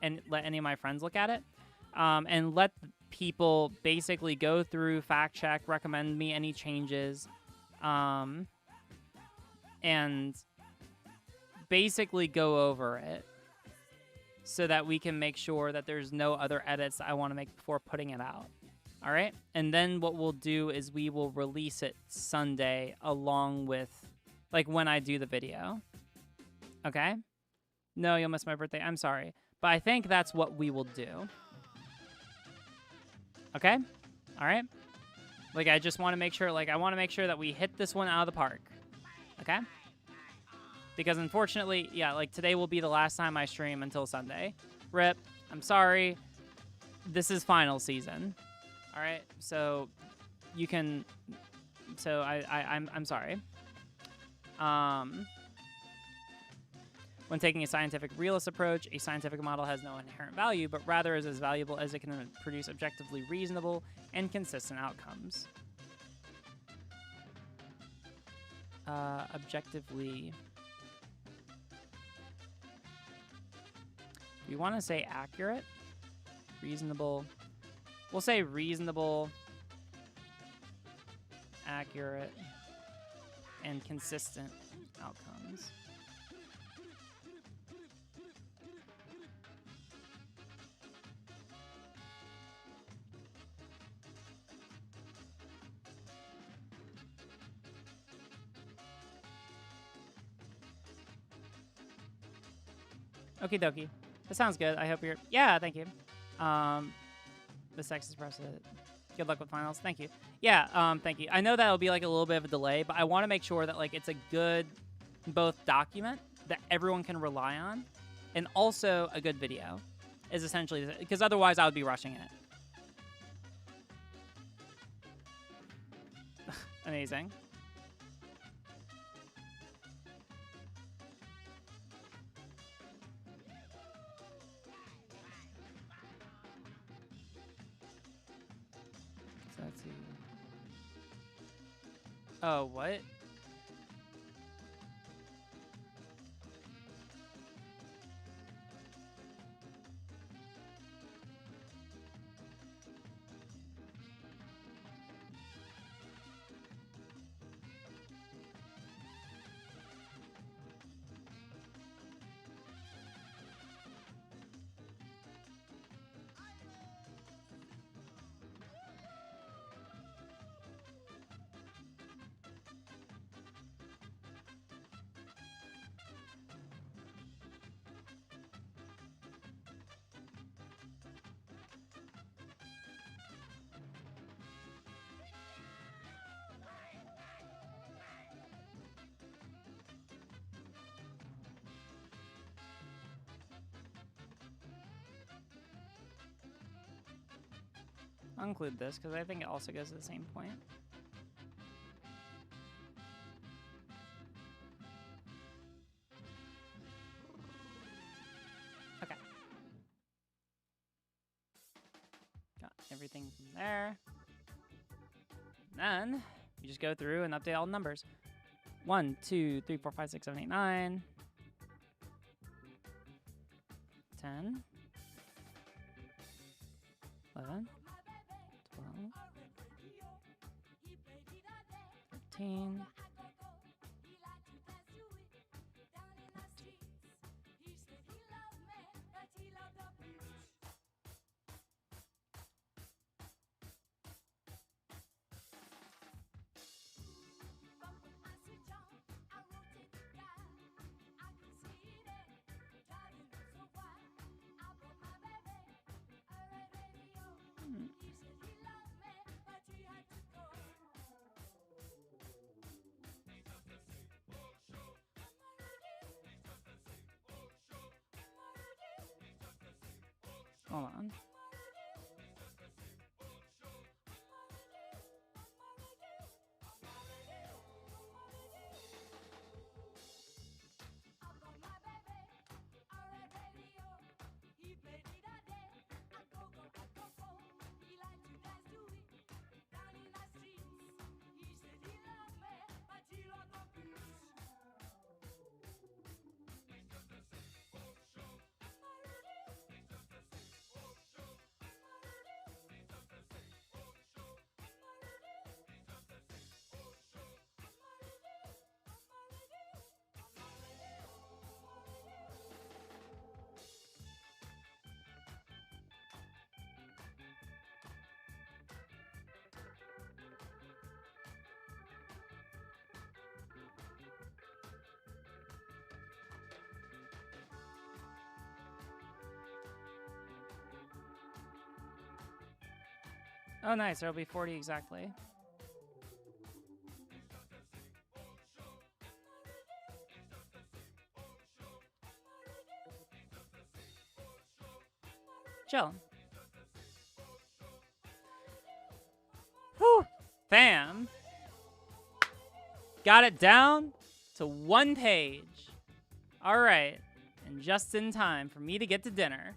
and let any of my friends look at it, and let people basically go through, fact check, recommend me any changes, and basically go over it so that we can make sure that there's no other edits that I want to make before putting it out. All right? And then what we'll do is we will release it Sunday along with, when I do the video. Okay? No, you'll miss my birthday. I'm sorry. But I think that's what we will do. Okay? All right? Like, I just want to make sure, like, I want to make sure that we hit this one out of the park. Okay? Because unfortunately, yeah, like, today will be the last time I stream until Sunday. RIP. I'm sorry. This is final season. All right? So, you can... So, I'm sorry. When taking a scientific realist approach, a scientific model has no inherent value, but rather is as valuable as it can produce objectively reasonable and consistent outcomes. Objectively... We want to say accurate, reasonable. We'll say reasonable, accurate, and consistent outcomes. Okie dokie. That sounds good. I hope you're... Yeah, thank you. The sex is precedent. Good luck with finals. Thank you. Yeah, thank you. I know that'll be like a little bit of a delay, but I want to make sure that like it's a good both document that everyone can rely on and also a good video is essentially... Because otherwise I would be rushing it. Amazing. Let's see. Oh, what? I'll include this because I think it also goes to the same point. Okay. Got everything from there. And then you just go through and update all the numbers. 1, 2, 3, 4, 5, 6, 7, 8, 9. 10. 11. 12, 13, Hold on. Oh, nice. There'll be 40 exactly. Chill. Whew. Fam. Got it down to 1 page. All right. And just in time for me to get to dinner.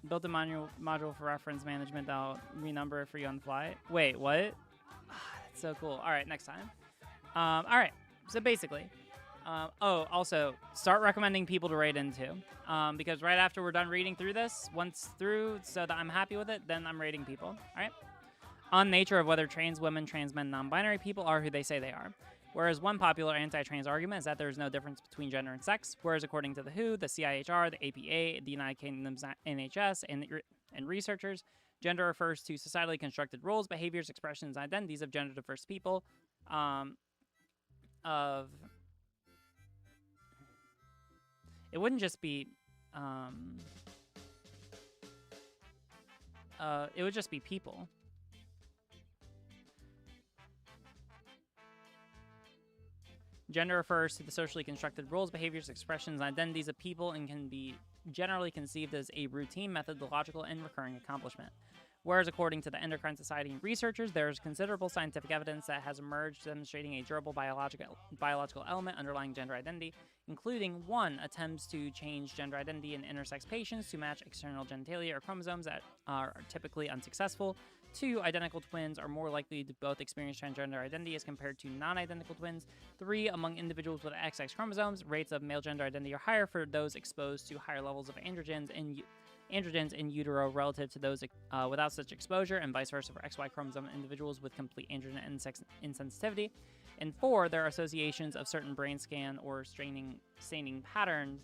Built a module for reference management that'll renumber it for you on the fly. Wait, what? That's so cool. All right, next time. All right. So basically, also start recommending people to raid into. Because right after we're done reading through this, once through, so that I'm happy with it, then I'm raiding people. All right. On nature of whether trans women, trans men, non-binary people are who they say they are. Whereas one popular anti-trans argument is that there is no difference between gender and sex, whereas according to the WHO, the CIHR, the APA, the United Kingdom's NHS, and researchers, gender refers to societally constructed roles, behaviors, expressions, and identities of gender-diverse people. It wouldn't just be, it would just be people. Gender refers to the socially constructed roles, behaviors, expressions, and identities of people and can be generally conceived as a routine, methodological, and recurring accomplishment. Whereas according to the Endocrine Society and researchers, there is considerable scientific evidence that has emerged demonstrating a durable biological element underlying gender identity, including 1. Attempts to change gender identity in intersex patients to match external genitalia or chromosomes that are typically unsuccessful. 2. Identical twins are more likely to both experience transgender identity as compared to non-identical twins. 3. Among individuals with XX chromosomes, rates of male gender identity are higher for those exposed to higher levels of androgens in utero relative to those without such exposure, and vice versa for XY chromosome individuals with complete androgen insensitivity. And 4. There are associations of certain brain scan or staining patterns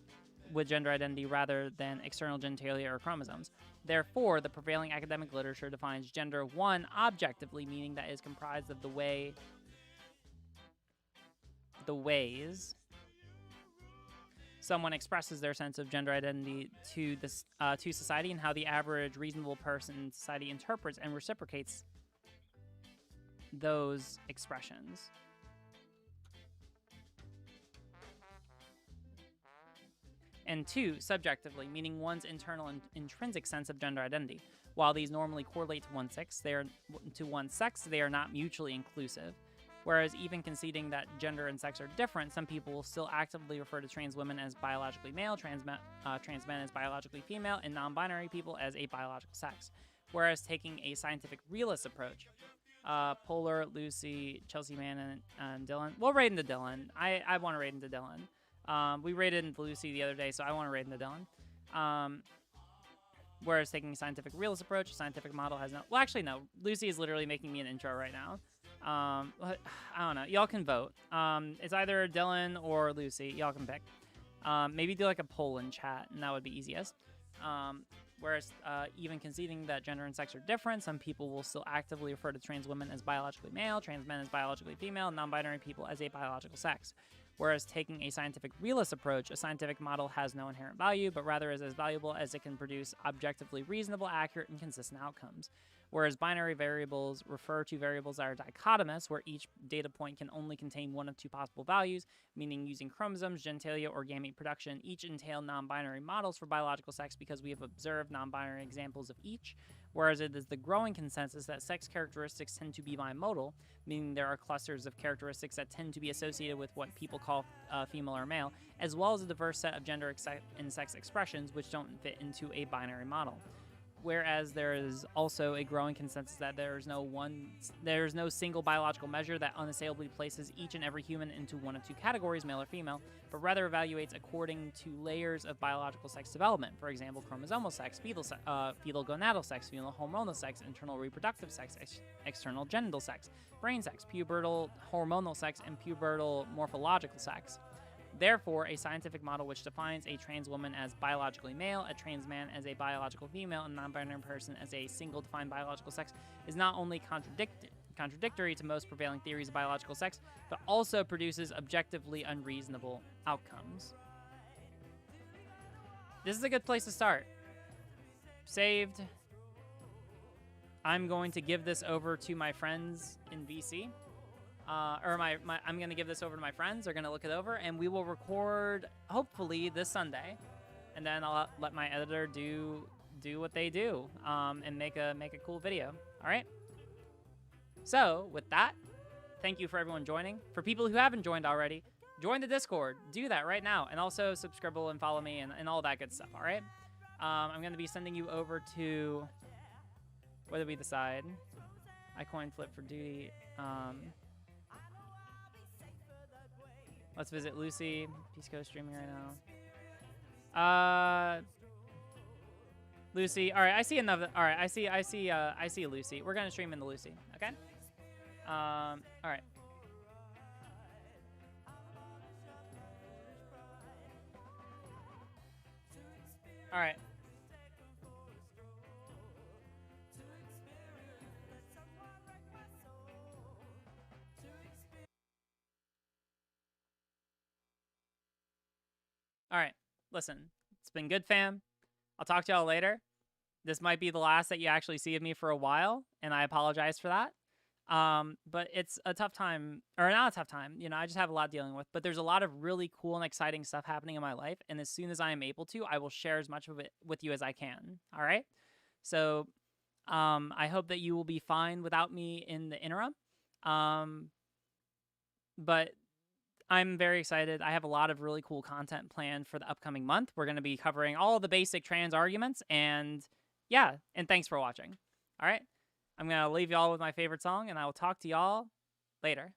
with gender identity rather than external genitalia or chromosomes. Therefore, the prevailing academic literature defines gender 1 objectively, meaning that it is comprised of the ways someone expresses their sense of gender identity to society and how the average reasonable person in society interprets and reciprocates those expressions. And 2, subjectively, meaning one's internal and intrinsic sense of gender identity. While these normally correlate to one's sex, they are not mutually inclusive. Whereas even conceding that gender and sex are different, some people will still actively refer to trans women as biologically male, trans men as biologically female, and non-binary people as a biological sex. Whereas taking a scientific realist approach, Polar, Lucy, Chelsea Mann, and Dylan. We'll raid into Dylan. I want to raid into Dylan. We raided into Lucy the other day, so I want to raid into Dylan. Whereas taking a scientific realist approach, a scientific model has no... Well, actually, no. Lucy is literally making me an intro right now. I don't know. Y'all can vote. It's either Dylan or Lucy. Y'all can pick. Maybe do like a poll in chat, and that would be easiest. Whereas even conceding that gender and sex are different, some people will still actively refer to trans women as biologically male, trans men as biologically female, and non-binary people as a biological sex. Whereas taking a scientific realist approach, a scientific model has no inherent value, but rather is as valuable as it can produce objectively reasonable, accurate, and consistent outcomes. Whereas binary variables refer to variables that are dichotomous, where each data point can only contain one of two possible values, meaning using chromosomes, genitalia, or gamete production, each entail non-binary models for biological sex because we have observed non-binary examples of each. Whereas it is the growing consensus that sex characteristics tend to be bimodal, meaning there are clusters of characteristics that tend to be associated with what people call female or male, as well as a diverse set of gender and sex expressions which don't fit into a binary model. Whereas there is also a growing consensus that there is no single biological measure that unassailably places each and every human into one of two categories, male or female, but rather evaluates according to layers of biological sex development. For example, chromosomal sex, fetal gonadal sex, fetal hormonal sex, internal reproductive sex, external genital sex, brain sex, pubertal hormonal sex, and pubertal morphological sex. Therefore, a scientific model which defines a trans woman as biologically male, a trans man as a biological female, and a non-binary person as a single defined biological sex is not only contradictory to most prevailing theories of biological sex, but also produces objectively unreasonable outcomes. This is a good place to start. Saved. I'm going to give this over to my friends in VC. I'm going to give this over to my friends. They're going to look it over, and we will record, hopefully, this Sunday. And then I'll let my editor do what they do, and make a cool video. All right? So, with that, thank you for everyone joining. For people who haven't joined already, join the Discord. Do that right now. And also subscribe and follow me and all that good stuff, all right? I'm going to be sending you over to, what did we decide? I coin flip for duty. Let's visit Lucy. Peace Coast streaming right now. Lucy. All right, I see another. All right, I see Lucy. We're gonna stream into Lucy. Okay. All right. All right. All right, listen, it's been good, fam. I'll talk to y'all later. This might be the last that you actually see of me for a while, and I apologize for that. But it's a tough time, or not a tough time, you know, I just have a lot dealing with, but there's a lot of really cool and exciting stuff happening in my life, and as soon as I am able to, I will share as much of it with you as I can, all right? So, I hope that you will be fine without me in the interim, but I'm very excited. I have a lot of really cool content planned for the upcoming month. We're going to be covering all the basic trans arguments, and yeah, and thanks for watching. All right, I'm going to leave y'all with my favorite song, and I will talk to y'all later.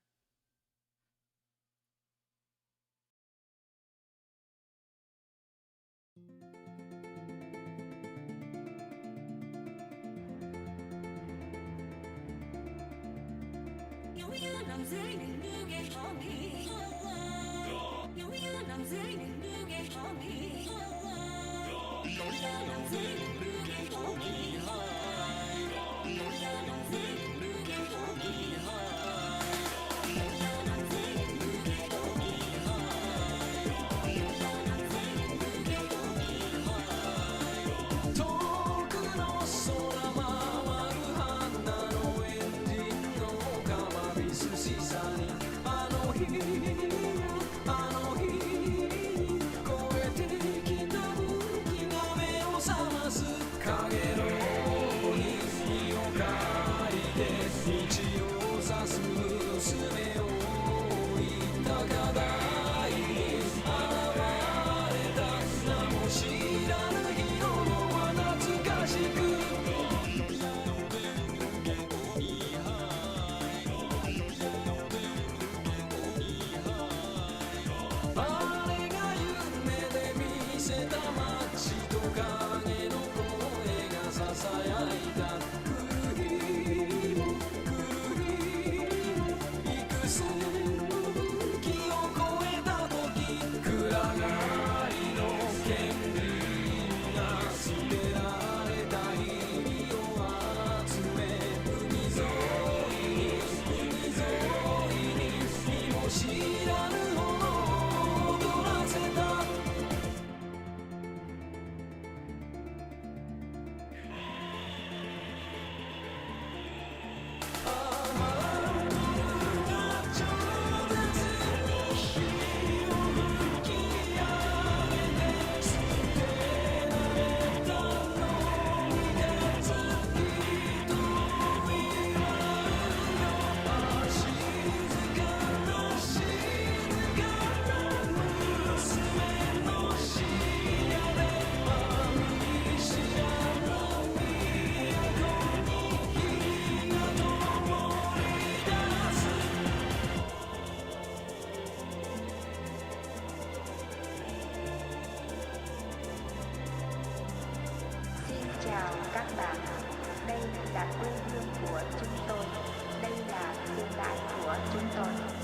Chào các bạn, đây là quê hương của chúng tôi, đây là thời đại của chúng tôi.